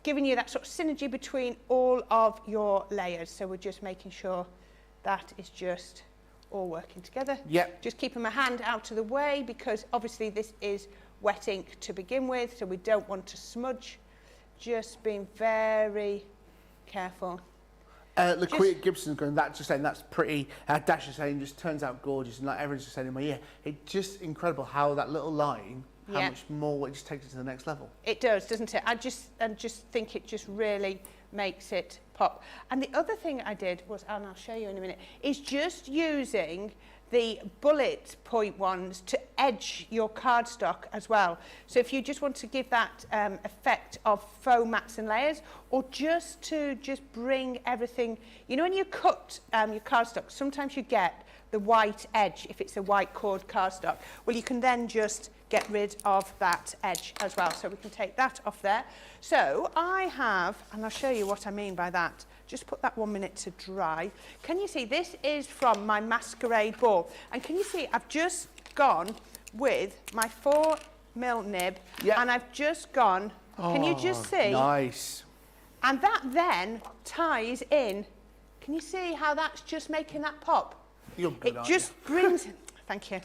giving you that sort of synergy between all of your layers. So we're just making sure that is just all working together. Yep. Just keeping my hand out of the way because obviously this is wet ink to begin with, so we don't want to smudge. Just being very careful. LaQuita Gibson's going, that's just saying that's pretty. Dash is saying just turns out gorgeous, and like everyone's just saying in my ear, it's just incredible how that little line, how much more it just takes it to the next level. It does, doesn't it? I just think it just really makes it pop. And the other thing I did was, and I'll show you in a minute, is just using the bullet point ones to edge your cardstock as well. So if you just want to give that effect of faux mats and layers, or just to bring everything, you know when you cut your cardstock, sometimes you get the white edge if it's a white cord cardstock. Well, you can then just get rid of that edge as well. So we can take that off there. So I have, and I'll show you what I mean by that. Just put that 1 minute to dry. Can you see, this is from my masquerade ball. And can you see, I've just gone with my 4mm nib, and I've just gone, can you just see? Nice. And that then ties in. Can you see how that's just making that pop? You're good, it just brings, thank you.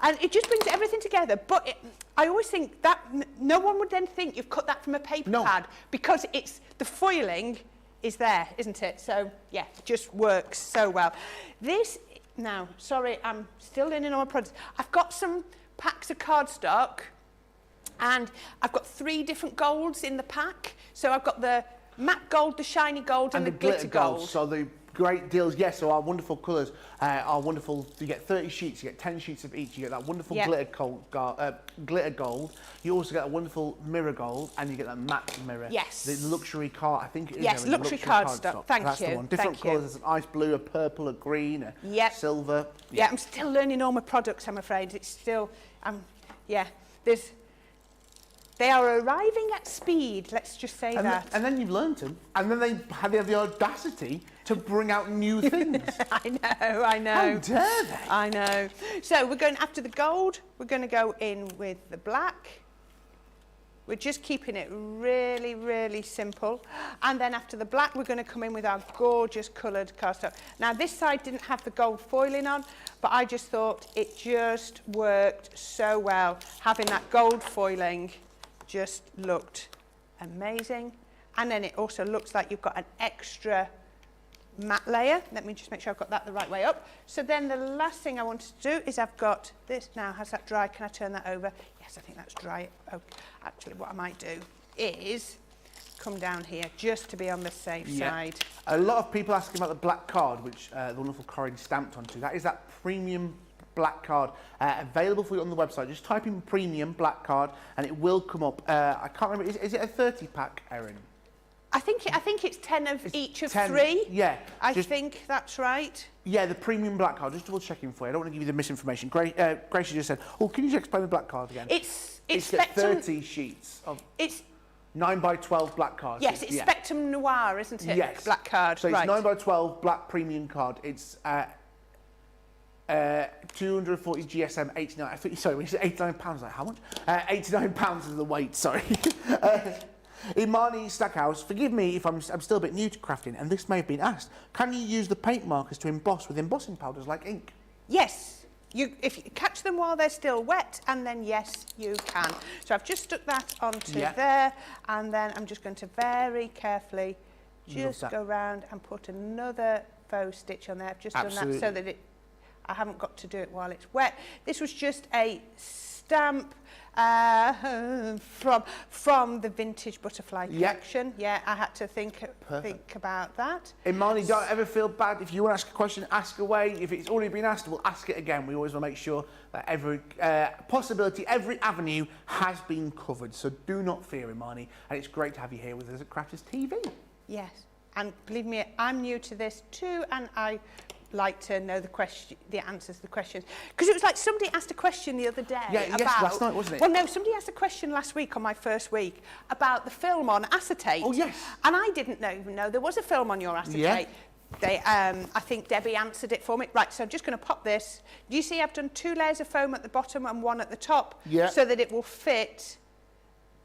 And it just brings everything together. But I always think that no one would then think you've cut that from a paper pad because it's the foiling is there, isn't it? So yeah, it just works so well. This, now, sorry, I'm still learning all my products. I've got some packs of cardstock and I've got 3 different golds in the pack. So I've got the matte gold, the shiny gold and the glitter gold. So the great deals, yes, so our wonderful colours are wonderful. You get 30 sheets, you get 10 sheets of each, you get that wonderful glitter gold, you also get a wonderful mirror gold, and you get that matte mirror. Yes. The luxury card, I think it is. Yes, luxury cardstock, thank That's you. The one. Different colours, there's an ice blue, a purple, a green, a silver. Yeah, I'm still learning all my products, I'm afraid. It's still, they are arriving at speed, let's just say that. And then you've learned them, and then they have the audacity to bring out new things. I know. How dare they? I know. So we're going after the gold, we're going to go in with the black. We're just keeping it really, really simple. And then after the black, we're going to come in with our gorgeous coloured cardstock. Now, this side didn't have the gold foiling on, but I just thought it just worked so well. Having that gold foiling just looked amazing. And then it also looks like you've got an extra matte layer. Let me just make sure I've got that the right way up. So then the last thing I want to do is I've got this now. Has that dry? Can I turn that over? Yes, I think that's dry. Oh, actually, what I might do is come down here just to be on the safe side. A lot of people asking about the black card, which the wonderful Corrine stamped onto. That is that premium black card available for you on the website. Just type in premium black card and it will come up. I can't remember, is it a 30 pack, Erin? I think it's 10 of each of 10, 3. Yeah. I think that's right. Yeah, the premium black card. Just double checking for you. I don't want to give you the misinformation. Gracie just said, "Oh, can you just explain the black card again?" It's Spectrum, 30 sheets of. It's 9x12 black cards. Yes, it's Spectrum Noir, isn't it? Yes. Black card. So it's right. 9x12 black premium card. It's 240 GSM 89. I think, sorry, when you said 89 pounds, like how much? 89 pounds is the weight. Sorry. Imani Stackhouse, forgive me if I'm still a bit new to crafting, and this may have been asked. Can you use the paint markers to emboss with embossing powders like ink? Yes. If you catch them while they're still wet, and then yes, you can. So I've just stuck that onto there, and then I'm just going to very carefully just go around and put another faux stitch on there. I've just done that so that I haven't got to do it while it's wet. This was just a stamp from the vintage butterfly collection. Yeah, I had to think about that. Imani, don't ever feel bad. If you want to ask a question, ask away. If it's already been asked, we'll ask it again. We always want to make sure that every possibility, every avenue has been covered. So do not fear, Imani. And it's great to have you here with us at Crafters TV. Yes, and believe me, I'm new to this too, and I like to know the answers to the questions, because it was like somebody asked a question the other day about last night, wasn't it? Well, no, somebody asked a question last week on my first week about the film on acetate. Oh yes. And I didn't even know there was a film on your acetate. I think Debbie answered it for me. Right, so I'm just going to pop this. Do you see I've done 2 layers of foam at the bottom and 1 at the top, so that it will fit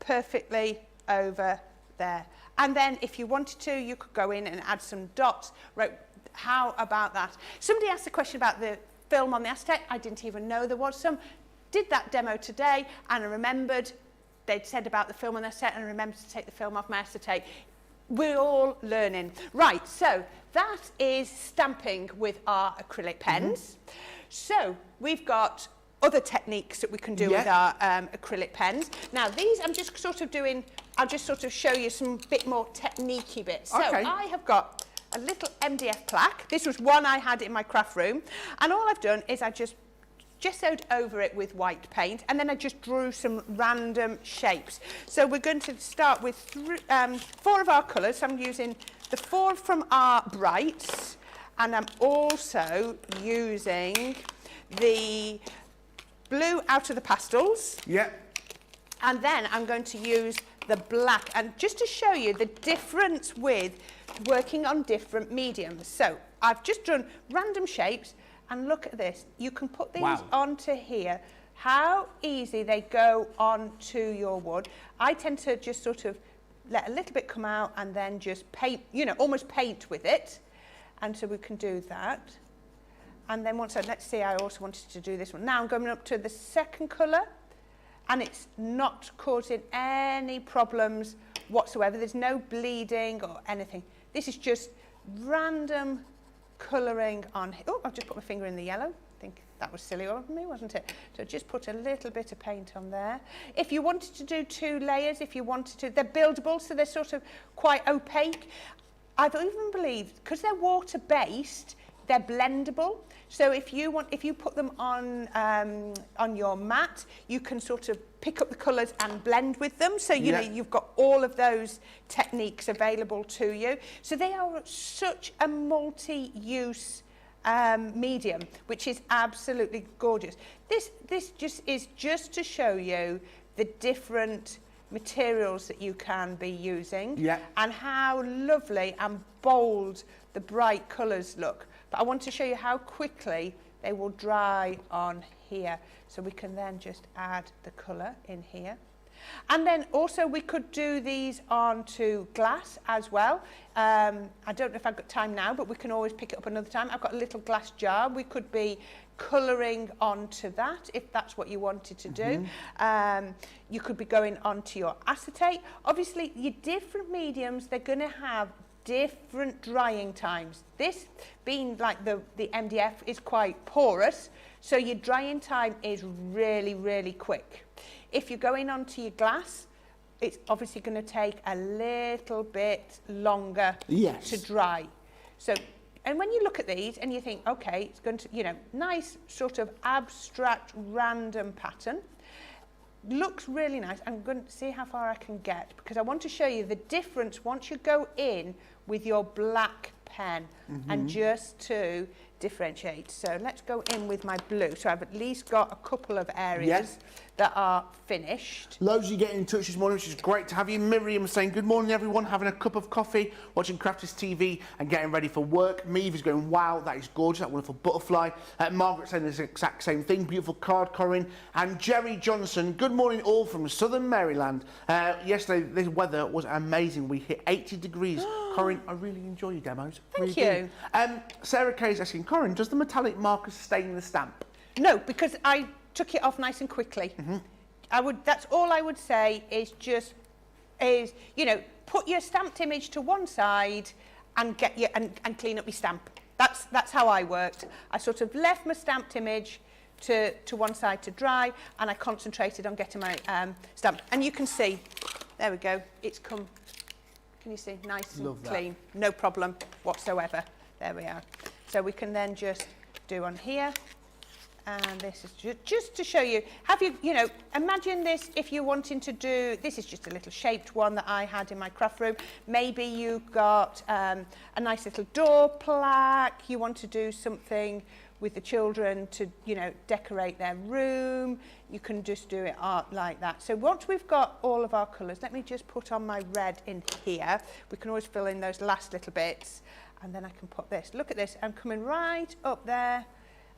perfectly over there. And then if you wanted to, you could go in and add some dots. Right, how about that? Somebody asked a question about the film on the acetate. I didn't even know there was some. Did that demo today, and I remembered they'd said about the film on the acetate, and I remembered to take the film off my acetate. We're all learning. Right, so that is stamping with our acrylic pens. So we've got other techniques that we can do with our acrylic pens. Now these I'm just sort of doing, I'll just sort of show you some bit more technique-y bits. So I have got a little MDF plaque. This was one I had in my craft room, and all I've done is I just gessoed over it with white paint, and then I just drew some random shapes. So we're going to start with 4 of our colours. So I'm using the 4 from our brights, and I'm also using the blue out of the pastels. And then I'm going to use the black, and just to show you the difference with working on different mediums. So I've just done random shapes, and look at this. You can put these onto here. How easy they go onto your wood. I tend to just sort of let a little bit come out and then just paint, you know, almost paint with it. And so we can do that. And then let's see, I also wanted to do this one. Now I'm going up to the second colour, and it's not causing any problems whatsoever. There's no bleeding or anything. This is just random colouring on. Oh, I've just put my finger in the yellow. I think that was silly of me, wasn't it? So just put a little bit of paint on there. If you wanted to do 2 layers, if you wanted to, they're buildable, so they're sort of quite opaque. I've even believed, because they're water-based, they're blendable. So if you put them on your mat, you can sort of pick up the colours and blend with them. So you know you've got all of those techniques available to you. So they are such a multi-use medium, which is absolutely gorgeous. This is just to show you the different materials that you can be using and how lovely and bold the bright colours look. But I want to show you how quickly they will dry on here. So we can then just add the colour in here. And then also we could do these onto glass as well. I don't know if I've got time now, but we can always pick it up another time. I've got a little glass jar. We could be colouring onto that if that's what you wanted to do. You could be going onto your acetate. Obviously, your different mediums, they're going to have different drying times. This being like the MDF is quite porous, so your drying time is really, really quick. If you're going onto your glass, it's obviously going to take a little bit longer to dry. So, and when you look at these and you think, okay, it's going to, you know, nice sort of abstract random pattern. Looks really nice. I'm going to see how far I can get, because I want to show you the difference once you go in with your black pen and just to differentiate. So let's go in with my blue. So I've at least got a couple of areas that are finished. Loads of you getting in touch this morning, which is great to have you. Miriam saying, good morning, everyone, having a cup of coffee, watching Crafters TV and getting ready for work. Meave is going, wow, that is gorgeous, that wonderful butterfly. Margaret saying the exact same thing, beautiful card, Corrine. And Jerry Johnson, good morning all from southern Maryland. Yesterday, the weather was amazing. We hit 80 degrees. Corrine, I really enjoy your demos. Thank you. Sarah Kay is asking, Corrine, does the metallic marker stain the stamp? No, because I took it off nice and quickly. That's all I would say is you know, put your stamped image to one side and get your and clean up your stamp. That's how I worked. I sort of left my stamped image to one side to dry, and I concentrated on getting my stamp. And you can see, there we go, it's come, can you see, nice and clean, no problem whatsoever. There we are. So we can then just do on here. And this is just to show you, you know, imagine this if you're wanting to do, this is just a little shaped one that I had in my craft room. Maybe you've got a nice little door plaque, you want to do something with the children to, you know, decorate their room, you can just do it art like that. So once we've got all of our colours, let me just put on my red in here. We can always fill in those last little bits, and then I can put this. Look at this, I'm coming right up there,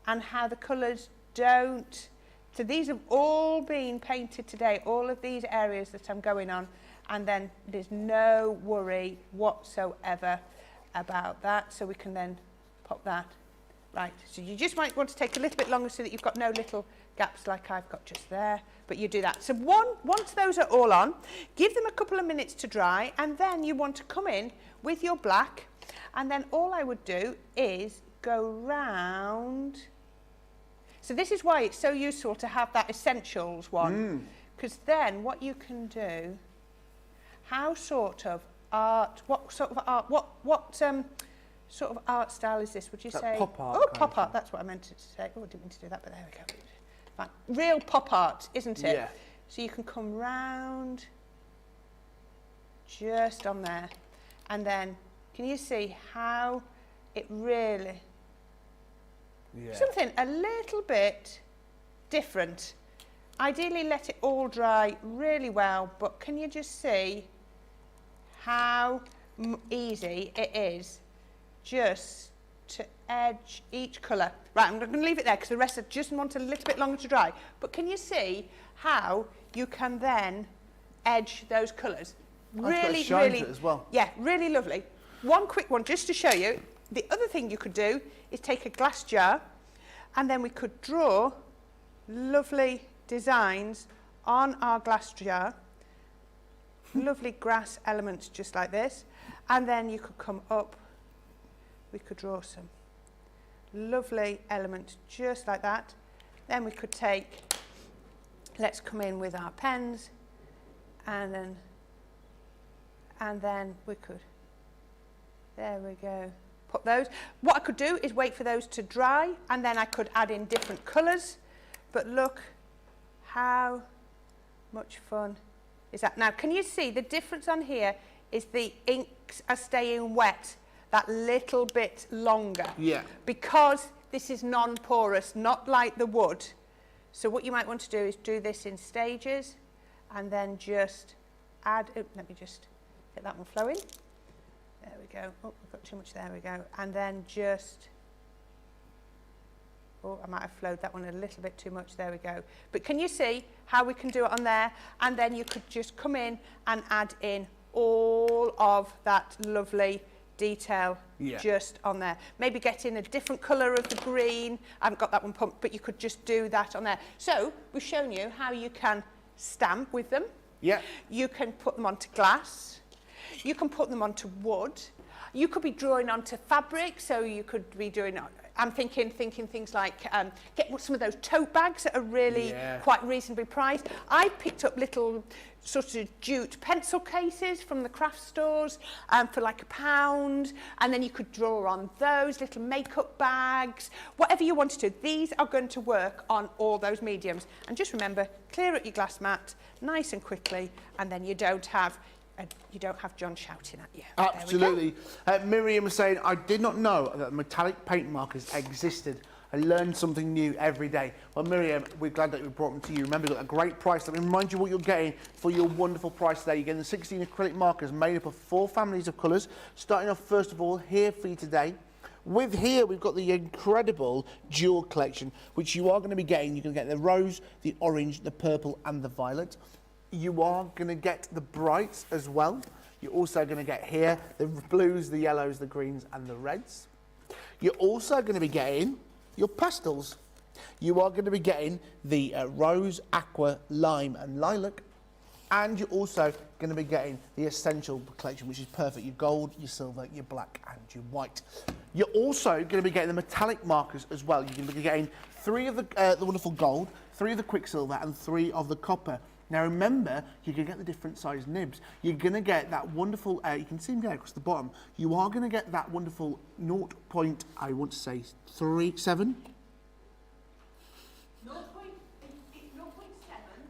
and how the colours don't. So these have all been painted today, all of these areas that I'm going on, and then there's no worry whatsoever about that. So we can then pop that. Right, so you just might want to take a little bit longer so that you've got no little gaps like I've got just there, but you do that. So once those are all on, give them a couple of minutes to dry, and then you want to come in with your black, and then all I would do is go round. So this is why it's so useful to have that essentials one, because then what you can do, what sort of art style is this, would you say? Pop art. Oh, pop art, that's what I meant to say. Oh, I didn't mean to do that, but there we go. Fine. Real pop art, isn't it? Yeah. So you can come round just on there, and then can you see how it really, something a little bit different. Ideally let it all dry really well, but can you just see how easy it is just to edge each colour. Right, I'm going to leave it there because the rest I just want a little bit longer to dry. But can you see how you can then edge those colours? Really, really, as well. Yeah, really lovely. One quick one just to show you. The other thing you could do is take a glass jar, and then we could draw lovely designs on our glass jar. Lovely grass elements just like this. And then you could come up, we could draw some lovely elements just like that. Then we could take, let's come in with our pens, and then we could, there we go, put those. What I could do is wait for those to dry, and then I could add in different colours. But look how much fun is that. Now, can you see the difference on here is the inks are staying wet that little bit longer. Yeah. Because this is non-porous, not like the wood. So what you might want to do is do this in stages, and then just add, let me just get that one flowing. There we go. Oh, I've got too much, there we go. And then just, oh, I might have flowed that one a little bit too much, there we go. But can you see how we can do it on there? And then you could just come in and add in all of that lovely detail just on there. Maybe get in a different colour of the green. I haven't got that one pumped, but you could just do that on there. So we've shown you how you can stamp with them. Yeah. You can put them onto glass. You can put them onto wood. You could be drawing onto fabric, so you could be doing, I'm thinking things like, get some of those tote bags that are really quite reasonably priced. I picked up little sort of jute pencil cases from the craft stores for like £1, and then you could draw on those little makeup bags, whatever you want to do. These are going to work on all those mediums. And just remember, clear up your glass mat nice and quickly, and then you don't have and you don't have John shouting at you. There we go. Absolutely. Miriam was saying, I did not know that metallic paint markers existed. I learned something new every day. Well, Miriam, we're glad that we brought them to you. Remember, you've got a great price. Let me remind you what you're getting for your wonderful price today. You're getting the 16 acrylic markers made up of 4 families of colours. Starting off, first of all, here for you today. With here, we've got the incredible Jewel collection, which you are going to be getting. You're going to get the rose, the orange, the purple, and the violet. You are going to get the brights as well. You're also going to get here the blues, the yellows, the greens, and the reds. You're also going to be getting your pastels. You are going to be getting the rose, aqua, lime, and lilac. And you're also going to be getting the essential collection, which is perfect. Your gold, your silver, your black, and your white. You're also going to be getting the metallic markers as well. You're going to be getting 3 of the wonderful gold, 3 of the quicksilver, and 3 of the copper. Now remember, you're going to get the different size nibs. You're going to get that wonderful, you can see them there across the bottom. You are going to get that wonderful 0.37.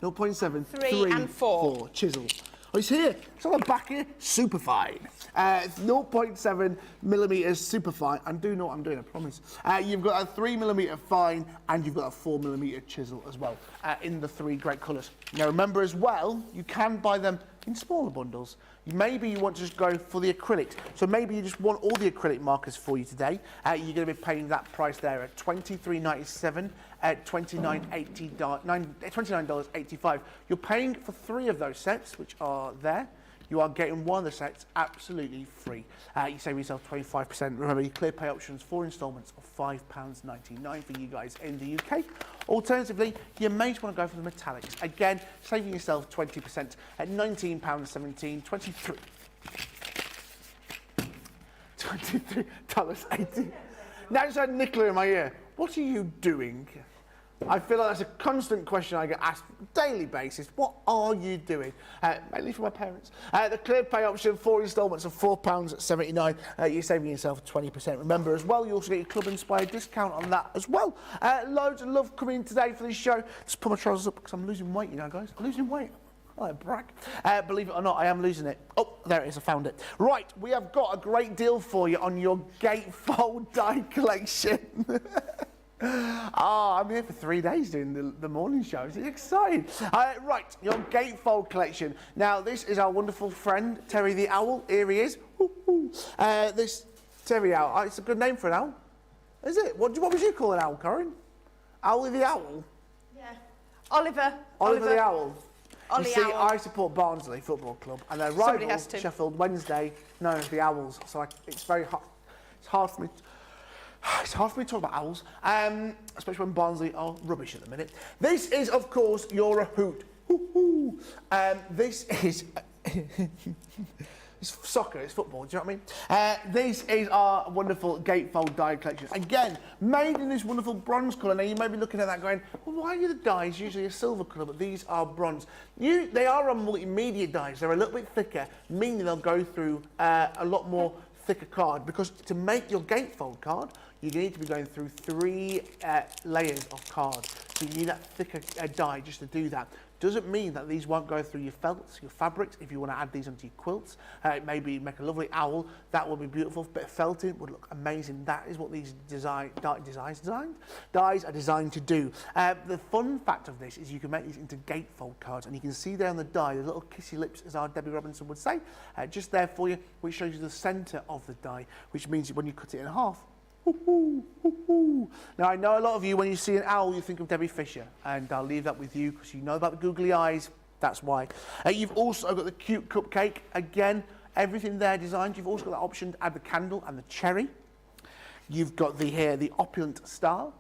0.7, 3 and 4. Chisel. Oh, it's here. It's on the back here. Super fine. 0.7 millimeters super fine. And do know what I'm doing, I promise. You've got a 3 millimeter fine and you've got a 4 millimeter chisel as well in the 3 great colours. Now remember as well, you can buy them in smaller bundles. Maybe you want to just go for the acrylics. So maybe you just want all the acrylic markers for you today. You're going to be paying that price there at $23.97 at $29.85. You're paying for 3 of those sets, which are there. You are getting 1 of the sets absolutely free. You save yourself 25%. Remember, your clear pay options 4 instalments of £5.99 for you guys in the UK. Alternatively, you may just want to go for the metallics. Again, saving yourself 20% at £19.17, $23.80. Now it's had Nicola in my ear. What are you doing? I feel like that's a constant question I get asked on a daily basis. What are you doing? Mainly for my parents. The clear pay option, 4 instalments of £4.79. You're saving yourself 20%. Remember as well, you also get your Club Inspired discount on that as well. Loads of love coming in today for this show. Just put my trousers up because I'm losing weight, you know, guys. I'm losing weight. I like brag. Believe it or not, I am losing it. Oh, there it is, I found it. Right, we have got a great deal for you on your Gatefold die collection. I'm here for 3 days doing the morning shows. It's exciting. Right, your Gatefold collection. Now, this is our wonderful friend, Terry the Owl. Here he is. This Terry Owl. It's a good name for an owl. Is it? What would you call an owl, Corrine? Owly the Owl? Yeah. Oliver the Owl. Ollie you see, Owl. I support Barnsley Football Club, and their rival, Sheffield Wednesday, known as the Owls. So it's very hard. It's hard for me. It's hard for me to talk about owls, especially when Barnsley are rubbish at the minute. This is, of course, you're a hoot. This is... It's soccer, it's football, do you know what I mean? This is our wonderful Gatefold die collection. Again, made in this wonderful bronze colour. Now, you may be looking at that going, well, why are the dies usually a silver colour, but these are bronze? They are on multimedia dies. They're a little bit thicker, meaning they'll go through a lot more thicker card, because to make your Gatefold card, you need to be going through 3 layers of card. So you need that thicker die just to do that. Doesn't mean that these won't go through your felts, your fabrics. If you want to add these onto your quilts, maybe make a lovely owl, that would be beautiful. Bit of felting would look amazing. That is what these dies are designed to do. The fun fact of this is you can make these into Gatefold cards, and you can see there on the die the little kissy lips, as our Debbie Robinson would say, just there for you, which shows you the centre of the die, which means when you cut it in half. Now, I know a lot of you, when you see an owl, you think of Debbie Fisher, and I'll leave that with you because you know about the googly eyes. That's why. You've also got the cute cupcake. Again, everything there designed. You've also got the option to add the candle and the cherry. You've got the opulent star.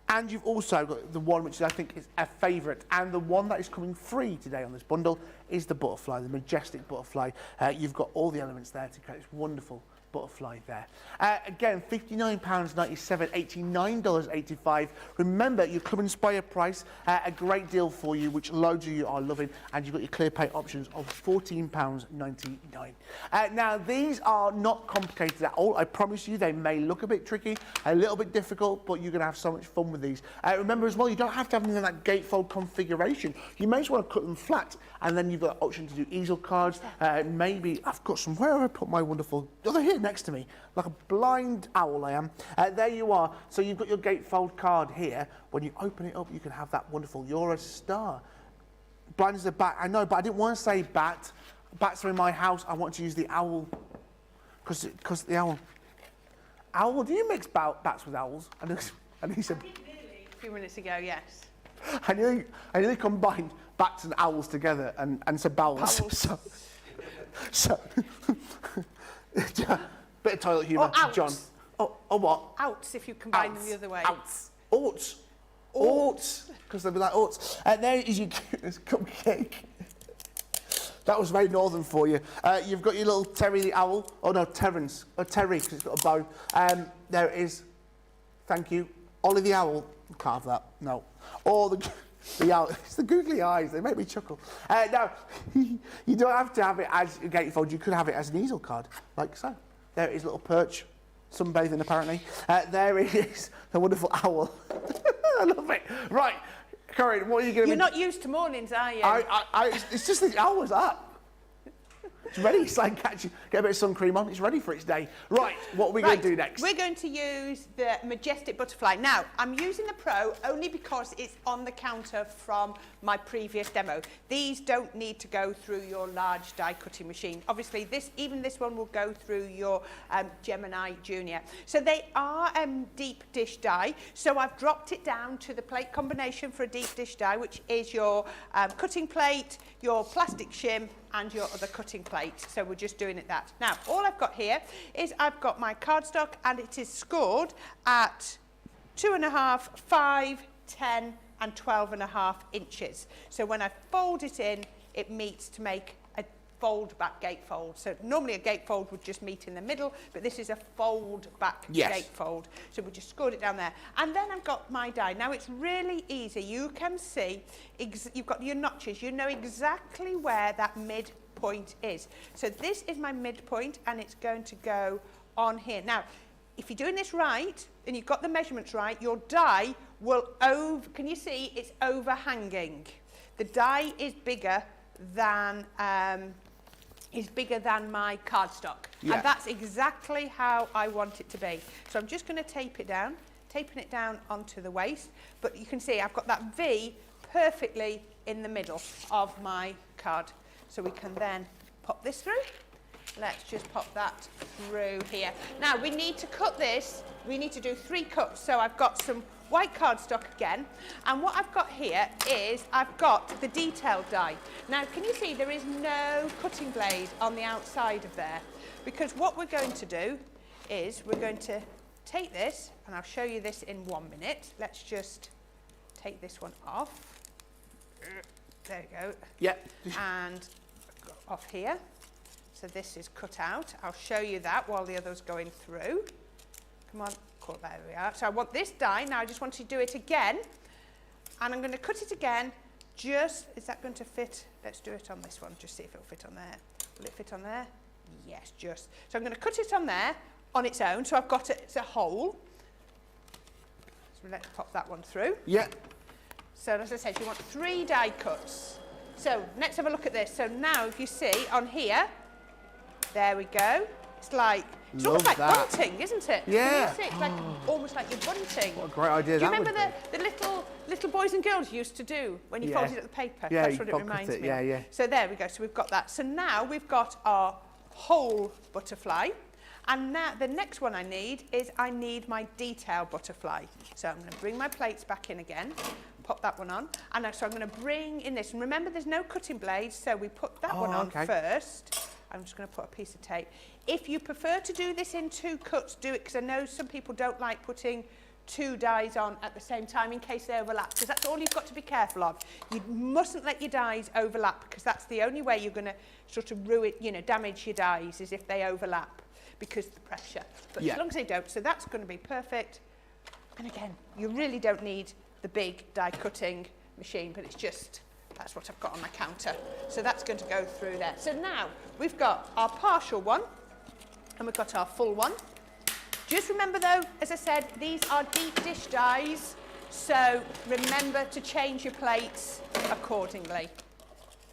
And you've also got the one which I think is a favourite, and the one that is coming free today on this bundle is the butterfly, the majestic butterfly. You've got all the elements there to create this wonderful butterfly there. Again, £59.97, $89.85. Remember, your Club Inspire price, a great deal for you, which loads of you are loving, and you've got your clear pay options of £14.99. Now, these are not complicated at all. I promise you, they may look a bit tricky, a little bit difficult, but you're going to have so much fun with these. Remember as well, you don't have to have them in that gatefold configuration. You may just want to cut them flat, and then you've got the option to do easel cards. Maybe I've got some. Where have I put my wonderful? Oh, they're here next to me, like a blind owl I am. There you are. So you've got your gatefold card here. When you open it up, you can have that wonderful "You're a Star." Blind as a bat. I know, but I didn't want to say bat. Bats are in my house. I want to use the owl because the owl. Owl? Do you mix bats with owls? And he said. I did nearly a few minutes ago. Yes. I nearly combined bats and owls together and said bowels. So bit of toilet humour, Or outs. John. Oh, what? Outs if you combine Outs. them the other way. Outs. Outs. Because they'll be like outs. And there is your cupcake. That was very northern for you. You've got your little Terry the owl. Oh no, Terrence. Or Terry, because it's got a bow. There it is. Thank you. Ollie the owl. Carve that. No. Or the owl. It's the googly eyes. They make me chuckle. Now, you don't have to have it as a gatefold. You could have it as an easel card, like so. There it is, little perch. Sunbathing, apparently. There it is. The wonderful owl. I love it. Right. Corrine, what are you going to You're not used to mornings, are you? It's just the hour's up. It's ready. It's like get a bit of sun cream on. It's ready for its day. Right, what are we going to do next? We're going to use the Majestic Butterfly. Now, I'm using the Pro only because it's on the counter from my previous demo. These don't need to go through your large die cutting machine. Obviously, even this one will go through your Gemini Junior. So they are deep dish die. So I've dropped it down to the plate combination for a deep dish die, which is your cutting plate, your plastic shim, and your other cutting plate. So we're just doing it that. Now, all I've got here is I've got my cardstock, and it is scored at 2.5, 5, 10, and 12.5 inches. So when I fold it in, it meets to make a fold back gatefold. So normally a gatefold would just meet in the middle, but this is a fold back gatefold. So we just scored it down there. And then I've got my die. Now it's really easy. You can see, you've got your notches. You know exactly where that midpoint is. So this is my midpoint, and it's going to go on here. Now, if you're doing this right, and you've got the measurements right, your die will can you see it's overhanging? The die is bigger than my cardstock. Yeah. And that's exactly how I want it to be. So I'm just going to taping it down onto the waist. But you can see I've got that V perfectly in the middle of my card. So we can then pop this through. Let's just pop that through here. Now we need to cut this. We need to do 3 cuts. So I've got some white cardstock again, and what I've got here is I've got the detail die. Now can you see there is no cutting blade on the outside of there, because what we're going to do is we're going to take this, and I'll show you this in 1 minute. Let's just take this one off. There we go. Yeah. And off here. So this is cut out. I'll show you that while the other's going through. Come on. Cool, there we are. So I want this die. Now I just want to do it again. And I'm going to cut it again. Is that going to fit? Let's do it on this one. Just see if it'll fit on there. Will it fit on there? Yes, just. So I'm going to cut it on there on its own. So I've got it, it's a hole. So let's pop that one through. Yeah. So as I said, you want 3 die cuts. So let's have a look at this. So now if you see on here, there we go. It's almost like bunting, isn't it? Yeah. Can you see? It's like almost like you're bunting. What a great idea. Do you remember the little boys and girls used to do when you folded up the paper? Yeah, that's what it reminds me. Yeah, yeah. So there we go. So we've got that. So now we've got our whole butterfly. And now the next one I need my detail butterfly. So I'm going to bring my plates back in again, pop that one on. And so I'm going to bring in this. And remember, there's no cutting blades, so we put that one on first. I'm just going to put a piece of tape. If you prefer to do this in 2 cuts, do it, because I know some people don't like putting two dyes on at the same time in case they overlap, because that's all you've got to be careful of. You mustn't let your dyes overlap, because that's the only way you're going to sort of ruin, you know, damage your dyes, is if they overlap because of the pressure. But as long as they don't, so that's going to be perfect. And again, you really don't need the big die cutting machine, but it's just, that's what I've got on my counter. So that's going to go through there. So now we've got our partial one and we've got our full one. Just remember though, as I said, these are deep dish dies, so remember to change your plates accordingly.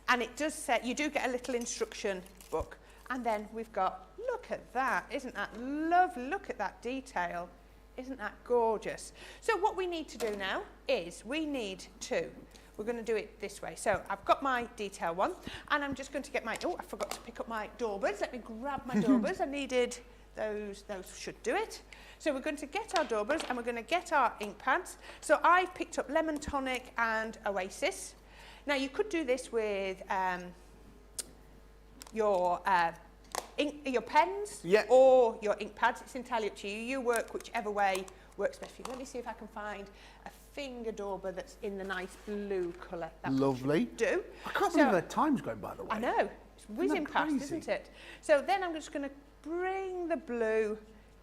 And it does say, you do get a little instruction book. And then we've got, look at that, isn't that lovely? Look at that detail. Isn't that gorgeous? So what we need to do now is we're going to do it this way. So I've got my detail one, and I'm just going to get my, oh, I forgot to pick up my daubers. Let me grab my daubers. I needed those should do it. So we're going to get our daubers and we're going to get our ink pads. So I've picked up Lemon Tonic and Oasis. Now you could do this with your pens or your ink pads. It's entirely up to you. You work whichever way works best for you. Let me see if I can find a finger dauber that's in the nice blue colour. Lovely. Do. I can't believe the time's going, by the way. I know. It's whizzing past, isn't it? So then I'm just going to bring the blue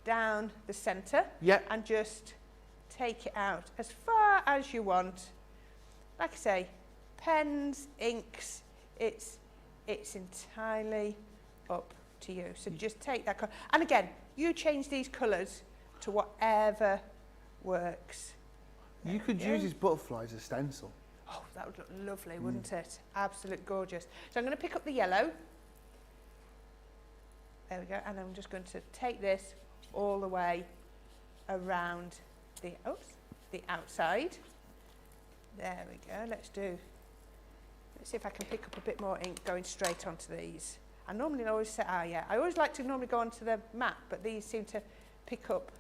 down the centre and just take it out as far as you want. Like I say, pens, inks, it's entirely up to you. So just take that colour. And again, you change these colours to whatever works. You could use these butterflies as stencil. Oh, that would look lovely, wouldn't it? Absolute gorgeous. So I'm going to pick up the yellow. There we go. And I'm just going to take this all the way around the outside. There we go. Let's see if I can pick up a bit more ink going straight onto these. I normally always say, I always like to normally go onto the mat, but these seem to pick up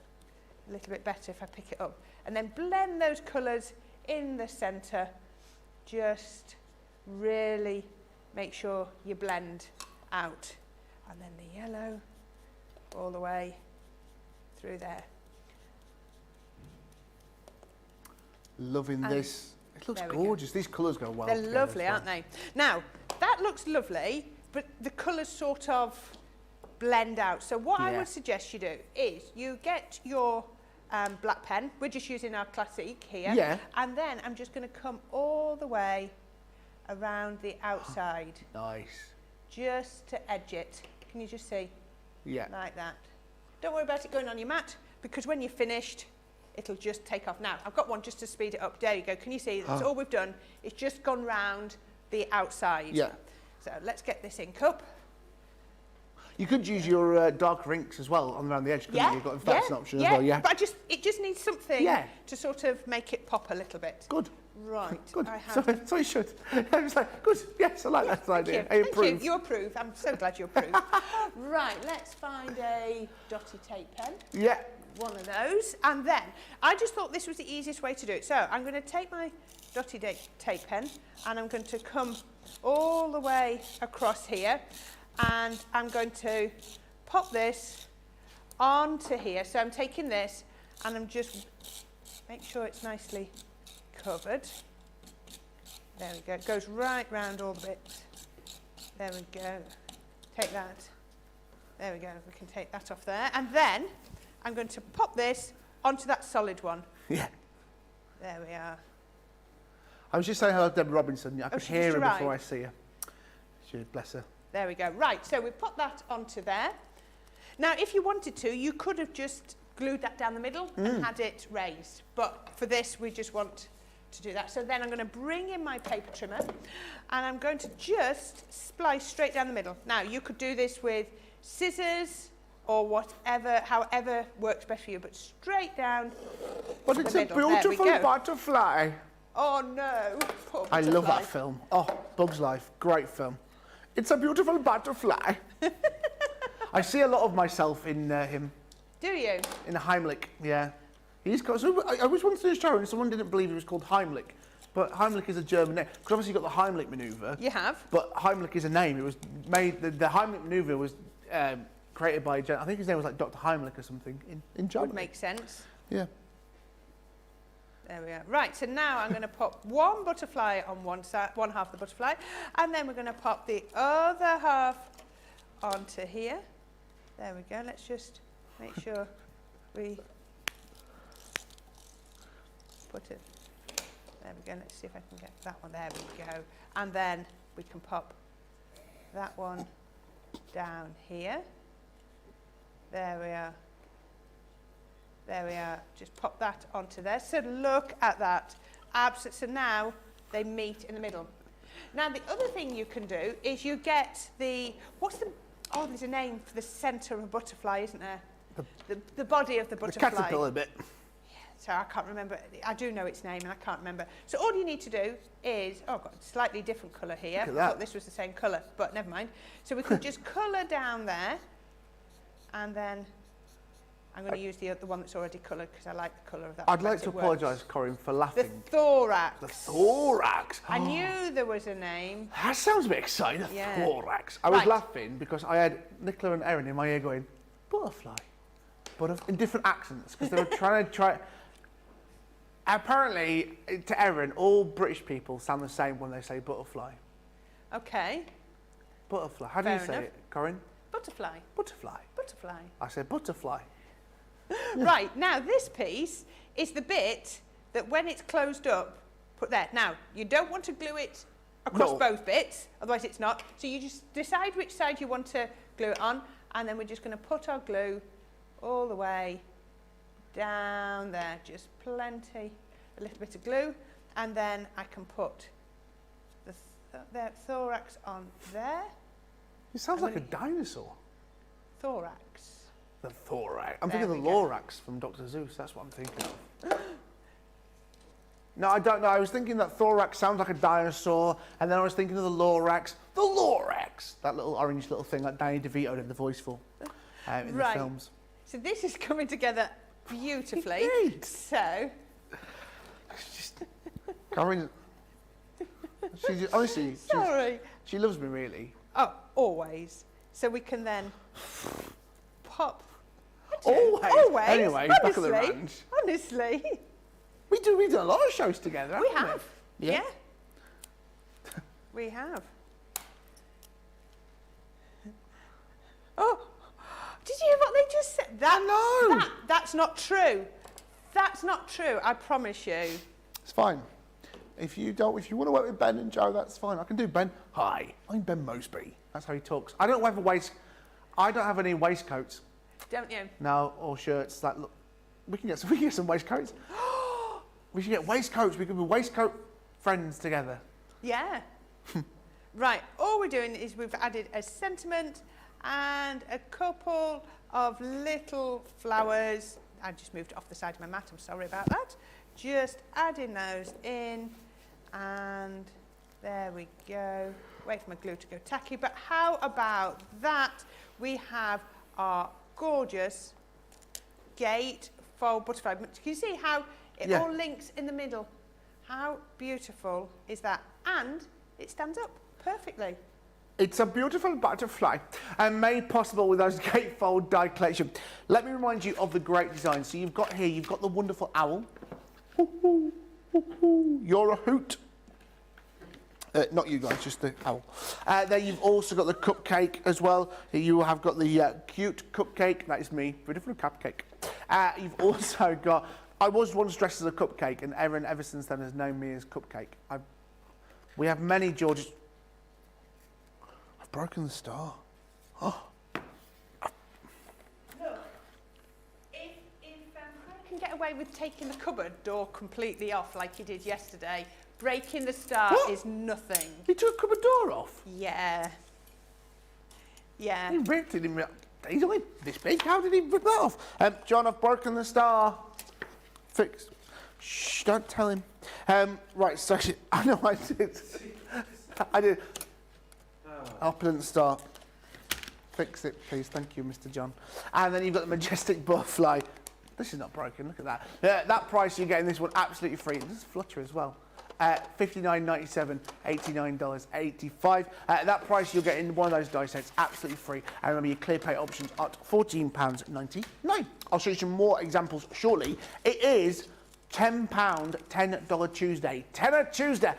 a little bit better if I pick it up. And then blend those colours in the centre. Just really make sure you blend out. And then the yellow all the way through there. Loving this. It looks gorgeous. These colours go well. They're lovely, aren't they? Now, that looks lovely, but the colours sort of blend out. So what I would suggest you do is you get your black pen. We're just using our Classic here. Yeah. And then I'm just going to come all the way around the outside. Nice. Just to edge it. Can you just see? Yeah. Like that. Don't worry about it going on your mat, because when you're finished, it'll just take off. Now, I've got one just to speed it up. There you go. Can you see? That's all we've done. It's just gone round the outside. Yeah. So let's get this ink up. You could use your darker inks as well on around the edge, couldn't you? You've got that's an option as well, yeah. But it just needs something to sort of make it pop a little bit. Good. Right. Good. I have... So you should. I was like, good. Yes, I like that idea. I approve. Thank you. You approve. I'm so glad you approve. Right. Let's find a dotty tape pen. Yeah. One of those. And then I just thought this was the easiest way to do it. So I'm going to take my dotty tape pen and I'm going to come all the way across here. And I'm going to pop this onto here. So I'm taking this and I'm just make sure it's nicely covered. There we go. It goes right round all the bits. There we go. Take that. There we go. We can take that off there. And then I'm going to pop this onto that solid one. Yeah. There we are. I was just saying hello to Deborah Robinson. I could hear her before I see her. Bless her. There we go. Right, so we put that onto there. Now, if you wanted to, you could have just glued that down the middle and had it raised. But for this, we just want to do that. So then I'm going to bring in my paper trimmer and I'm going to just splice straight down the middle. Now, you could do this with scissors or whatever, however works best for you, but straight down But the it's middle. a beautiful butterfly. Oh, no. Poor I love butterfly. that film. Oh, Bug's Life. Great film. It's a beautiful butterfly. I see a lot of myself in him. Do you? In Heimlich, yeah. He's got. So I was once in a show and someone didn't believe he was called Heimlich, but Heimlich is a German name. Because obviously you got the Heimlich manoeuvre. You have. But Heimlich is a name. It was made. The Heimlich manoeuvre was created by. I think his name was like Dr. Heimlich or something in Germany. Would make sense. Yeah. There we are. Right, so now I'm going to put one butterfly on one side, one half of the butterfly, and then we're going to pop the other half onto here. There we go. Let's just make sure we put it. There we go. Let's see if I can get that one. There we go. And then we can pop that one down here. There we are. There we are. Just pop that onto there. So look at that. So now they meet in the middle. Now the other thing you can do is you get the, oh, there's a name for the centre of a butterfly, isn't there? The body of the butterfly. The caterpillar bit. So I can't remember. I do know its name and I can't remember. So all you need to do is, oh, I've got a slightly different colour here. I thought this was the same colour, but never mind. So we can just colour down there, and then I'm going to use the one that's already coloured because I like the colour of that. I'd like to apologise, Corrine, for laughing. The thorax. The thorax. I knew there was a name. That sounds a bit exciting, the Yeah. thorax. I was laughing because I had Nicola and Erin in my ear going, butterfly. In different accents, because they were trying to try... Apparently, to Erin, all British people sound the same when they say butterfly. Okay. Butterfly. How do you say it, Corine? Butterfly. Butterfly. Butterfly. I said butterfly. Right, now this piece is the bit that when it's closed up, put there. Now, you don't want to glue it across both bits, otherwise it's not. So you just decide which side you want to glue it on, and then we're just going to put our glue all the way down there, just plenty, a little bit of glue, and then I can put the thorax on there. It sounds like a dinosaur. Thorax. The thorax. I'm thinking of the Lorax from Dr. Seuss. That's what I'm thinking of. No, I don't know. I was thinking that thorax sounds like a dinosaur, and then I was thinking of the Lorax. The Lorax! That little orange little thing that Danny DeVito did the voice for in the films. So this is coming together beautifully. Indeed. So... It's just... Corine... Honestly... Sorry. She loves me, really. Oh, always. So we can then pop... Always. Anyway, honestly, back of the range. Honestly. We've done a lot of shows together, haven't We have. Yeah. We have. Oh, did you hear what they just said? That's not true. That's not true, I promise you. It's fine. If you want to work with Ben and Joe, that's fine. I can do Ben. Hi, I'm Ben Mosby. That's how he talks. I don't have any waistcoats. Don't you? No, or shirts. Like, look, we can get some waistcoats. We should get waistcoats. We could be waistcoat friends together. Yeah. Right, all we're doing is we've added a sentiment and a couple of little flowers. I just moved it off the side of my mat, I'm sorry about that. Just adding those in, and there we go. Wait for my glue to go tacky, but how about that? We have our gorgeous gatefold butterfly. Can you see how it all links in the middle? How beautiful is that? And it stands up perfectly. It's a beautiful butterfly and made possible with those gatefold die collection. Let me remind you of the great design. So you've got the wonderful owl. You're a hoot. Not you guys, just the owl. Then you've also got the cupcake as well. You have got the cute cupcake. That is me, beautiful cupcake. You've also got, I was once dressed as a cupcake, and Erin ever since then has known me as Cupcake. We have many Georges. I've broken the star. Oh. Look, if I can get away with taking the cupboard door completely off like you did yesterday, breaking the star is nothing. He took a cupboard door off? Yeah. Yeah. He ripped it. He's only this big. How did he rip that off? John, I've broken the star. Fixed. Shh, don't tell him. Right, so I know I did. I did. Up didn't start. Fix it, please. Thank you, Mr. John. And then you've got the majestic butterfly. This is not broken. Look at that. That price you're getting this one absolutely free. This is Flutter as well. $59.97, $89.85. That price you're getting one of those die sets absolutely free. And remember your clear pay options at £14.99. I'll show you some more examples shortly. It is £10, $10 Tuesday. Tenner Tuesday.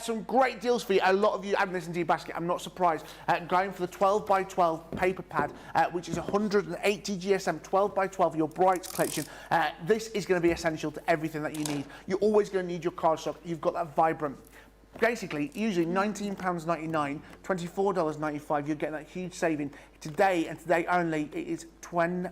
Some great deals for you. A lot of you adding this into your basket. I'm not surprised. Going for the 12 by 12 paper pad, which is 180 GSM, 12 by 12, your Brights collection. This is going to be essential to everything that you need. You're always going to need your cardstock. You've got that vibrant. Basically, usually £19.99, $24.95, you're getting that huge saving. Today and today only, it is £20,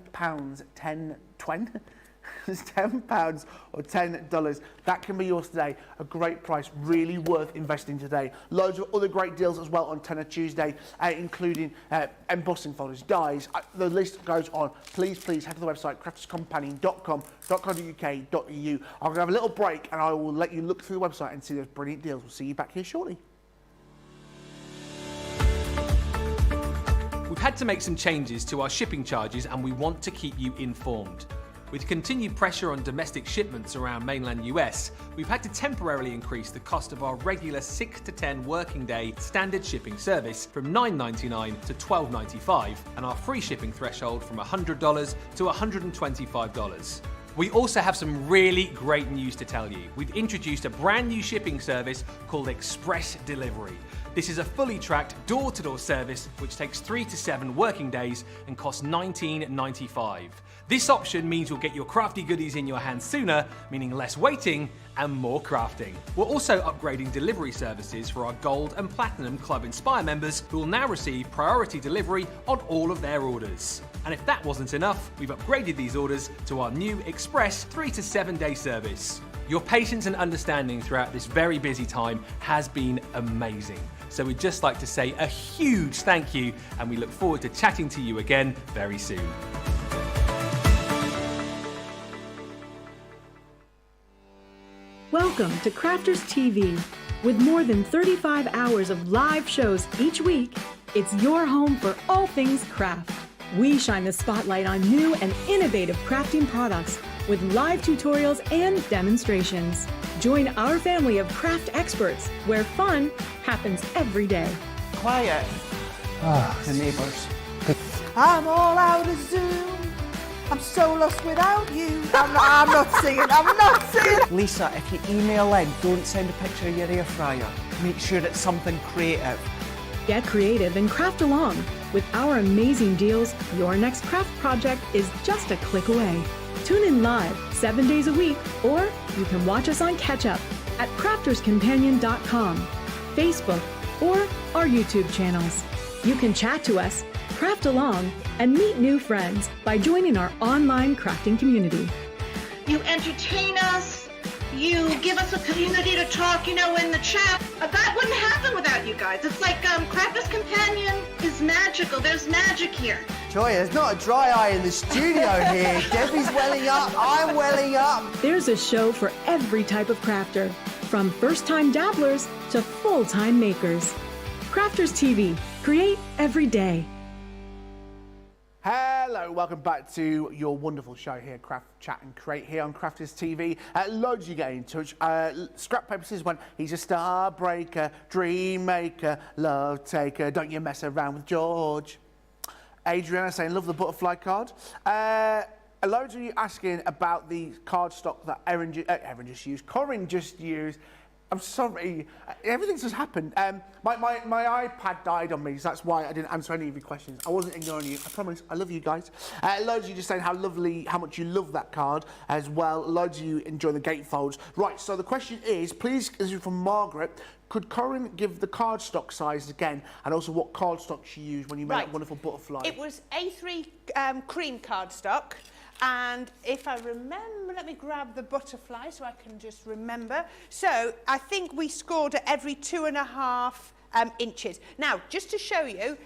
It's £10 or $10. That can be yours today. A great price, really worth investing today. Loads of other great deals as well on Tenner Tuesday, including embossing folders, dies. The list goes on. Please head to the website crafterscompanion.com.uk.eu. I'm going to have a little break and I will let you look through the website and see those brilliant deals. We'll see you back here shortly. We've had to make some changes to our shipping charges and we want to keep you informed. With continued pressure on domestic shipments around mainland US, we've had to temporarily increase the cost of our regular 6 to 10 working day standard shipping service from $9.99 to $12.95 and our free shipping threshold from $100 to $125. We also have some really great news to tell you. We've introduced a brand new shipping service called Express Delivery. This is a fully tracked door-to-door service which takes 3 to 7 working days and costs $19.95. This option means you'll get your crafty goodies in your hands sooner, meaning less waiting and more crafting. We're also upgrading delivery services for our Gold and Platinum Club Inspire members who will now receive priority delivery on all of their orders. And if that wasn't enough, we've upgraded these orders to our new Express 3 to 7 day service. Your patience and understanding throughout this very busy time has been amazing. So we'd just like to say a huge thank you and we look forward to chatting to you again very soon. Welcome to Crafters TV. With more than 35 hours of live shows each week, it's your home for all things craft. We shine the spotlight on new and innovative crafting products with live tutorials and demonstrations. Join our family of craft experts where fun happens every day. Quiet. The neighbours. I'm all out of Zoom. I'm so lost without you. I'm not singing. Lisa, if you email in, don't send a picture of your air fryer. Make sure it's something creative. Get creative and craft along. With our amazing deals, your next craft project is just a click away. Tune in live 7 days a week, or you can watch us on Catch Up at crafterscompanion.com, Facebook, or our YouTube channels. You can chat to us, craft along, and meet new friends by joining our online crafting community. You entertain us. You give us a community to talk, in the chat. That wouldn't happen without you guys. It's like Crafters Companion is magical. There's magic here. Joy, there's not a dry eye in the studio here. Debbie's welling up, I'm welling up. There's a show for every type of crafter, from first-time dabblers to full-time makers. Crafters TV. Create every day. Hello, welcome back to your wonderful show here, Craft, Chat and Create here on Crafters TV. Loads you get in touch. Scrap Paper Scissors went, he's a star breaker, dream maker, love taker, don't you mess around with George. Adriana saying, love the butterfly card. Loads of you asking about the cardstock that Corrine just used. I'm sorry, everything's just happened. My iPad died on me, so that's why I didn't answer any of your questions. I wasn't ignoring you, I promise. I love you guys. Loads of you just saying how much you love that card as well. Loads of you enjoy the gatefolds. Right, so the question is, please, this is from Margaret, could Corrine give the cardstock size again, and also what cardstock she used when you made that wonderful butterfly? It was A3 cream cardstock. And if I remember, let me grab the butterfly so I can just remember. So I think we scored at every 2.5 inches. Now, just to show you,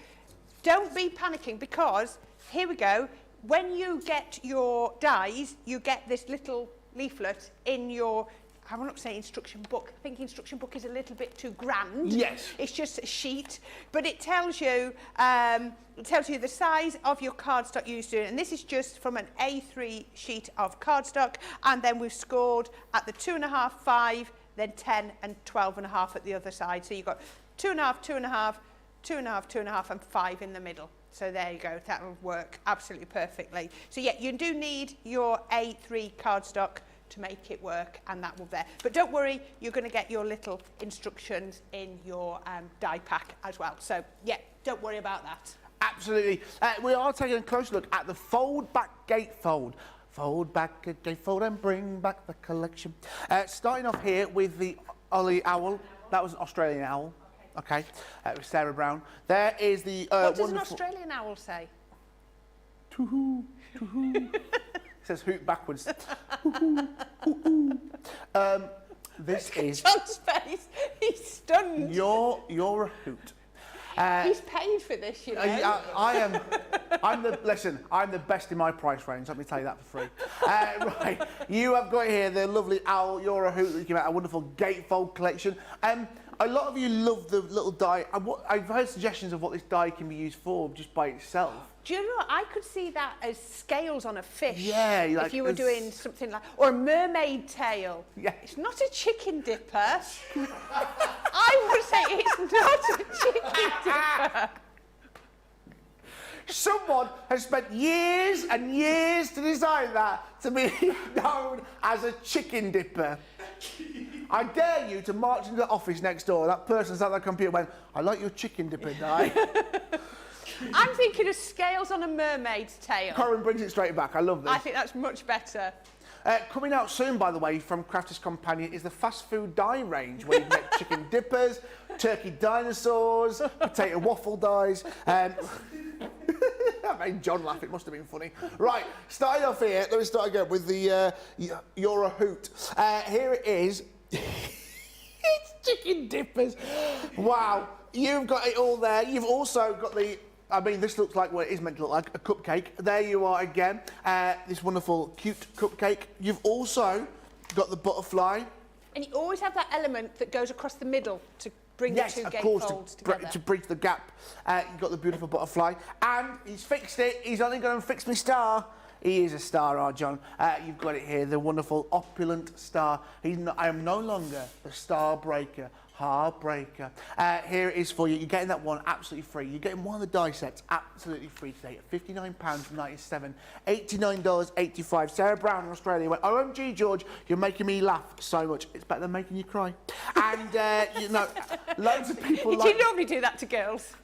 don't be panicking because, here we go, when you get your dies, you get this little leaflet in your, I will not say instruction book. I think instruction book is a little bit too grand. Yes. It's just a sheet, but it tells you the size of your cardstock you're using, and this is just from an A3 sheet of cardstock, and then we've scored at the 2.5, 5, then 10 and 12.5 at the other side. So you've got 2.5, 2.5, 2.5, 2.5, and 5 in the middle. So there you go, that'll work absolutely perfectly. So yeah, you do need your A3 cardstock to make it work, and that will there. But don't worry, you're going to get your little instructions in your die pack as well. So yeah, don't worry about that. Absolutely. We are taking a close look at the Foldback Gatefold. Fold back a gatefold and bring back the collection. Starting off here with the Ollie Owl. That was an Australian owl. Okay. With Sarah Brown. There is the what does an Australian owl say? Toohoo, toohoo. It says hoot backwards. Hoo-hoo, hoo-hoo. This is... John's face. He's stunned. You're a hoot. He's paid for this, you know. I'm the best in my price range. Let me tell you that for free. Right, you have got here the lovely owl. You're a hoot. That came out a wonderful gatefold collection. A lot of you love the little die. I've heard suggestions of what this die can be used for just by itself. Do you know, I could see that as scales on a fish. Yeah, like if you were doing something like, or a mermaid tail. Yeah. It's not a chicken dipper. I would say it's not a chicken dipper. Someone has spent years and years to design that to be known as a chicken dipper. I dare you to march into the office next door. That person sat at the computer and went, I like your chicken dipper die. I'm thinking of scales on a mermaid's tail. Corrine brings it straight back. I love this. I think that's much better. Coming out soon, by the way, from Crafters Companion is the fast food die range, where you can get chicken dippers, turkey dinosaurs, potato waffle dies. That made John laugh. It must have been funny. Right, starting off here. Let me start again with the You're a Hoot. Here it is. It's chicken dippers. Wow, you've got it all there. You've also got the... I mean, this looks like what it is meant to look like, a cupcake. There you are again, this wonderful, cute cupcake. You've also got the butterfly. And you always have that element that goes across the middle to bring the two gatefolds together. To bridge the gap. You've got the beautiful butterfly. And he's fixed it. He's only going to fix my star. He is a star, our John. You've got it here, the wonderful opulent star. I am no longer the star breaker. Heartbreaker. Here it is for you. You're getting that one absolutely free. You're getting one of the die sets absolutely free today at £59.97, $89.85. Sarah Brown in Australia went, OMG, George, you're making me laugh so much. It's better than making you cry. And, you know, loads of people Do you normally do that to girls?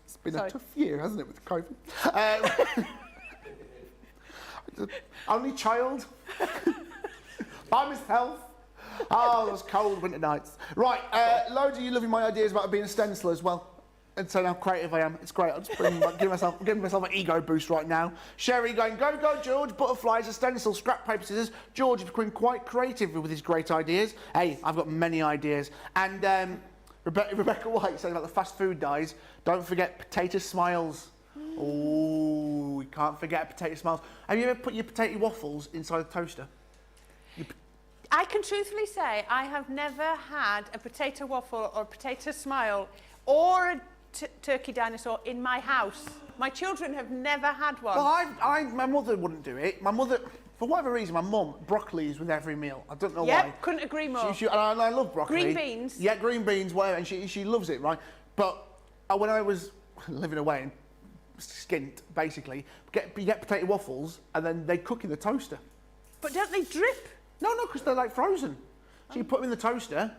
It's been a tough year, hasn't it, with COVID? Only child. By myself. Oh, those cold winter nights. Right, loads of you loving my ideas about being a stenciler as well. And saying how creative I am. It's great. I'm just giving myself an ego boost right now. Sherry going, go, George. Butterflies, a stencil, scrap paper, scissors. George is becoming quite creative with his great ideas. Hey, I've got many ideas. And Rebecca White saying about the fast food dies. Don't forget potato smiles. Oh, we can't forget potato smiles. Have you ever put your potato waffles inside the toaster? I can truthfully say I have never had a potato waffle or a potato smile or a turkey dinosaur in my house. My children have never had one. Well, my mother wouldn't do it. My mother, for whatever reason, my mum, broccoli is with every meal. I don't know why. Yep, couldn't agree more. And I love broccoli. Green beans. Yeah, green beans, whatever, and she loves it, right? But when I was living away in skint, basically, you get potato waffles and then they cook in the toaster. But don't they drip? No, because they're like frozen. So you put them in the toaster.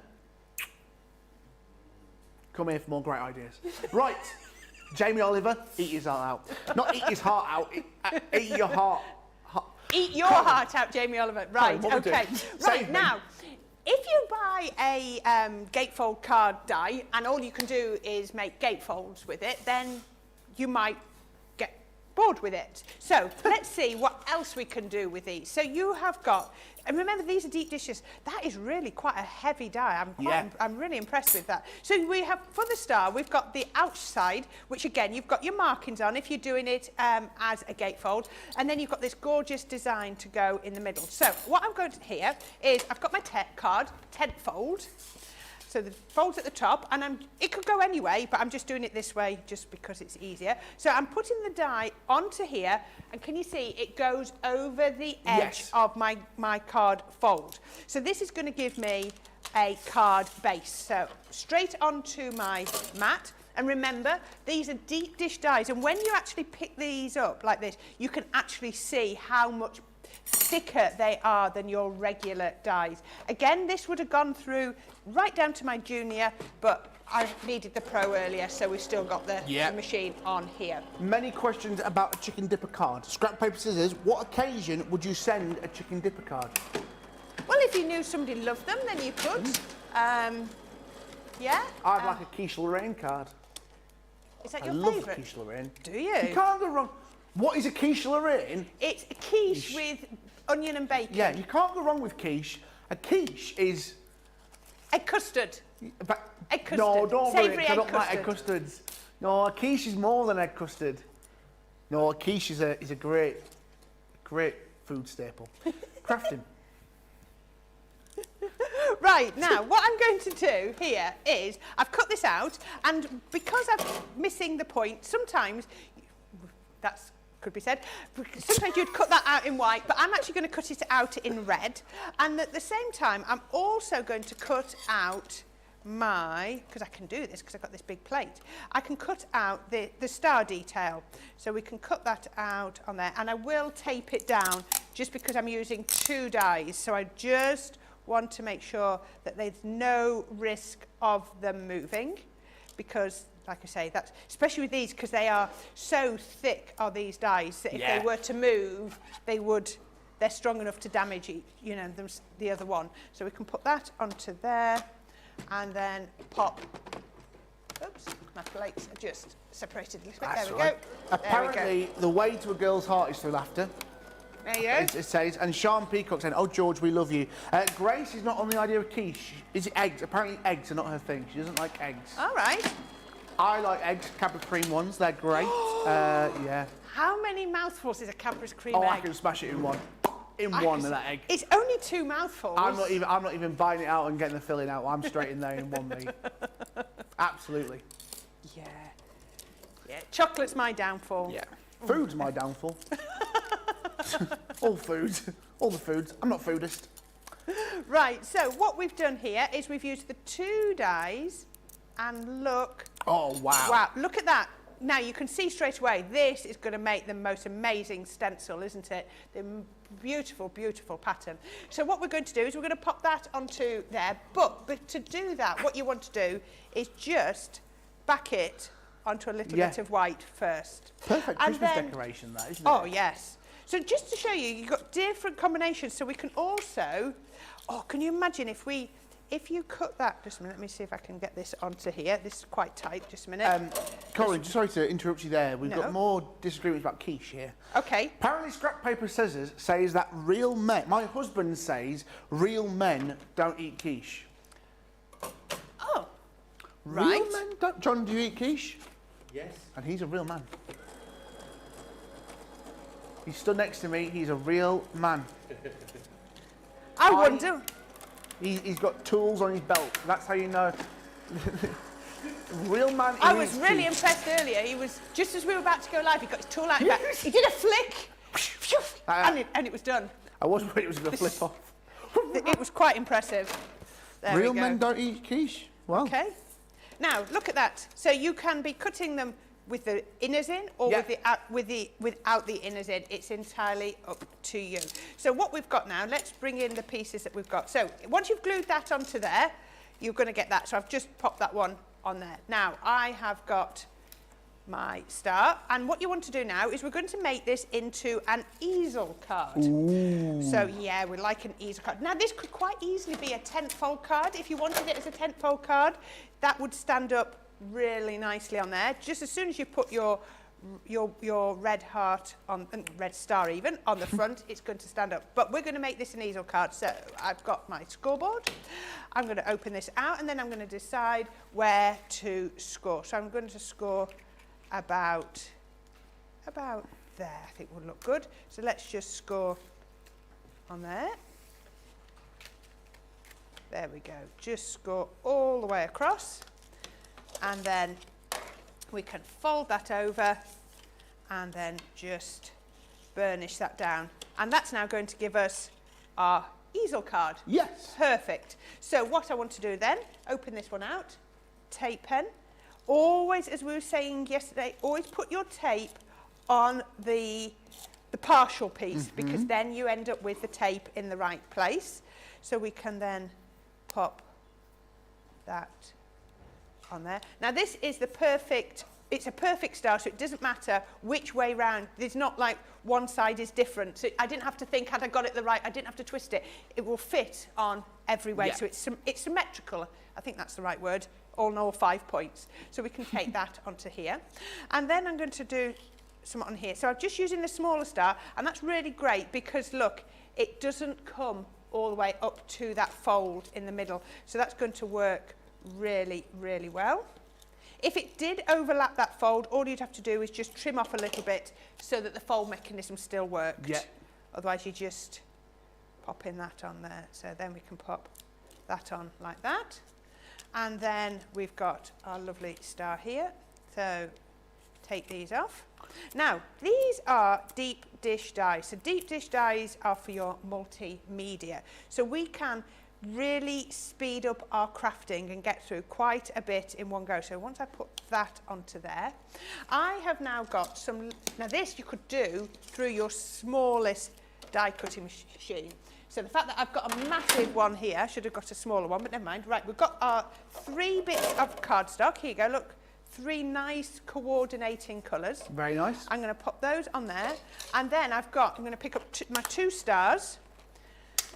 Come here for more great ideas. Right, Jamie Oliver, eat his heart out. Not eat his heart out, eat your heart. Eat your heart out, Jamie Oliver. Right, okay. Right, now, if you buy a gatefold card die and all you can do is make gatefolds with it, then you might get bored with it. So let's see what else we can do with these. So you have got, and remember these are deep dishes. That is really quite a heavy die. I'm really impressed with that. So we have, for the star, we've got the outside, which again, you've got your markings on if you're doing it as a gatefold. And then you've got this gorgeous design to go in the middle. So what I'm going to here is, I've got my card, tent fold. So the fold's at the top, and it could go anyway, but I'm just doing it this way just because it's easier. So I'm putting the die onto here, and can you see it goes over the edge of my card fold. So this is going to give me a card base. So straight onto my mat, And remember, these are deep dish dies, and when you actually pick these up like this, you can actually see how much thicker they are than your regular dies. Again, this would have gone through right down to my junior, but I needed the pro earlier, so we've still got the machine on here. Many questions about a chicken dipper card. Scrap, paper, scissors. What occasion would you send a chicken dipper card? Well, if you knew somebody loved them, then you could. Yeah. I'd like a quiche Lorraine card. Is that your favourite? I favourite? love a quiche Lorraine. Do you? You can't go wrong. What is a quiche Lorraine? It's a quiche with onion and bacon. Yeah, you can't go wrong with quiche. A quiche is... Egg custard. Egg custard. No, don't worry, Savoury I egg don't like custard. egg custards. No, a quiche is more than egg custard. No, a quiche is a great food staple. Crafting. Right, now what I'm going to do here is I've cut this out, and because I'm missing the point, sometimes that's could be said. Sometimes you'd cut that out in white, but I'm actually going to cut it out in red. And at the same time, I'm also going to cut out because I can do this because I've got this big plate, I can cut out the star detail. So we can cut that out on there, and I will tape it down just because I'm using 2 dies. So I just want to make sure that there's no risk of them moving, because like I say, that's especially with these, because they are so thick, are these dies, that if they were to move, they're strong enough to damage the other one. So we can put that onto there, and then pop. Oops, my plates are just separated a little bit. That's there we right. go. Apparently, the way to a girl's heart is through laughter. There you go. It says, and Sean Peacock saying, "Oh George, we love you." Grace is not on the idea of quiche. Is it eggs? Apparently, eggs are not her thing. She doesn't like eggs. All right. I like eggs, Cadbury cream ones. They're great. Yeah. How many mouthfuls is a Cadbury cream Oh, egg? I can smash it in one. One of that egg. It's only 2 mouthfuls. I'm not even buying it out and getting the filling out. I'm straight in there in one, mate. Absolutely. Yeah. Yeah. Chocolate's my downfall. Yeah. Food's my downfall. All foods. All the foods. I'm not foodist. Right, so what we've done here is we've used the 2 dies, and look. Oh, wow. Wow, look at that. Now you can see straight away, this is going to make the most amazing stencil, isn't it? The beautiful, beautiful pattern. So what we're going to do is we're going to pop that onto there, but to do that, what you want to do is just back it onto a little bit of white first. Perfect and Christmas then, decoration, that, isn't it? Oh, yes. So just to show you, you've got different combinations, so we can also, can you imagine if you cut that, just a minute, let me see if I can get this onto here. This is quite tight, just a minute. Colin, just sorry to interrupt you there. We've got more disagreements about quiche here. Okay. Apparently, Scrap Paper Scissors says that real men, my husband says, real men don't eat quiche. Oh, Real right. men don't. John, do you eat quiche? Yes. And he's a real man. He stood next to me. He's a real man. I wonder. He's got tools on his belt. That's how you know. Real man. I was really impressed earlier. He was, just as we were about to go live, he got his tool out. He did a flick, and it was done. I was worried it was going to flip off. It was quite impressive. There Real we go. men don't eat quiche. Well. Okay. Now look at that. So you can be cutting them with the inners in, or without the inners in. It's entirely up to you. So what we've got now, let's bring in the pieces that we've got. So once you've glued that onto there, you're going to get that. So I've just popped that one on there. Now I have got my star, and what you want to do now is we're going to make this into an easel card. Ooh. So yeah, we like an easel card. Now this could quite easily be a tent-fold card. If you wanted it as a tent-fold card, that would stand up really nicely on there. Just as soon as you put your red heart on, and red star even, on the front, it's going to stand up. But we're going to make this an easel card. So I've got my scoreboard. I'm going to open this out, and then I'm going to decide where to score. So I'm going to score about there. I think will look good. So let's just score on there. There we go. Just score all the way across. And then we can fold that over and then just burnish that down. And that's now going to give us our easel card. Yes. Perfect. So what I want to do then, open this one out, tape pen. always, as we were saying yesterday, always put your tape on the partial piece, because then you end up with the tape in the right place. So we can then pop that on there. Now this is the perfect, it's a perfect star, so it doesn't matter which way round. There's not like one side is different. So I didn't have to think, had I got it the right, I didn't have to twist it. It will fit on every way. So it's symmetrical. I think that's the right word. All in all 5 points. So we can take that onto here. And then I'm going to do some on here. So I'm just using the smaller star, and that's really great because look, it doesn't come all the way up to that fold in the middle. So that's going to work really, really well. If it did overlap that fold, all you'd have to do is just trim off a little bit so that the fold mechanism still worked. Yeah. Otherwise you just pop in that on there. So then we can pop that on like that. And then we've got our lovely star here. So take these off. Now, these are deep dish dies. So deep dish dies are for your multimedia. So we can really speed up our crafting and get through quite a bit in one go. So once I put that onto there, I have now got some, now this you could do through your smallest die cutting machine. So the fact that I've got a massive one here, I should have got a smaller one, but never mind. Right, we've got our 3 bits of cardstock. Here you go, look, 3 nice coordinating colours. Very nice. I'm going to pop those on there. And then I'm going to pick up my 2 stars,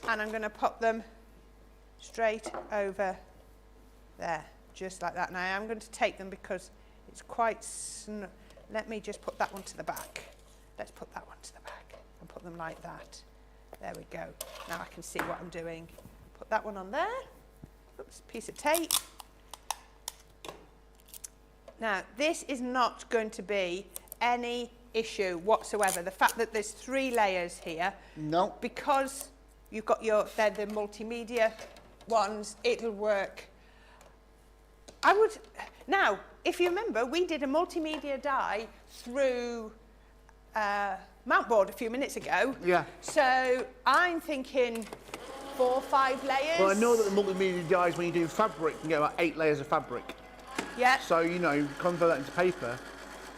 and I'm going to pop them straight over there, just like that. Now I am going to take them because it's quite let me just put that one to the back. Let's put that one to the back and put them like that. There we go. Now I can see what I'm doing. Put that one on there. Oops, piece of tape. Now this is not going to be any issue whatsoever. The fact that there's 3 layers here. No. Because you've got they're the multimedia ones, it'll work. Now, if you remember, we did a multimedia die through mountboard a few minutes ago. Yeah. So I'm thinking 4 or 5 layers. Well, I know that the multimedia dies, when you do fabric, you can get about 8 layers of fabric. Yeah. So, you know, convert that into paper,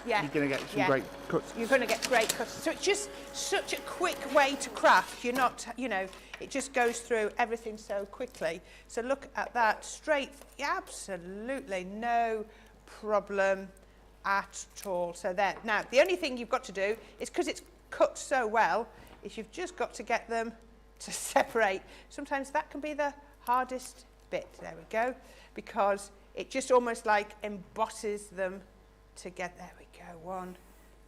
yeah. you're going to get some great cuts. You're going to get great cuts. So it's just such a quick way to craft. You're not, you know, it just goes through everything so quickly. So look at that, straight, absolutely no problem at all. So there. Now, the only thing you've got to do is, because it's cut so well, is you've just got to get them to separate. Sometimes that can be the hardest bit. There we go. Because it just almost like embosses them together. There we go. 1,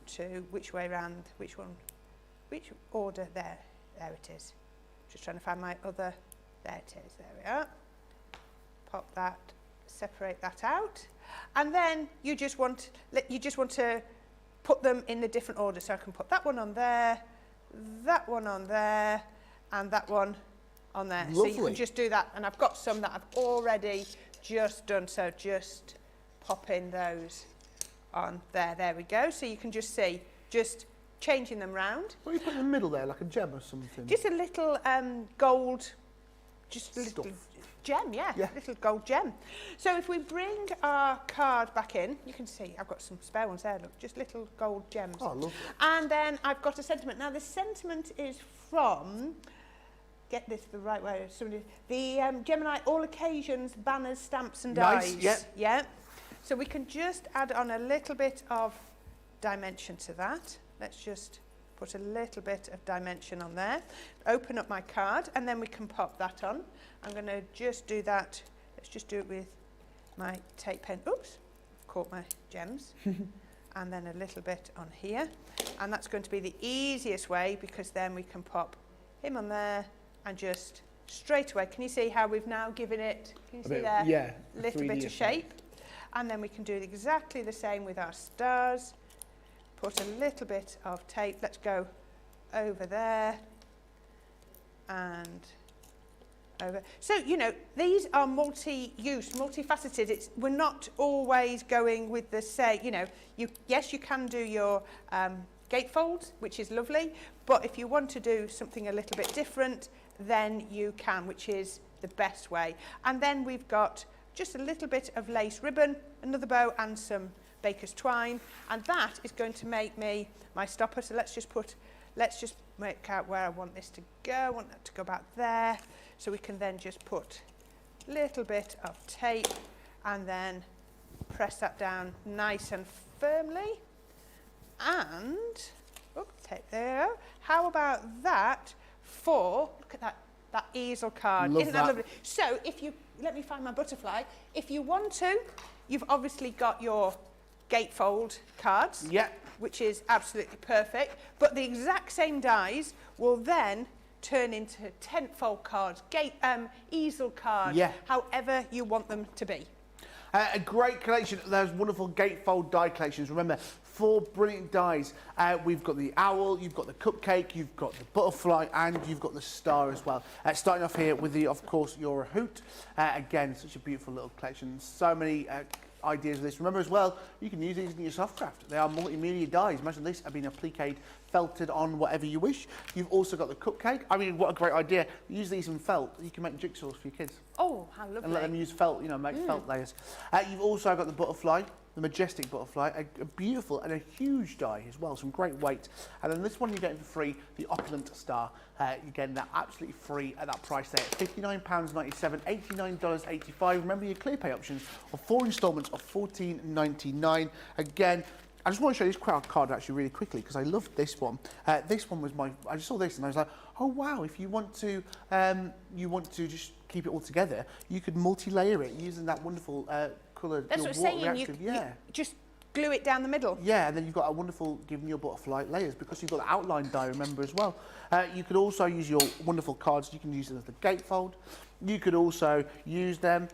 2, which way round, which one, which order? There it is. Just trying to find my other, there it is, there we are. Pop that, separate that out. And then you just want to put them in the different order. So I can put that one on there, that one on there, and that one on there. Lovely. So you can just do that. And I've got some that I've already just done. So just pop in those on there. There we go. So you can just see, just changing them round. What are you putting in the middle there, like a gem or something? Just a little gold, just a little Stuff. gem, yeah, little gold gem. So if we bring our card back in, you can see I've got some spare ones there, look, just little gold gems. Oh, lovely. And then I've got a sentiment. Now the sentiment is from, get this the right way, the Gemini All Occasions Banners, Stamps and Dies. Nice, yeah. Yeah. So we can just add on a little bit of dimension to that. Let's just put a little bit of dimension on there. Open up my card, and then we can pop that on. I'm going to just do that. Let's just do it with my tape pen. Oops, I've caught my gems. And then a little bit on here. And that's going to be the easiest way, because then we can pop him on there and just straight away. Can you see how we've now given it, can you see there? Yeah. A little bit of shape. And then we can do exactly the same with our stars. Put a little bit of tape, let's go over there and over. So, you know, these are multi-use, multifaceted. We're not always going with the same, you know, yes, you can do your gatefolds, which is lovely, but if you want to do something a little bit different, then you can, which is the best way. And then we've got just a little bit of lace ribbon, another bow and some baker's twine, and that is going to make me my stopper. So let's just make out where I want this to go. I want that to go about there. So we can then just put a little bit of tape and then press that down nice and firmly. And, tape there. How about that for, look at that easel card. Love Isn't that lovely? So if you, let me find my butterfly. If you want to, you've obviously got your gatefold cards. Yeah. Which is absolutely perfect. But the exact same dies will then turn into tentfold cards, easel cards, however you want them to be. A great collection of those wonderful gatefold die collections. Remember, 4 brilliant dies. We've got the owl, you've got the cupcake, you've got the butterfly, and you've got the star as well. Starting off here with the, of course, your hoot. Again, such a beautiful little collection. So many ideas of this. Remember as well, you can use these in your soft craft. They are multimedia dies. Imagine this being appliqued, felted on whatever you wish. You've also got the cupcake. I mean, what a great idea. Use these in felt. You can make jigsaws for your kids. Oh, how lovely. And let them use felt, you know, make felt layers. You've also got the butterfly, the majestic butterfly, a beautiful and a huge die as well, some great weight. And then this one you're getting for free, the opulent star. You're getting that absolutely free at that price there, £59.97, $89.85. Remember your clear pay options of 4 instalments of $14.99. Again, I just want to show you this card actually really quickly because I loved this one. This one was I just saw this and I was like, oh wow, if you want to just keep it all together, you could multi-layer it using that wonderful colour. That's what I'm saying, you just glue it down the middle. Yeah, and then you've got a wonderful giving your butterfly layers because you've got the outline die, remember, as well. You could also use your wonderful cards. You can use them as the gatefold. You could also use them.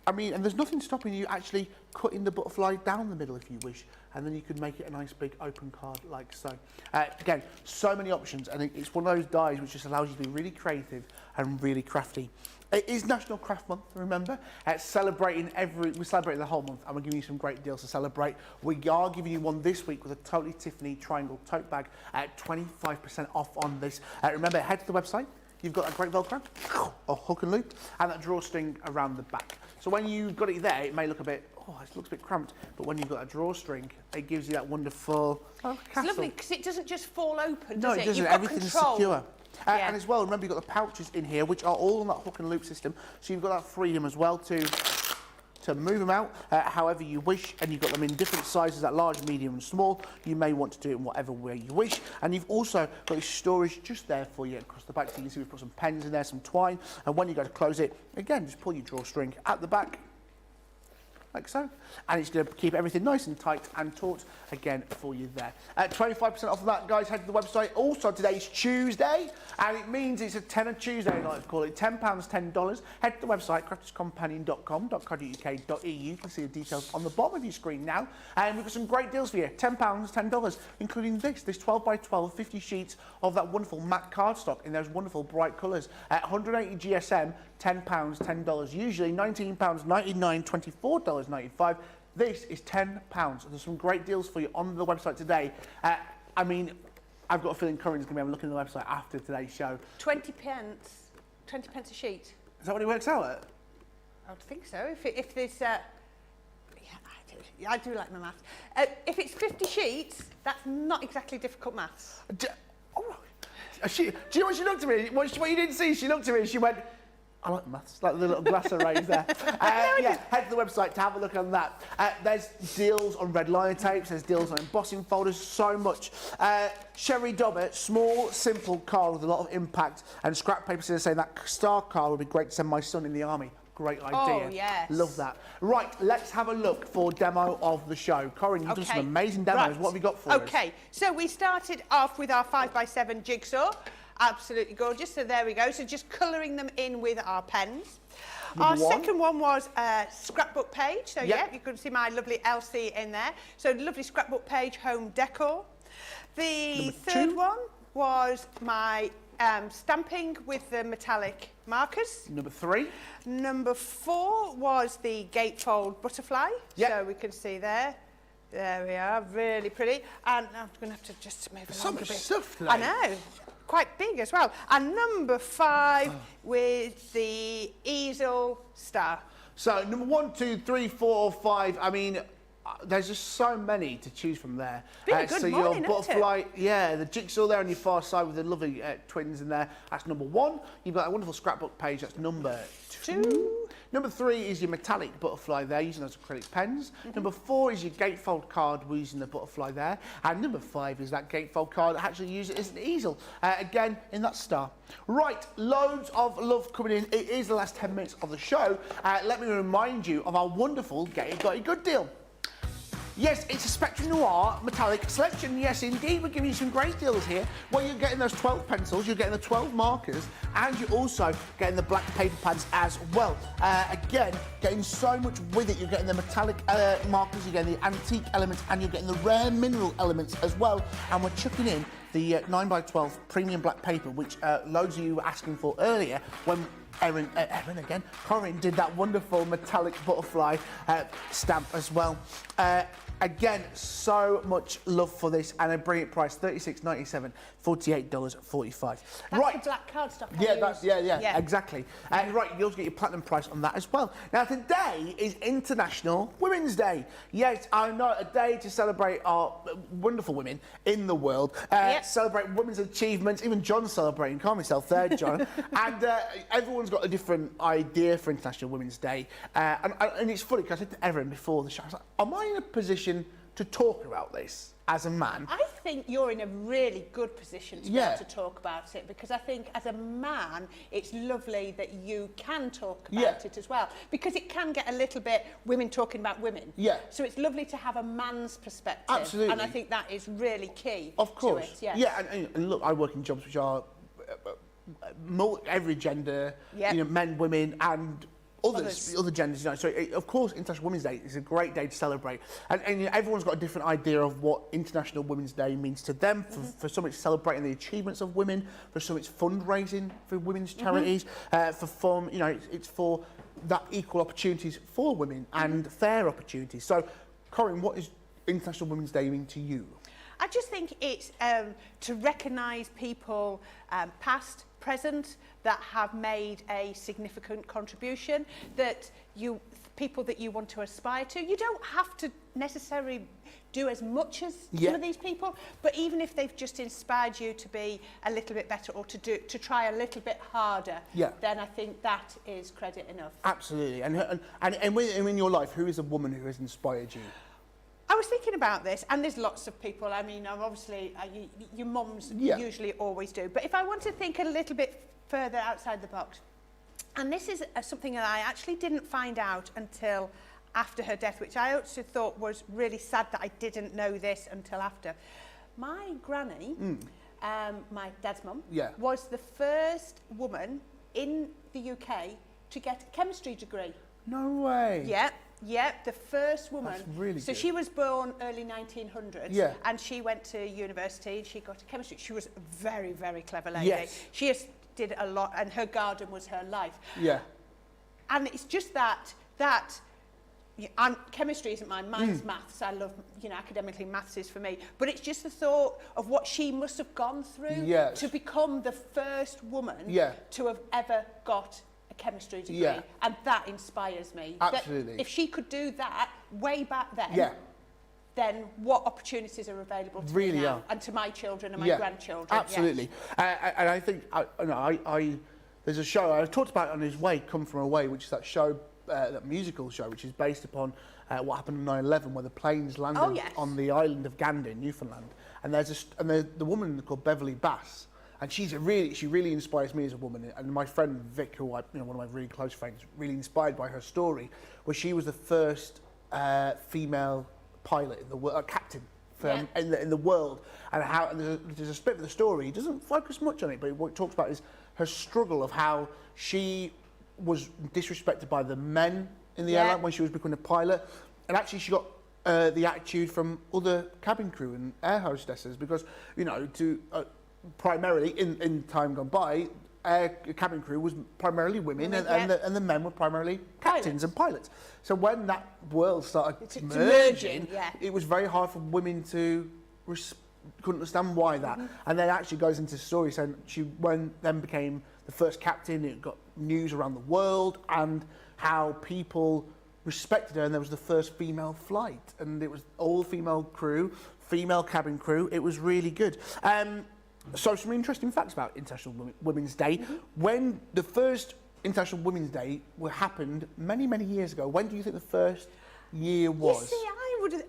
I mean, and there's nothing stopping you actually cutting the butterfly down the middle if you wish, and then you could make it a nice big open card like so. Again, so many options, and it's one of those dies which just allows you to be really creative and really crafty. It is National Craft Month, remember? We're celebrating the whole month, and we're giving you some great deals to celebrate. We are giving you one this week with a totally Tiffany triangle tote bag at 25% off on this. Remember, head to the website. You've got a great Velcro, or hook and loop, and that drawstring around the back. So when you've got it there, it may look a bit, it looks a bit cramped, but when you've got a drawstring, it gives you that wonderful castle. It's lovely because it doesn't just fall open, does No, it doesn't. You've got Everything's control. secure. And as well, remember you've got the pouches in here, which are all on that hook and loop system, so you've got that freedom as well to move them out however you wish, and you've got them in different sizes, that large, medium and small. You may want to do it in whatever way you wish, and you've also got your storage just there for you across the back. So you can see we've put some pens in there, some twine, and when you go to close it, again, just pull your drawstring at the back, like so, and it's going to keep everything nice and tight and taut again for you there. 25% off of that, guys. Head to the website. Also, today's Tuesday, and it means it's a tenner Tuesday, I like to call it. £10, $10. Head to the website, crafterscompanion.com.co.uk.eu. You can see the details on the bottom of your screen now, and we've got some great deals for you. £10, $10, including this 12x12, 50 sheets of that wonderful matte cardstock in those wonderful bright colours. 180 GSM, £10, $10. Usually £19.99, $24.95. This is £10. There's some great deals for you on the website today. I mean, I've got a feeling Corrine's going to be able to look at the website after today's show. 20 pence a sheet. Is that what it works out at? I would think so. If there's, I do like my maths. If it's 50 sheets, that's not exactly difficult maths. Do you know what she looked at me? What you didn't see, she looked at me and she went, I like maths, like the little glass arrays there. Head to the website to have a look on that. There's deals on red liner tapes, there's deals on embossing folders, so much. Sherry Dobber, small, simple card with a lot of impact, and scrap paper saying that star card would be great to send my son in the army. Great idea. Oh, yes. Love that. Right, let's have a look for demo of the show. Corrine, you've done some amazing demos. Right. What have you got for us? Okay, so we started off with our 5x7 jigsaw. Absolutely gorgeous. So there we go. So just colouring them in with our pens. Our second one was a scrapbook page. So yeah, you can see my lovely Elsie in there. So lovely scrapbook page, home decor. The third one was my stamping with the metallic markers. Number 3. Number 4 was the gatefold butterfly. So we can see there. There we are, really pretty. And I'm going to have to just move along a bit. So much stuff today. I know. Quite big as well. And number 5 with the easel star. So number 1, 2, 3, 4, 5. I mean, there's just so many to choose from there. Been a good so morning, your hasn't butterfly, yeah, the jigsaw there on your far side with the lovely twins in there. That's number 1. You've got a wonderful scrapbook page. That's number 2. Number 3 is your metallic butterfly there, using those acrylic pens. Number 4 is your gatefold card, we're using the butterfly there. And number 5 is that gatefold card that actually use it as an easel. Again, in that star. Right, loads of love coming in. It is the last 10 minutes of the show. Let me remind you of our wonderful Get It Got It Good deal. Yes, it's a Spectrum Noir metallic selection. Yes, indeed, we're giving you some great deals here. Well, you're getting those 12 pencils, you're getting the 12 markers, and you're also getting the black paper pads as well. Again, getting so much with it. You're getting the metallic markers, you're getting the antique elements, and you're getting the rare mineral elements as well. And we're chucking in the 9x12 premium black paper, which loads of you were asking for earlier when Corrine did that wonderful metallic butterfly stamp as well. Again, so much love for this, and a brilliant price, $36.97, $48.45. That's right, the black cardstock. Yeah, exactly. Right, you also get your platinum price on that as well. Now, today is International Women's Day. Yes, I know, a day to celebrate our wonderful women in the world. Celebrate women's achievements. Even John's celebrating. Calm yourself there, John. And everyone's got a different idea for International Women's Day. And it's funny, because I said to Erin before the show, I was like, am I in a position to talk about this as a man? I think you're in a really good position to be able to talk about it, because I think as a man it's lovely that you can talk about it as well, because it can get a little bit women talking about women. So it's lovely to have a man's perspective. Absolutely. And I think that is really key. Of course. To it, Yeah, and look, I work in jobs which are every gender, you know, men, women, and other genders, you know. So, of course, International Women's Day is a great day to celebrate. And you know, everyone's got a different idea of what International Women's Day means to them. For some, it's celebrating the achievements of women. For some, it's fundraising for women's charities. For some, you know, it's for that equal opportunities for women and fair opportunities. So, Corrine, what is International Women's Day mean to you? I just think it's to recognise people past, present, that have made a significant contribution, that people that you want to aspire to. You don't have to necessarily do as much as some of these people, but even if they've just inspired you to be a little bit better, or to try a little bit harder, then I think that is credit enough. Absolutely. And in your life, who is a woman who has inspired you? I was thinking about this, and there's lots of people. I mean, obviously, your mums usually always do. But if I want to think a little bit further outside the box, and this is something that I actually didn't find out until after her death, which I also thought was really sad that I didn't know this until after. My granny, my dad's mum, was the first woman in the UK to get a chemistry degree. No way. Yeah, the first woman. That's really so good. She was born early 1900s, and she went to university and she got a chemistry. She was a very, very clever lady. She just did a lot, and her garden was her life. And it's just that chemistry isn't mine. Mine's maths. I love, you know, academically maths is for me. But it's just the thought of what she must have gone through to become the first woman to have ever got a chemistry degree, and that inspires me. Absolutely. That if she could do that way back then, then what opportunities are available to me now and to my children and my grandchildren? Absolutely. And I think there's a show I talked about on his way, Come From Away, which is that show, that musical show, which is based upon what happened on 9/11, where the planes landed on the island of Gander, Newfoundland. And there's the woman called Beverly Bass. And she really inspires me as a woman. And my friend Vic, who one of my really close friends, really inspired by her story, where she was the first female pilot in the world, captain in the world. And how there's a split of the story. It doesn't focus much on it, but what it talks about is her struggle of how she was disrespected by the men in the airline when she was becoming a pilot, and actually she got the attitude from other cabin crew and air hostesses, because primarily in time gone by, cabin crew was primarily women, and the men were primarily captains and pilots. So when that world started merging, it was very hard for women to couldn't understand why that. And then actually goes into the story saying then became the first captain. It got news around the world, and how people respected her, and there was the first female flight, and it was all female crew, female cabin crew. It was really good. So some interesting facts about International Women's Day. When the first International Women's Day happened many, many years ago, when do you think the first year was? You see,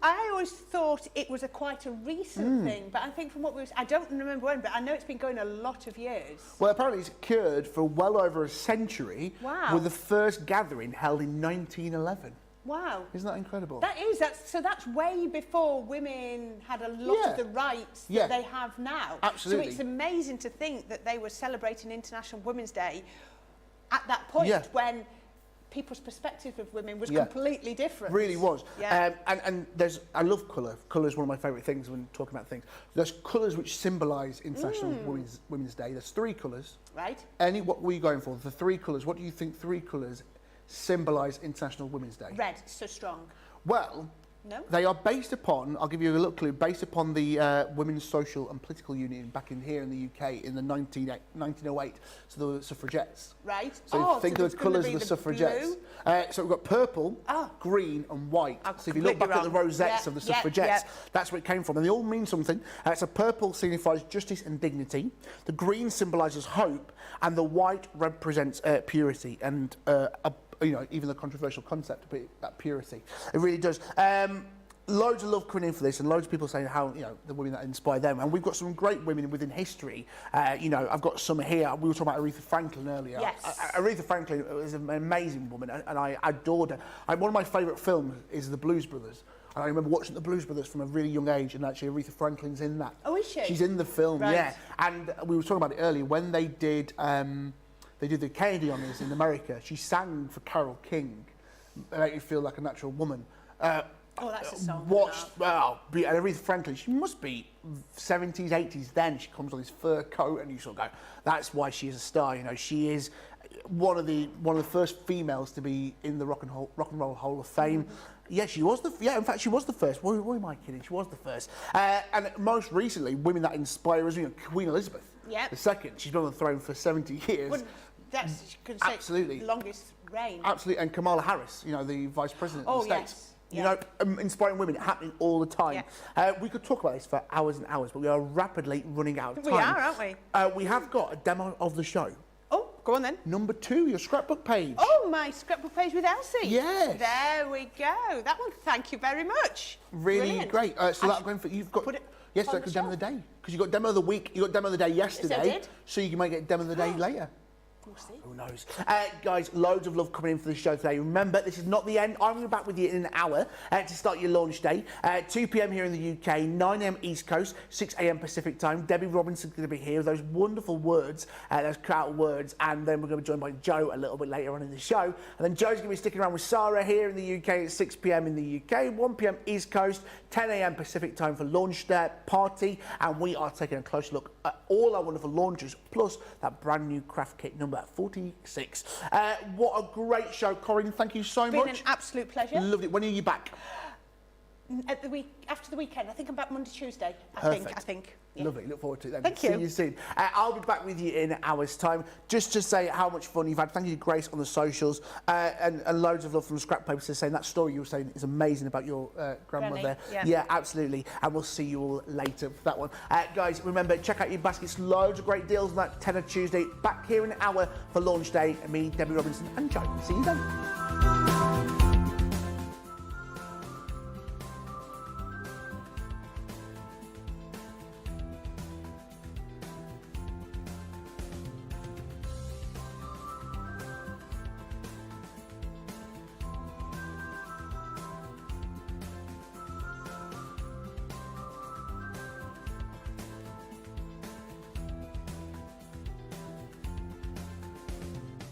I always thought it was quite a recent thing, but I think from what I don't remember when, but I know it's been going a lot of years. Well, apparently it's occurred for well over a century. Wow. With the first gathering held in 1911. Wow. Isn't that incredible? That's way before women had a lot of the rights that they have now. Absolutely. So it's amazing to think that they were celebrating International Women's Day at that point when people's perspective of women was completely different. Really was. Yeah. And I love colour. Colour is one of my favourite things when talking about things. There's colours which symbolise International Women's Day. There's 3 colours. Right. What were you going for? The 3 colours. What do you think 3 colours symbolise International Women's Day? Red, so strong. Well, they are based upon, I'll give you a little clue, based upon the Women's Social and Political Union back in here in the UK in the 1908, so the suffragettes. Right. So think of the colours of the suffragettes. So we've got purple, green and white. So if you look back at the rosettes of the suffragettes, that's where it came from. And they all mean something. So purple signifies justice and dignity. The green symbolises hope. And the white represents purity and even the controversial concept of that purity. It really does. Loads of love coming in for this, and loads of people saying how the women that inspire them. And we've got some great women within history. I've got some here. We were talking about Aretha Franklin earlier. Yes. Aretha Franklin was an amazing woman, and I adored her. One of my favourite films is The Blues Brothers. And I remember watching The Blues Brothers from a really young age, and actually Aretha Franklin's in that. Oh, is she? She's in the film, right. yeah. And we were talking about it earlier when they did the Kennedy Honours in America. She sang for Carole King, "Make You Feel Like a Natural Woman." That's a song. And Aretha Franklin, she must be 70s, 80s then. She comes on this fur coat, and you sort of go, "That's why she is a star." She is one of the first females to be in the Rock and Roll Hall of Fame. Yeah, she was in fact, she was the first. Why am I kidding? She was the first. And most recently, women that inspire us, Queen Elizabeth II. She's been on the throne for 70 years. Well, that's, you could say, absolutely the longest reign. Absolutely. And Kamala Harris, the Vice President of the States. Yes. Inspiring women, happening all the time. Yeah. We could talk about this for hours and hours, but we are rapidly running out of time. We are, aren't we? We have got a demo of the show. Oh, go on then. Number 2, your scrapbook page. Oh, my scrapbook page with Elsie. Yes. There we go. That one, thank you very much. Really Brilliant. great. So that's going for, you've got... Yes, that's demo of the day. Because you got demo of the week, you got demo of the day yesterday. Yes, I did. So you might get demo of the day later. We'll see. Who knows? Guys, loads of love coming in for the show today. Remember, this is not the end. I'm going to be back with you in an hour to start your launch day. 2 p.m. here in the UK, 9 a.m. East Coast, 6 a.m. Pacific time. Debbie Robinson's going to be here with those wonderful words, those crowd words, and then we're going to be joined by Joe a little bit later on in the show. And then Joe's going to be sticking around with Sarah here in the UK at 6 p.m. in the UK, 1 p.m. East Coast, 10 a.m. Pacific time for launch day party. And we are taking a close look at all our wonderful launches, plus that brand new craft kit number 46. What a great show, Corrine. Thank you so much. It's been an absolute pleasure. Lovely. When are you back? After the weekend. I think I'm back Monday, Tuesday. I think. Yeah. Lovely. Look forward to it then. Thank you. See you soon. I'll be back with you in an hour's time. Just to say how much fun you've had. Thank you to Grace on the socials. And loads of love from Scrap Papers saying that story you were saying is amazing about your grandmother. Yeah, absolutely. And we'll see you all later for that one. Guys, remember, check out your baskets. Loads of great deals on that Tenner Tuesday. Back here in an hour for launch day. And me, Debbie Robinson, and Joe. See you then.